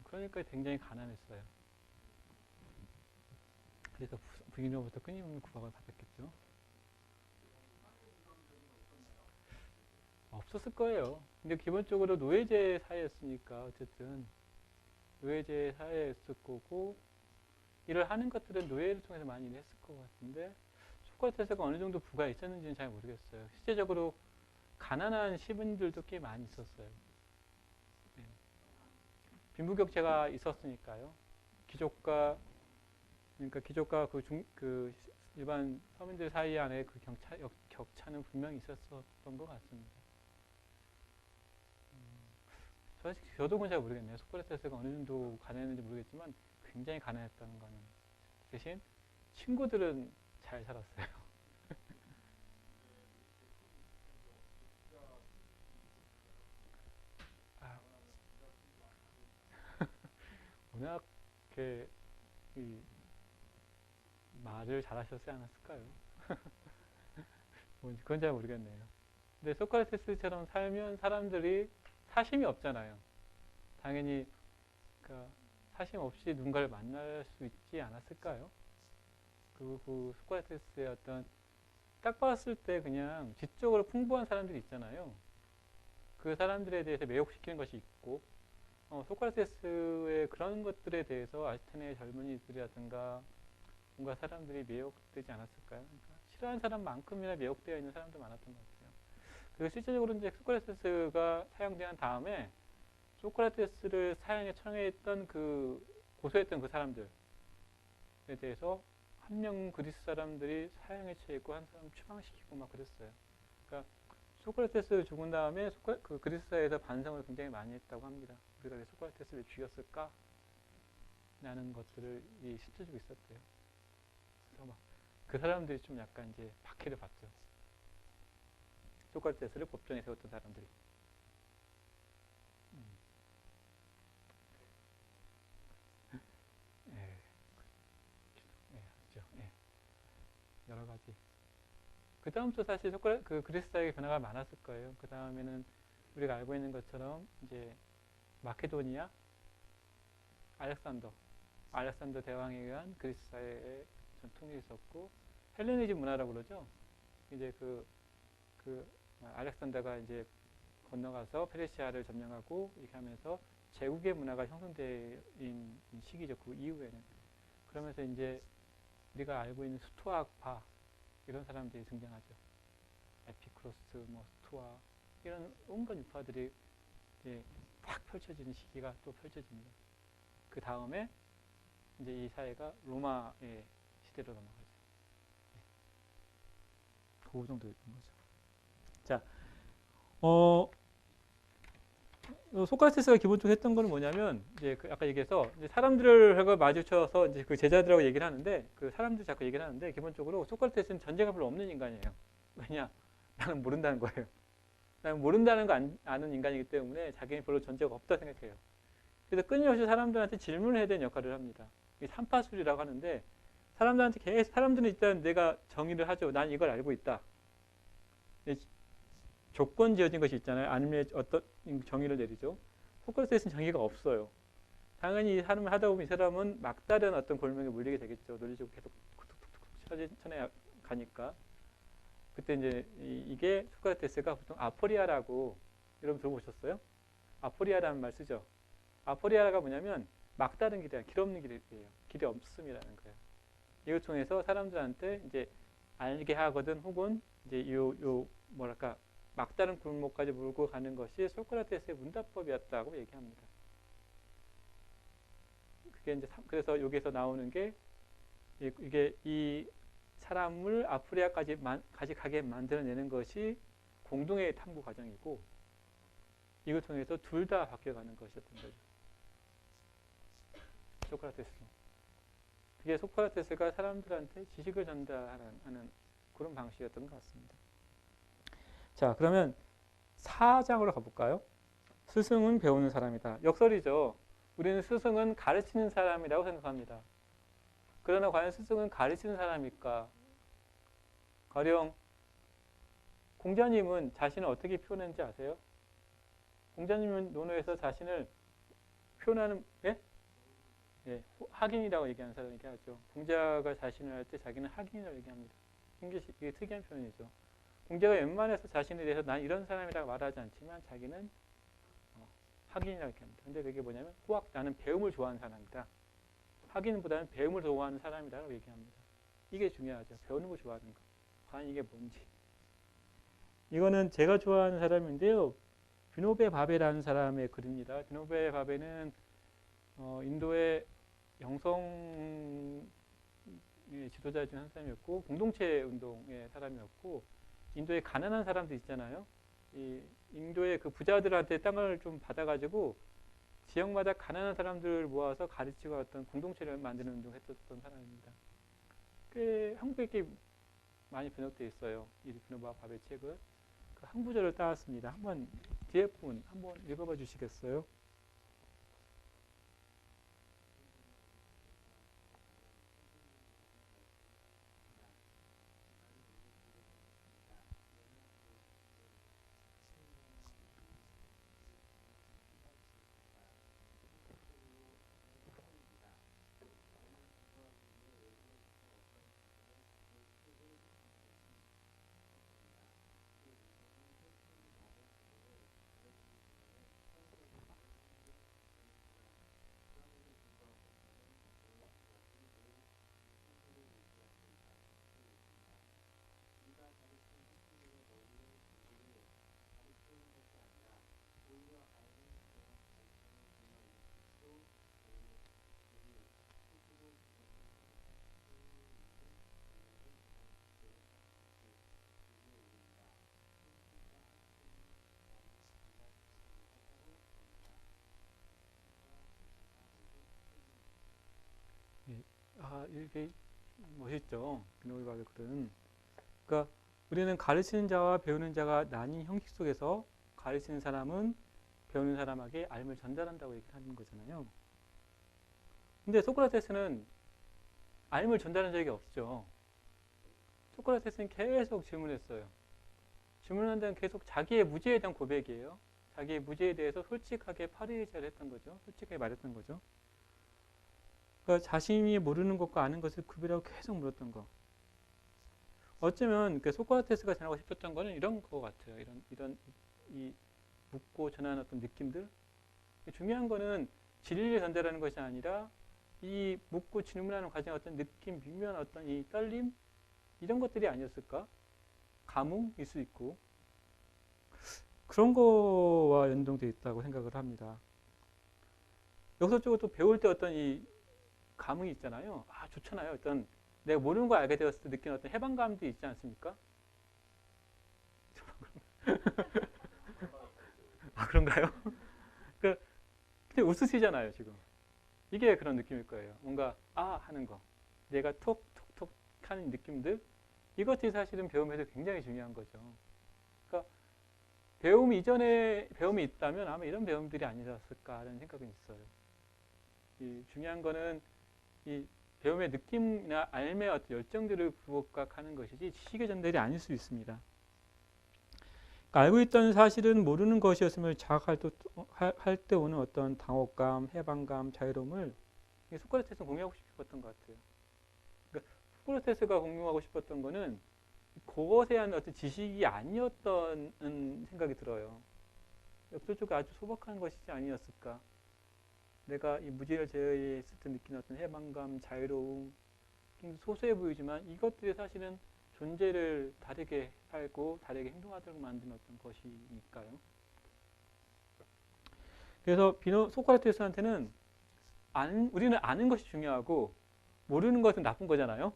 Speaker 1: 그러니까 굉장히 가난했어요. 그래서 부인으로부터 끊임없는 구박을 받았겠죠. 없었을 거예요. 근데 기본적으로 노예제 사회였으니까 어쨌든 노예제 사회였을 거고 일을 하는 것들은 노예를 통해서 많이 일했을 것 같은데 소크라테스가 어느 정도 부가 있었는지는 잘 모르겠어요. 실제적으로 가난한 시민들도 꽤 많이 있었어요. 네. 빈부격차가 있었으니까요. 그러니까 귀족과 그 일반 서민들 사이 안에 그 격차는 분명히 있었던 것 같습니다. 저도 그건 잘 모르겠네요. 소크라테스가 어느 정도 가난했는지 모르겠지만 굉장히 가난했다는 거는 대신 친구들은 잘 살았어요. 아, 워낙 이렇게 이 말을 잘하셨지 않았을까요? 그건 잘 모르겠네요. 근데 소크라테스처럼 살면 사람들이 사심이 없잖아요. 당연히 그러니까 사심 없이 누군가를 만날 수 있지 않았을까요? 그리고 그 소크라테스의 어떤 딱 봤을 때 그냥 지적으로 풍부한 사람들이 있잖아요. 그 사람들에 대해서 매혹시키는 것이 있고 소크라테스의 그런 것들에 대해서 아테네 젊은이들이라든가 뭔가 사람들이 매혹되지 않았을까요? 그러니까 싫어하는 사람만큼이나 매혹되어 있는 사람도 많았던 것 같아요. 그리고 실제적으로 이제 소크라테스가 사형된 다음에 소크라테스를 사형에 처형했던 그 고소했던 그 사람들에 대해서 한 명 그리스 사람들이 사형에 처했고 한 사람 추방시키고 막 그랬어요. 그러니까 소크라테스 죽은 다음에 그 그리스 사회에서 반성을 굉장히 많이 했다고 합니다. 우리가 왜 소크라테스를 죽였을까? 라는 것들을 실제적으로 있었대요. 그래서 막 그 사람들이 좀 약간 이제 박해를 받죠. 소크라테스를 법정에 세웠던 사람들이. 예, 예, 그렇죠. 예, 여러 가지. 그 다음부터 사실 그 그리스 사회의 변화가 많았을 거예요. 그 다음에는 우리가 알고 있는 것처럼 이제 마케도니아, 알렉산더 대왕에 의한 그리스 사회의 전통이 있었고 헬레니즘 문화라고 그러죠. 이제 그 알렉산더가 이제 건너가서 페르시아를 점령하고 이렇게 하면서 제국의 문화가 형성된 시기죠. 그 이후에는. 그러면서 이제 우리가 알고 있는 스토아파 이런 사람들이 등장하죠. 에피쿠로스, 뭐 스토아 이런 온갖 유파들이 이제 팍 펼쳐지는 시기가 또 펼쳐집니다. 그 다음에 이제 이 사회가 로마의 시대로 넘어가죠. 그 정도 있는 거죠. 자, 소크라테스가 기본적으로 했던 건 뭐냐면 이제 아까 얘기해서 이제 사람들하고 마주쳐서 이제 그 제자들하고 얘기를 하는데 그 사람들 자꾸 얘기를 하는데 기본적으로 소크라테스는 전제가 별로 없는 인간이에요. 왜냐? 나는 모른다는 거예요. 나는 모른다는 거 아는 인간이기 때문에 자기는 별로 전제가 없다 생각해요. 그래서 끊임없이 사람들한테 질문을 해야 되는 역할을 합니다. 이게 삼파술이라고 하는데 사람들한테 계속 사람들은 일단 내가 정의를 하죠. 난 이걸 알고 있다. 조건 지어진 것이 있잖아요. 아니면 어떤 정의를 내리죠. 소크라테스는 정의가 없어요. 당연히 이 사람을 하다 보면 이 사람은 막다른 어떤 골명에 물리게 되겠죠. 논리적으로 계속 툭툭툭툭 쳐내가니까. 그때 이제 이게 소크라테스가 보통 아포리아라고 여러분 들어보셨어요? 아포리아라는 말 쓰죠. 아포리아가 뭐냐면 막다른 길이 아니라 길 없는 길이에요. 길이 없음이라는 거예요. 이걸 통해서 사람들한테 이제 알게 하거든 혹은 이제 요 뭐랄까 막다른 골목까지 몰고 가는 것이 소크라테스의 문답법이었다고 얘기합니다. 그게 이제 그래서 여기서 나오는 게 이게 이 사람을 아프리카까지 가게 만들어내는 것이 공동의 탐구 과정이고 이걸 통해서 둘 다 바뀌어가는 것이었던 거죠. 소크라테스도. 그게 소크라테스가 사람들한테 지식을 전달하는 그런 방식이었던 것 같습니다. 자, 그러면 4장으로 가볼까요? 스승은 배우는 사람이다. 역설이죠. 우리는 스승은 가르치는 사람이라고 생각합니다. 그러나 과연 스승은 가르치는 사람일까? 가령 공자님은 자신을 어떻게 표현했는지 아세요? 공자님은 논어에서 자신을 표현하는 예? 예, 학인이라고 얘기하는 사람 얘기하죠. 공자가 자신을 할 때 자기는 학인이라고 얘기합니다. 이게 특이한 표현이죠. 공자가 웬만해서 자신에 대해서 난 이런 사람이라고 말하지 않지만 자기는 학인이라고 얘기합니다. 근데 그게 뭐냐면 호학 나는 배움을 좋아하는 사람이다. 학인보다는 배움을 좋아하는 사람이라고 얘기합니다. 이게 중요하죠. 배우는 거 좋아하는 거. 과연 이게 뭔지. 이거는 제가 좋아하는 사람인데요. 비노베 바베라는 사람의 글입니다. 비노베 바베는 인도의 영성 지도자 중 한 사람이었고 공동체 운동의 사람이었고 인도에 가난한 사람들 있잖아요. 이 인도의 그 부자들한테 땅을 좀 받아가지고 지역마다 가난한 사람들을 모아서 가르치고 어떤 공동체를 만드는 운동을 했었던 사람입니다. 꽤 한국에 꽤 많이 번역되어 있어요. 이 비노바 바베 책은. 그 한 구절을 따왔습니다. 한번 뒤에 분 한번 읽어봐 주시겠어요? 이게 멋있죠. 비노바의 글은. 그러니까 우리는 가르치는 자와 배우는 자가 나뉜 형식 속에서 가르치는 사람은 배우는 사람에게 알을 전달한다고 얘기를 하는 거잖아요. 근데 소크라테스는 알을 전달한 적이 없죠. 소크라테스는 계속 질문했어요. 질문한 데는 계속 자기의 무지에 대한 고백이에요. 자기의 무지에 대해서 솔직하게 파리제를 했던 거죠. 솔직하게 말했던 거죠. 그러니까 자신이 모르는 것과 아는 것을 구별하고 계속 물었던 거. 어쩌면 소크라테스가 전하고 싶었던 거는 이런 거 같아요. 이런 이 묻고 전하는 어떤 느낌들. 중요한 거는 진리를 전달하는 것이 아니라 이 묻고 질문하는 과정의 어떤 느낌, 미묘한 어떤 이 떨림 이런 것들이 아니었을까? 감흥일 수 있고 그런 거와 연동되어 있다고 생각을 합니다. 여기서 또 배울 때 어떤 이 감흥이 있잖아요. 좋잖아요. 어떤 내가 모르는 걸 알게 되었을 때 느끼는 어떤 해방감도 있지 않습니까? 그런가요? 근데 웃으시잖아요, 지금. 이게 그런 느낌일 거예요. 뭔가 하는 거. 내가 톡톡톡 하는 느낌들. 이것들이 사실은 배움에서 굉장히 중요한 거죠. 그러니까 배움이 이전에 배움이 있다면 아마 이런 배움들이 아니었을까라는 생각은 있어요. 이 중요한 거는 이 배움의 느낌이나 알의 어떤 열정들을 부각하는 것이지 지식의 전달이 아닐 수 있습니다. 그러니까 알고 있던 사실은 모르는 것이었음을 자각할 때 오는 어떤 당혹감, 해방감, 자유로움을 소크라테스는 공유하고 싶었던 것 같아요. 그러니까 소크라테스가 공유하고 싶었던 거는 그것에 대한 어떤 지식이 아니었던 생각이 들어요. 역설적으로 아주 소박한 것이지 아니었을까. 내가 이 무지를 제어했을 때 느끼는 어떤 해방감, 자유로움, 소소해 보이지만 이것들이 사실은 존재를 다르게 살고 다르게 행동하도록 만드는 어떤 것이니까요. 그래서 소크라테스한테는 우리는 아는 것이 중요하고 모르는 것은 나쁜 거잖아요.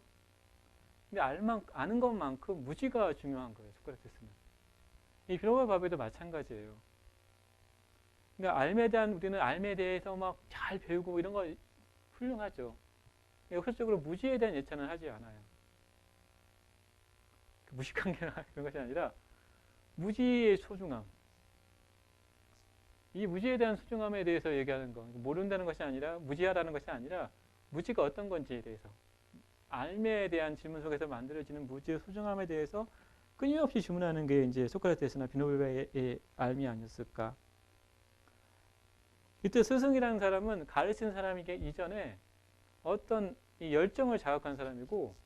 Speaker 1: 근데 아는 것만큼 무지가 중요한 거예요. 소크라테스는. 이 비노바 바베도 마찬가지예요. 그러니까 우리는 알에 대해서 막 잘 배우고 이런 거 훌륭하죠. 역설적으로 무지에 대한 예찬은 하지 않아요. 무식관계나 그런 것이 아니라 무지의 소중함. 이 무지에 대한 소중함에 대해서 얘기하는 거. 모른다는 것이 아니라 무지하다는 것이 아니라 무지가 어떤 건지에 대해서 알에 대한 질문 속에서 만들어지는 무지의 소중함에 대해서 끊임없이 질문하는 게 이제 소크라테스나 비노바의 알미 아니었을까. 이때 스승이라는 사람은 가르치는 사람이기 이전에 어떤 이 열정을 자극한 사람이고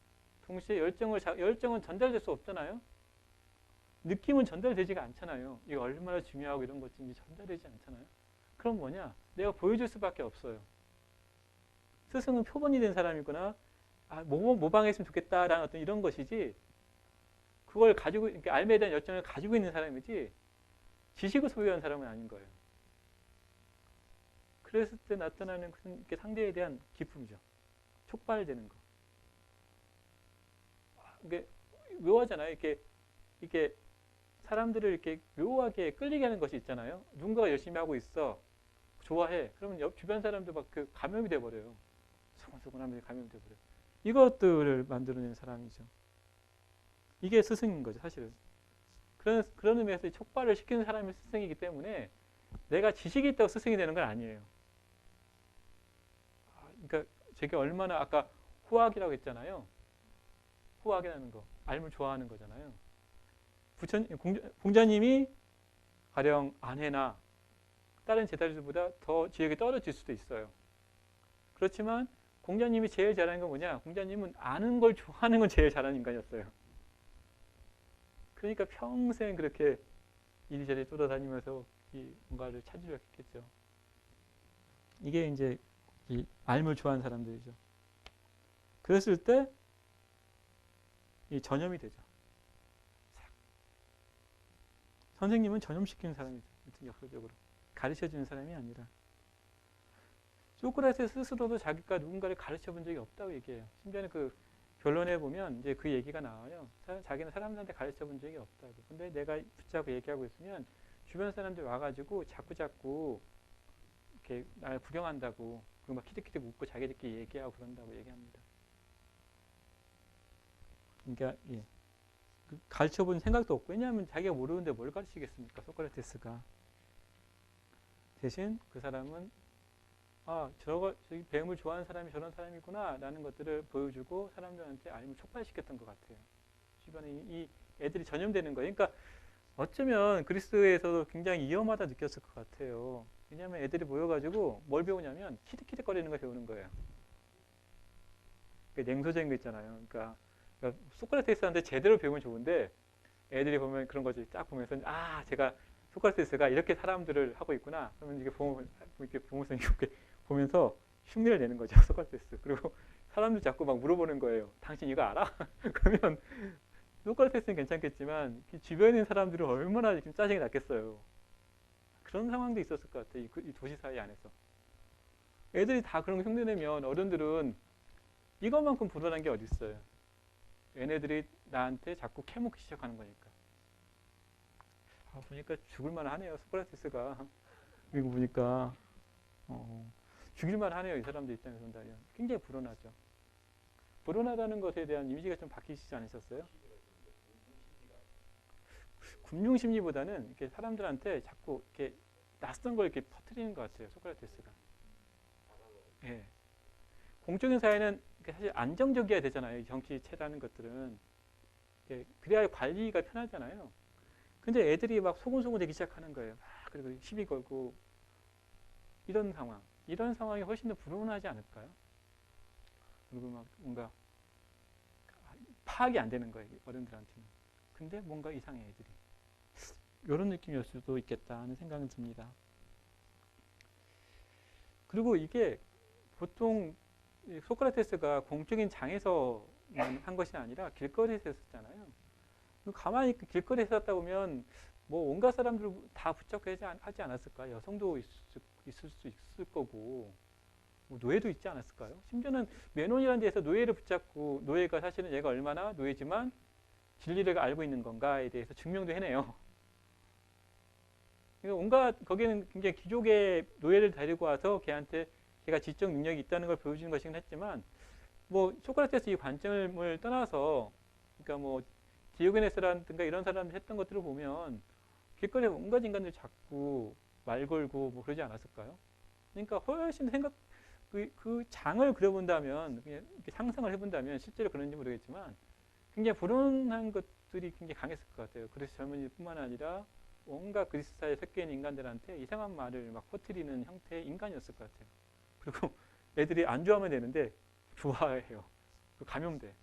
Speaker 1: 동시에 열정은 전달될 수 없잖아요. 느낌은 전달되지가 않잖아요. 이게 얼마나 중요하고 이런 것인지 전달되지 않잖아요. 그럼 뭐냐? 내가 보여줄 수밖에 없어요. 스승은 표본이 된 사람이거나 모방했으면 좋겠다라는 어떤 이런 것이지 그걸 가지고 이렇게 알에 대한 열정을 가지고 있는 사람이지 지식을 소유한 사람은 아닌 거예요. 그랬을 때 나타나는 이렇게 상대에 대한 기쁨이죠. 촉발되는 거. 이게 묘하잖아요. 이게 사람들을 이렇게 묘하게 끌리게 하는 것이 있잖아요. 누군가가 열심히 하고 있어. 좋아해. 그러면 주변 사람도 막 그 감염이 돼버려요. 소곤소곤하면 감염이 돼버려요. 이것들을 만들어낸 사람이죠. 이게 스승인 거죠, 사실은. 그런 의미에서 촉발을 시키는 사람이 스승이기 때문에 내가 지식이 있다고 스승이 되는 건 아니에요. 그러니까 제가 얼마나 아까 후학이라고 했잖아요. 후학이라는 거, 알을 좋아하는 거잖아요. 공자님이 가령 아내나 다른 제자들보다 더 지역이 떨어질 수도 있어요. 그렇지만 공자님이 제일 잘하는 건 뭐냐? 공자님은 아는 걸 좋아하는 건 제일 잘하는 인간이었어요. 그러니까 평생 그렇게 이리저리 돌아다니면서 뭔가를 찾으려 했겠죠. 이게 이제 이 알을 좋아하는 사람들이죠. 그랬을 때 이 전염이 되죠. 선생님은 전염시키는 사람이죠. 역설적으로. 가르쳐주는 사람이 아니라. 소크라테스 스스로도 자기가 누군가를 가르쳐 본 적이 없다고 얘기해요. 심지어는 그 결론에 보면 이제 그 얘기가 나와요. 자기는 사람들한테 가르쳐 본 적이 없다고. 근데 내가 붙잡고 얘기하고 있으면 주변 사람들 와가지고 자꾸 이렇게 날 구경한다고. 그리고 막 키득키득 웃고 자기들끼리 얘기하고 그런다고 얘기합니다. 그러니까 예. 가르쳐본 생각도 없고, 왜냐하면 자기가 모르는데 뭘 가르치겠습니까? 소크라테스가. 대신 그 사람은 저기 뱀을 좋아하는 사람이 저런 사람이구나 라는 것들을 보여주고 사람들한테 알림을 촉발시켰던 것 같아요. 주변에 이 애들이 전염되는 거예요. 그러니까 어쩌면 그리스에서도 굉장히 위험하다 느꼈을 것 같아요. 왜냐하면 애들이 모여가지고 뭘 배우냐면 키득키득거리는 걸 배우는 거예요. 냉소적인 거 있잖아요. 그러니까 소크라테스한테 제대로 배우면 좋은데 애들이 보면 그런 거지 딱 보면서 제가 소크라테스가 이렇게 사람들을 하고 있구나. 그러면 이렇게 보면서 이렇게 보면서 흉내를 내는 거죠. 소크라테스. 그리고 사람들 자꾸 막 물어보는 거예요. 당신 이거 알아? 그러면 소크라테스는 괜찮겠지만 주변에 있는 지들은 얼마나 지금 짜증이 났겠어요. 그런 상황도 있었을 것 같아요. 이 도시 사회 안에서. 애들이 다 그런 거 흉내내면 어른들은 이것만큼 불안한 게 어디 있어요. 얘네들이 나한테 자꾸 캐먹기 시작하는 거니까. 보니까 죽을만 하네요. 소크라테스가. 이거 보니까 죽일만 하네요. 이 사람들 입장에서 본다면. 굉장히 불안하죠. 불안하다는 것에 대한 이미지가 좀 바뀌시지 않으셨어요? 군중심리보다는 이렇게 사람들한테 자꾸 이렇게 낯선 걸 이렇게 퍼뜨리는 것 같아요. 소크라테스가. 예. 공적인 사회는 사실 안정적이어야 되잖아요. 정치체라는 것들은. 그래야 관리가 편하잖아요. 근데 애들이 막 소곤소곤 되기 시작하는 거예요. 그리고 시비 걸고 이런 상황. 이런 상황이 훨씬 더 불온하지 않을까요? 그리고 막 뭔가 파악이 안 되는 거예요. 어른들한테는. 근데 뭔가 이상해 애들이. 이런 느낌이었을 수도 있겠다 하는 생각은 듭니다. 그리고 이게 보통 소크라테스가 공적인 장에서만 한 것이 아니라 길거리에서 했었잖아요. 가만히 길거리에서 했다 보면 뭐 온갖 사람들 다 붙잡고 하지 않았을까? 여성도 있을 수 있을 거고 뭐 노예도 있지 않았을까요? 심지어는 메논이라는 데서 노예를 붙잡고 노예가 사실은 얘가 얼마나 노예지만 진리를 알고 있는 건가에 대해서 증명도 해내요. 온갖 거기는 굉장히 귀족의 노예를 데리고 와서 걔가 지적 능력이 있다는 걸 보여주는 것이긴 했지만 뭐 소크라테스 이 관점을 떠나서 그러니까 뭐 디오게네스라든가 이런 사람들이 했던 것들을 보면 길거리에 온갖 인간들 잡고 말 걸고 뭐 그러지 않았을까요? 그러니까 훨씬 그 장을 그려본다면 이렇게 상상을 해본다면 실제로 그런지 모르겠지만 굉장히 불운한 것들이 굉장히 강했을 것 같아요. 그래서 젊은이뿐만 아니라 온갖 그리스 사회에 섞여 있는 인간들한테 이상한 말을 막 퍼뜨리는 형태의 인간이었을 것 같아요. 그리고 애들이 안 좋아하면 되는데 좋아해요. 감염돼.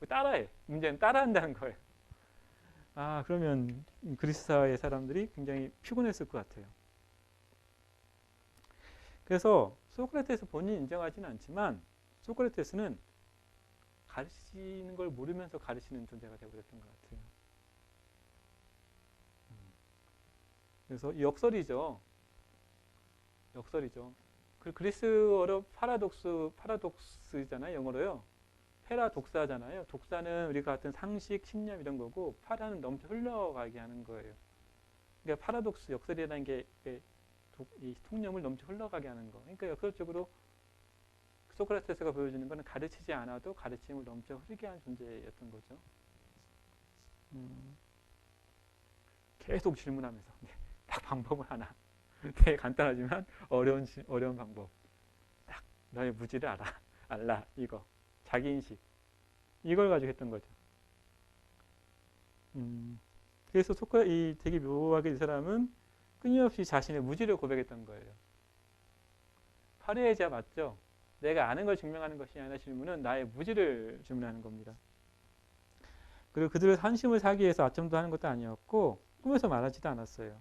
Speaker 1: 따라해. 문제는 따라한다는 거예요. 그러면 그리스 사회의 사람들이 굉장히 피곤했을 것 같아요. 그래서 소크라테스 본인이 인정하지는 않지만 소크라테스는 가르치는 걸 모르면서 가르치는 존재가 되어버렸던 것 같아요. 그래서 역설이죠. 그 그리스어로 파라독스잖아요. 영어로요. 페라독사잖아요. 독사는 우리가 같은 상식, 신념 이런 거고 파라는 넘쳐 흘러가게 하는 거예요. 그러니까 파라독스 역설이라는 게 이 통념을 넘쳐 흘러가게 하는 거. 그러니까 역설적으로 소크라테스가 보여주는 것은 가르치지 않아도 가르침을 넘쳐 흐르게 하는 존재였던 거죠. 계속 질문하면서 딱 방법을 하나. 되게 간단하지만 어려운 방법. 딱 너의 무지를 알라 이거. 자기인식. 이걸 가지고 했던 거죠. 그래서 이 되게 묘하게 이 사람은 끊임없이 자신의 무지를 고백했던 거예요. 파리에자 맞죠? 내가 아는 걸 증명하는 것이 아니라 질문은 나의 무지를 질문하는 겁니다. 그리고 그들을 한심을 사기 위해서 아첨도 하는 것도 아니었고 꿈에서 말하지도 않았어요.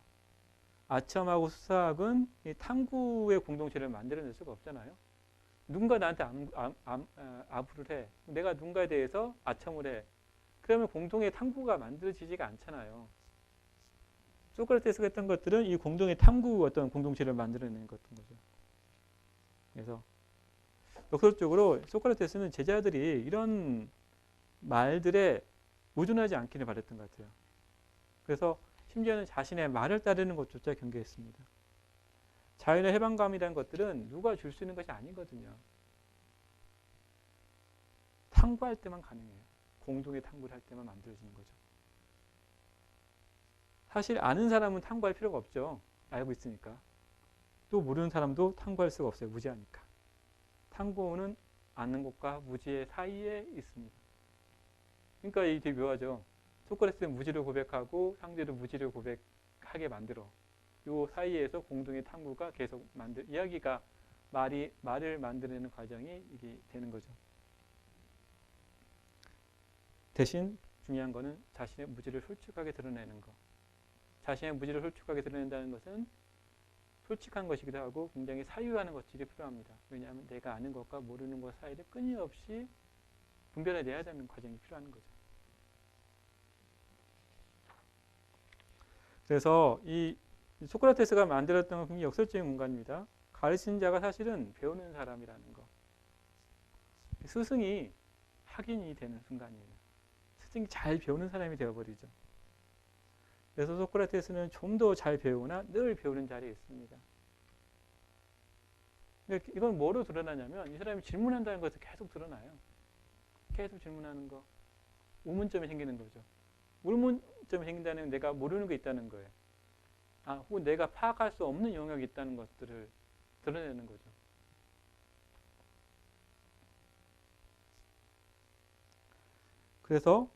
Speaker 1: 아첨하고 수사학은 이 탐구의 공동체를 만들어낼 수가 없잖아요. 누군가 나한테 아부를 해. 내가 누군가에 대해서 아첨을 해. 그러면 공동의 탐구가 만들어지지가 않잖아요. 소크라테스가 했던 것들은 이 공동의 탐구 어떤 공동체를 만들어내는 것인 거죠. 그래서 역설적으로 소크라테스는 제자들이 이런 말들에 의존하지 않기를 바랬던 것 같아요. 그래서 심지어는 자신의 말을 따르는 것조차 경계했습니다. 자유나 해방감이라는 것들은 누가 줄 수 있는 것이 아니거든요. 탐구할 때만 가능해요. 공동의 탐구를 할 때만 만들어지는 거죠. 사실 아는 사람은 탐구할 필요가 없죠. 알고 있으니까. 또 모르는 사람도 탐구할 수가 없어요. 무지하니까. 탐구는 아는 것과 무지의 사이에 있습니다. 그러니까 이게 되게 묘하죠. 소크라테스는 무지를 고백하고 상대도 무지를 고백하게 만들어. 이 사이에서 공동의 탐구가 계속 이야기가 말을 만들어내는 과정이 이게 되는 거죠. 대신 중요한 거는 자신의 무지를 솔직하게 드러내는 거. 자신의 무지를 솔직하게 드러낸다는 것은 솔직한 것이기도 하고 굉장히 사유하는 것들이 필요합니다. 왜냐하면 내가 아는 것과 모르는 것 사이를 끊임없이 분별해내야 되는 과정이 필요한 거죠. 그래서 이 소크라테스가 만들었던 건 굉장히 역설적인 공간입니다. 가르치는 자가 사실은 배우는 사람이라는 거. 스승이 학인이 되는 순간이에요. 스승이 잘 배우는 사람이 되어버리죠. 그래서 소크라테스는 좀 더 잘 배우거나 늘 배우는 자리에 있습니다. 이건 뭐로 드러나냐면 이 사람이 질문한다는 것을 계속 드러나요. 계속 질문하는 거. 의문점이 생기는 거죠. 의문점이 생긴다는 건 내가 모르는 게 있다는 거예요. 혹은 내가 파악할 수 없는 영역이 있다는 것들을 드러내는 거죠. 그래서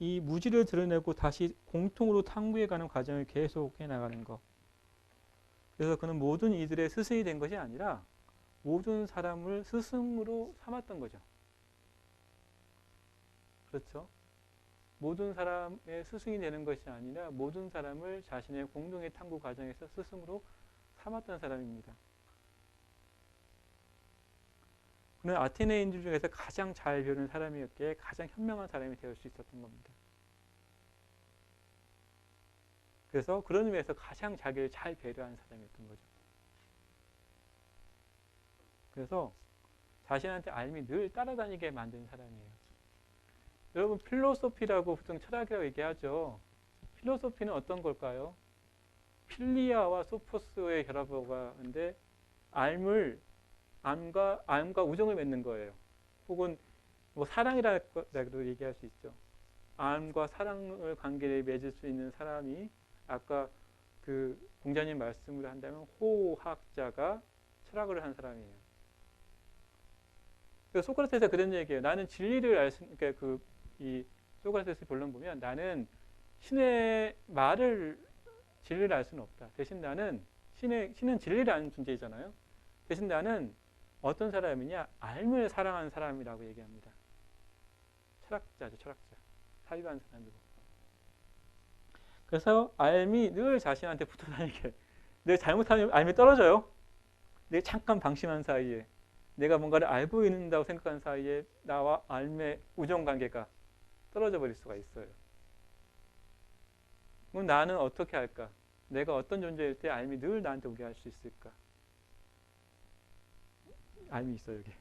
Speaker 1: 이 무지를 드러내고 다시 공통으로 탐구해가는 과정을 계속 해나가는 것. 그래서 그는 모든 이들의 스승이 된 것이 아니라 모든 사람을 스승으로 삼았던 거죠. 그렇죠? 모든 사람의 스승이 되는 것이 아니라 모든 사람을 자신의 공동의 탐구 과정에서 스승으로 삼았던 사람입니다. 그는 아테네인들 중에서 가장 잘 배우는 사람이었기에 가장 현명한 사람이 될 수 있었던 겁니다. 그래서 그런 의미에서 가장 자기를 잘 배려한 사람이었던 거죠. 그래서 자신한테 알미 늘 따라다니게 만든 사람이에요. 여러분 필로소피라고 보통 철학이라고 얘기하죠. 필로소피는 어떤 걸까요? 필리아와 소포스의 결합어가인데 암과 우정을 맺는 거예요. 혹은 뭐 사랑이라고 얘기할 수 있죠. 암과 사랑을 관계를 맺을 수 있는 사람이 아까 그 공자님 말씀을 한다면 호학자가 철학을 한 사람이에요. 그래서 소크라테스가 그런 얘기예요. 나는 진리를 알 수, 그러니까 이 소크라테스 본론 보면 나는 신의 말을 진리를 알 수는 없다. 대신 나는 신은 진리를 아는 존재이잖아요. 대신 나는 어떤 사람이냐? 알을 사랑하는 사람이라고 얘기합니다. 철학자죠, 철학자. 사유한 사람이고. 그래서 알미 늘 자신한테 붙어 다니게. 내가 잘못하면 알미 떨어져요. 내가 잠깐 방심한 사이에 내가 뭔가를 알고 있는다고 생각하는 사이에 나와 알미의 우정 관계가 떨어져 버릴 수가 있어요. 그럼 나는 어떻게 할까? 내가 어떤 존재일 때 알미 늘 나한테 오게 할 수 있을까? 알미 있어요, 여기.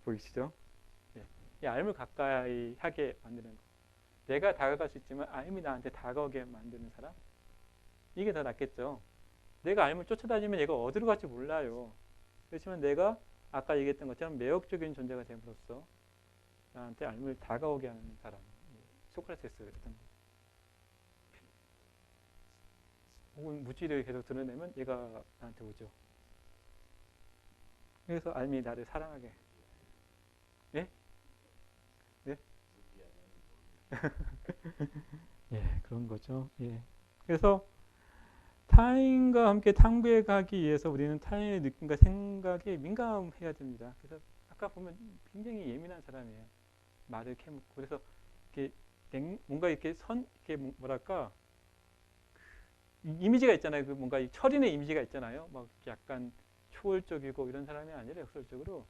Speaker 1: 보이시죠? 네. 이 알을 가까이 하게 만드는 거. 내가 다가갈 수 있지만 알미 나한테 다가오게 만드는 사람? 이게 더 낫겠죠. 내가 알을 쫓아다니면 얘가 어디로 갈지 몰라요. 그렇지만 내가 아까 얘기했던 것처럼 매력적인 존재가 됨으로써 나한테 알을 다가오게 하는 사람. 소크라테스였던 거죠. 혹은 무지를 계속 드러내면 얘가 나한테 오죠. 그래서 알미 나를 사랑하게. 예? 네? 예, 그런 거죠. 예. 그래서 타인과 함께 탐구해 가기 위해서 우리는 타인의 느낌과 생각에 민감해야 됩니다. 그래서 아까 보면 굉장히 예민한 사람이에요. 말을 캐묻고. 그래서 이렇게 뭔가 이렇게 이렇게 뭐랄까 이미지가 있잖아요. 그 뭔가 철인의 이미지가 있잖아요. 막 약간 초월적이고 이런 사람이 아니라 역설적으로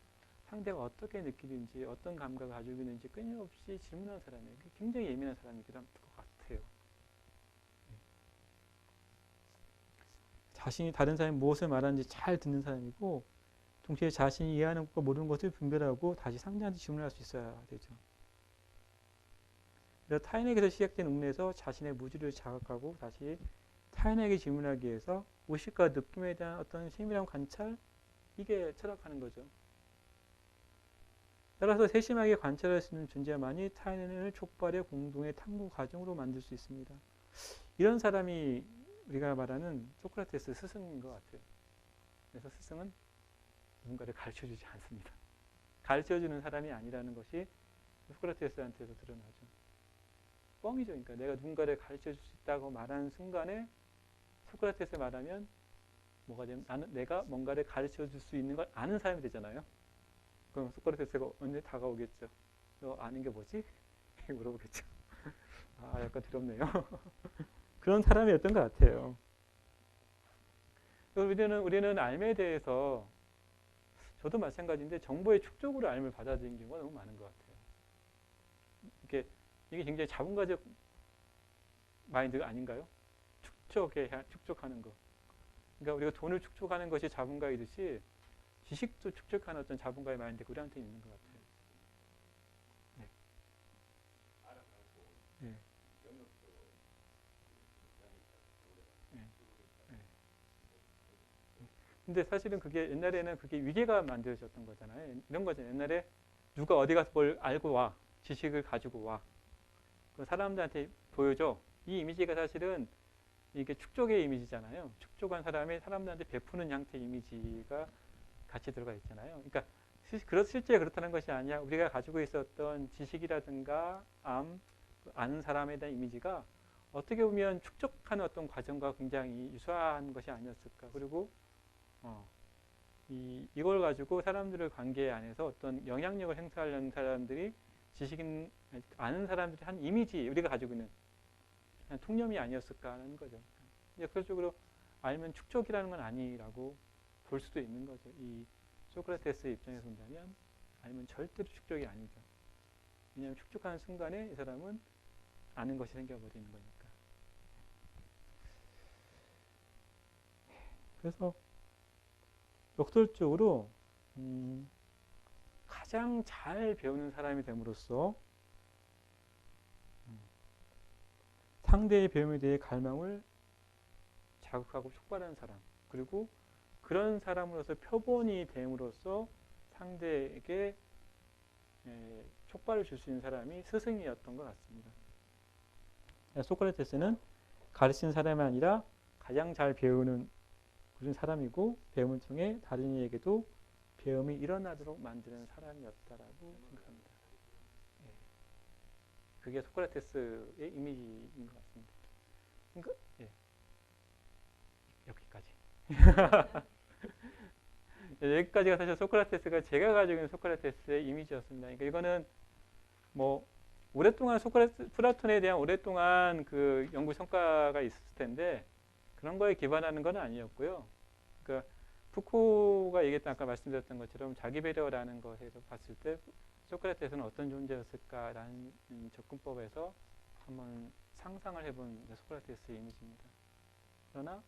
Speaker 1: 상대가 어떻게 느끼는지 어떤 감각을 가지고 있는지 끊임없이 질문하는 사람이에요. 굉장히 예민한 사람이기도 할 것 같아요. 자신이 다른 사람이 무엇을 말하는지 잘 듣는 사람이고 동시에 자신이 이해하는 것과 모르는 것을 분별하고 다시 상대한테 질문할 수 있어야 되죠. 그래서 타인에게서 시작된 웅내에서 자신의 무지를 자각하고 다시 타인에게 질문하기 위해서 의식과 느낌에 대한 어떤 세밀한 관찰, 이게 철학하는 거죠. 따라서 세심하게 관찰할 수 있는 존재만이 타인을 촉발의 공동의 탐구 과정으로 만들 수 있습니다. 이런 사람이 우리가 말하는 소크라테스 스승인 것 같아요. 그래서 스승은 누군가를 가르쳐주지 않습니다. 가르쳐주는 사람이 아니라는 것이 소크라테스한테도 드러나죠. 뻥이죠. 그러니까 내가 누군가를 가르쳐줄 수 있다고 말하는 순간에 소크라테스 말하면 뭐가 되면 내가 뭔가를 가르쳐줄 수 있는 걸 아는 사람이 되잖아요. 그럼 소크라테스가 언제 다가오겠죠. 너 아는 게 뭐지? 물어보겠죠. 아, 약간 두렵네요. 그런 사람이었던 것 같아요. 우리는 삶에 대해서 저도 마찬가지인데 정보의 축적으로 삶을 받아들이는 경우가 너무 많은 것 같아요. 이게 굉장히 자본가적 마인드가 아닌가요? 축적하는 거. 그러니까 우리가 돈을 축적하는 것이 자본가이듯이 지식도 축적하는 어떤 자본가의 마인드가 우리한테 있는 것 같아요. 네. 네. 근데 사실은 그게 옛날에는 그게 위계가 만들어졌던 거잖아요. 이런 거잖아요. 옛날에 누가 어디 가서 뭘 알고 와. 지식을 가지고 와. 그 사람들한테 보여줘. 이 이미지가 사실은 이게 축적의 이미지잖아요. 축적한 사람이 사람들한테 베푸는 형태의 이미지가 같이 들어가 있잖아요. 그러니까 실제 그렇다는 것이 아니야. 우리가 가지고 있었던 지식이라든가 아는 사람에 대한 이미지가 어떻게 보면 축적하는 어떤 과정과 굉장히 유사한 것이 아니었을까. 그리고 이걸 가지고 사람들의 관계 안에서 어떤 영향력을 행사하려는 사람들이 아는 사람들이 한 이미지, 우리가 가지고 있는 그냥 통념이 아니었을까 하는 거죠. 역설적으로 알면 축적이라는 건 아니라고 볼 수도 있는 거죠. 이 소크라테스의 입장에서 본다면 알면 절대로 축적이 아니죠. 왜냐하면 축적하는 순간에 이 사람은 아는 것이 생겨버리는 거니까. 그래서 역설적으로 가장 잘 배우는 사람이 됨으로써 상대의 배움에 대해 갈망을 자극하고 촉발하는 사람, 그리고 그런 사람으로서 표본이 됨으로써 상대에게 촉발을 줄 수 있는 사람이 스승이었던 것 같습니다. 소크라테스는 가르치는 사람이 아니라 가장 잘 배우는 그런 사람이고, 배움을 통해 다른 이에게도 배움이 일어나도록 만드는 사람이었다라고 생각합니다. 예. 그게 소크라테스의 이미지인 것 같습니다. 그러니까, 예. 여기까지. 여기까지가 사실 소크라테스가 제가 가지고 있는 소크라테스의 이미지였습니다. 그러니까 이거는 뭐 오랫동안 플라톤에 대한 오랫동안 그 연구 성과가 있었을 텐데 그런 거에 기반하는 건 아니었고요. 그러니까 푸코가 얘기했던 아까 말씀드렸던 것처럼 자기 배려라는 것에서 봤을 때 소크라테스는 어떤 존재였을까라는 접근법에서 한번 상상을 해본 소크라테스의 이미지입니다. 그러나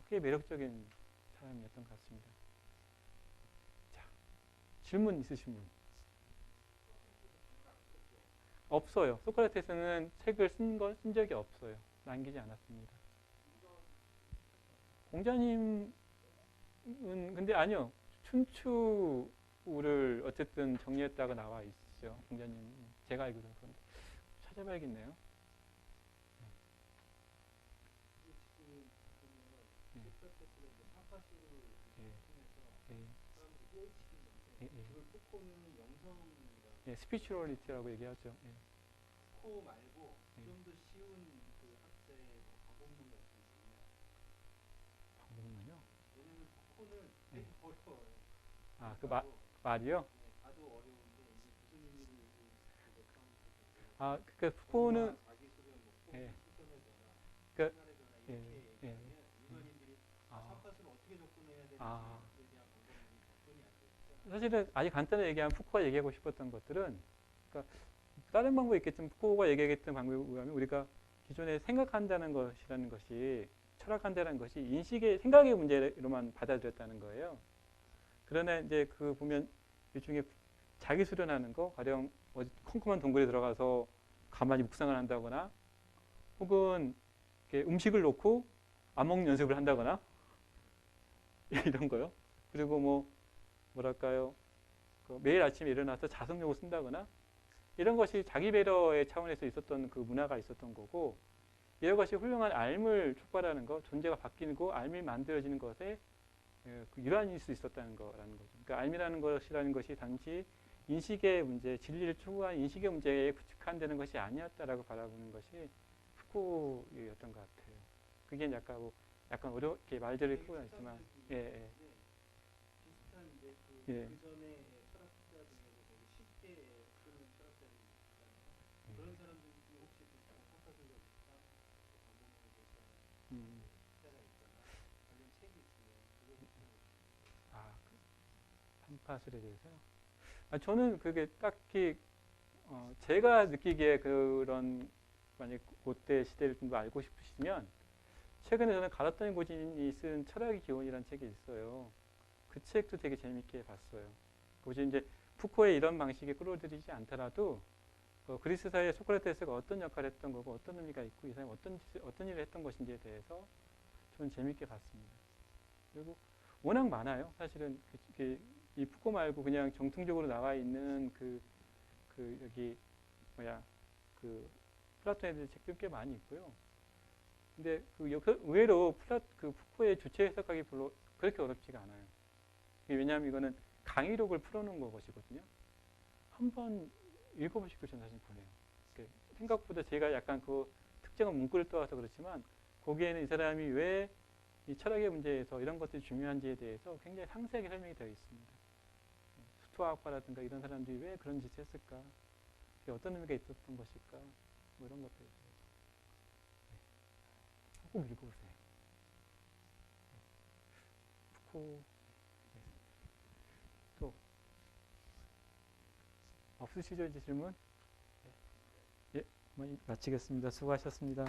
Speaker 1: 꽤 매력적인 사람이었던 것 같습니다. 자, 질문 있으신 분? 없어요. 소크라테스는 책을 쓴 적이 없어요. 남기지 않았습니다. 공자님은 근데 아니요. 춘추를 어쨌든 정리했다고 나와 있죠. 공자님. 제가 알기로는 그런데 찾아봐야겠네요. 예, 스피추얼리티라고 얘기하죠. 예.
Speaker 3: 푸코 말고 좀 더 쉬운 그 학자의 방법론 같은 게 있나요?
Speaker 1: 방법론요?
Speaker 3: 왜냐면 푸코는 되게 어려워요.
Speaker 1: 아, 그 말이요?
Speaker 3: 네, 봐도 어려운데 이게 무슨 의미를
Speaker 1: 아, 그러니까 푸코는
Speaker 3: 자기 수련 뭐
Speaker 1: 예.
Speaker 3: 수점의 변화,
Speaker 1: 그러니까
Speaker 3: 생활의 변화 이렇게 얘기하면 일반인들이 사파스를 어떻게 접근해야 되는지에 대한 방법론이 접근이 안 되니까.
Speaker 1: 사실은 아주 간단하게 얘기하면 푸코가 얘기하고 싶었던 것들은 그러니까 다른 방법이 있겠지만 푸코가 얘기했던 방법에 의하면 우리가 기존에 생각한다는 것이라는 것이 철학한다는 것이 생각의 문제로만 받아들였다는 거예요. 그러나 이제 그 보면 일종의 자기 수련하는 거, 가령 컴컴한 동굴에 들어가서 가만히 묵상을 한다거나 혹은 이렇게 음식을 놓고 암몽 연습을 한다거나 이런 거요. 그리고 뭐랄까요? 그 매일 아침에 일어나서 자성욕을 쓴다거나 이런 것이 자기 배려의 차원에서 있었던 그 문화가 있었던 거고, 이런 것이 훌륭한 삶을 촉발하는 것, 존재가 바뀌고 삶이 만들어지는 것에 그 일환일 수 있었다는 거라는 거죠. 그러니까 삶이라는 것이라는 것이 단지 인식의 문제, 진리를 추구한 인식의 문제에 국한되는 것이 아니었다라고 바라보는 것이 푸코였던 것 같아요. 그게 약간 어렵게 말들을 쓰고 있지만, 예,
Speaker 3: 비슷한 이제
Speaker 1: 예.
Speaker 3: 그 전에 철학자 중에서 되게 쉽게 쓰는 철학자들이 있잖아요. 그런 사람들 중에 혹시 비슷한 판타지가 있거나 반복에 대해서 학자가 있거나 관련 책이 있으면 그거 좀
Speaker 1: 판파술에 대해서요. 저는 그게 딱히 제가 느끼기에 그런 만약 그때 시대를 좀 더 알고 싶으시면 최근에 저는 가라토니 고진이 쓴 철학의 기원이라는 책이 있어요. 그 책도 되게 재밌게 봤어요. 굳이 이제 푸코의 이런 방식에 끌어들이지 않더라도 그리스 사회에 소크라테스가 어떤 역할을 했던 거고 어떤 의미가 있고 이 사람이 어떤 일을 했던 것인지에 대해서 저는 재밌게 봤습니다. 그리고 워낙 많아요. 사실은 이 푸코 말고 그냥 정통적으로 나와 있는 여기 그 플라톤에 대한 책도 꽤 많이 있고요. 근데 의외로 그 푸코의 주체 해석하기 별로 그렇게 어렵지가 않아요. 왜냐하면 이거는 강의록을 풀어놓은 것이거든요. 한번 읽어보시고 저는 사실 보내요. 생각보다 제가 약간 그 특정한 문구를 떠와서 그렇지만 거기에는 이 사람이 왜 이 철학의 문제에서 이런 것들이 중요한지에 대해서 굉장히 상세하게 설명이 되어 있습니다. 스토아학파라든가 이런 사람들이 왜 그런 짓을 했을까? 그게 어떤 의미가 있었던 것일까? 뭐 이런 것들에 대해서. 꼭 읽어보세요. 푸코. 또 없으시죠, 이제 질문? 예, 마치겠습니다. 수고하셨습니다.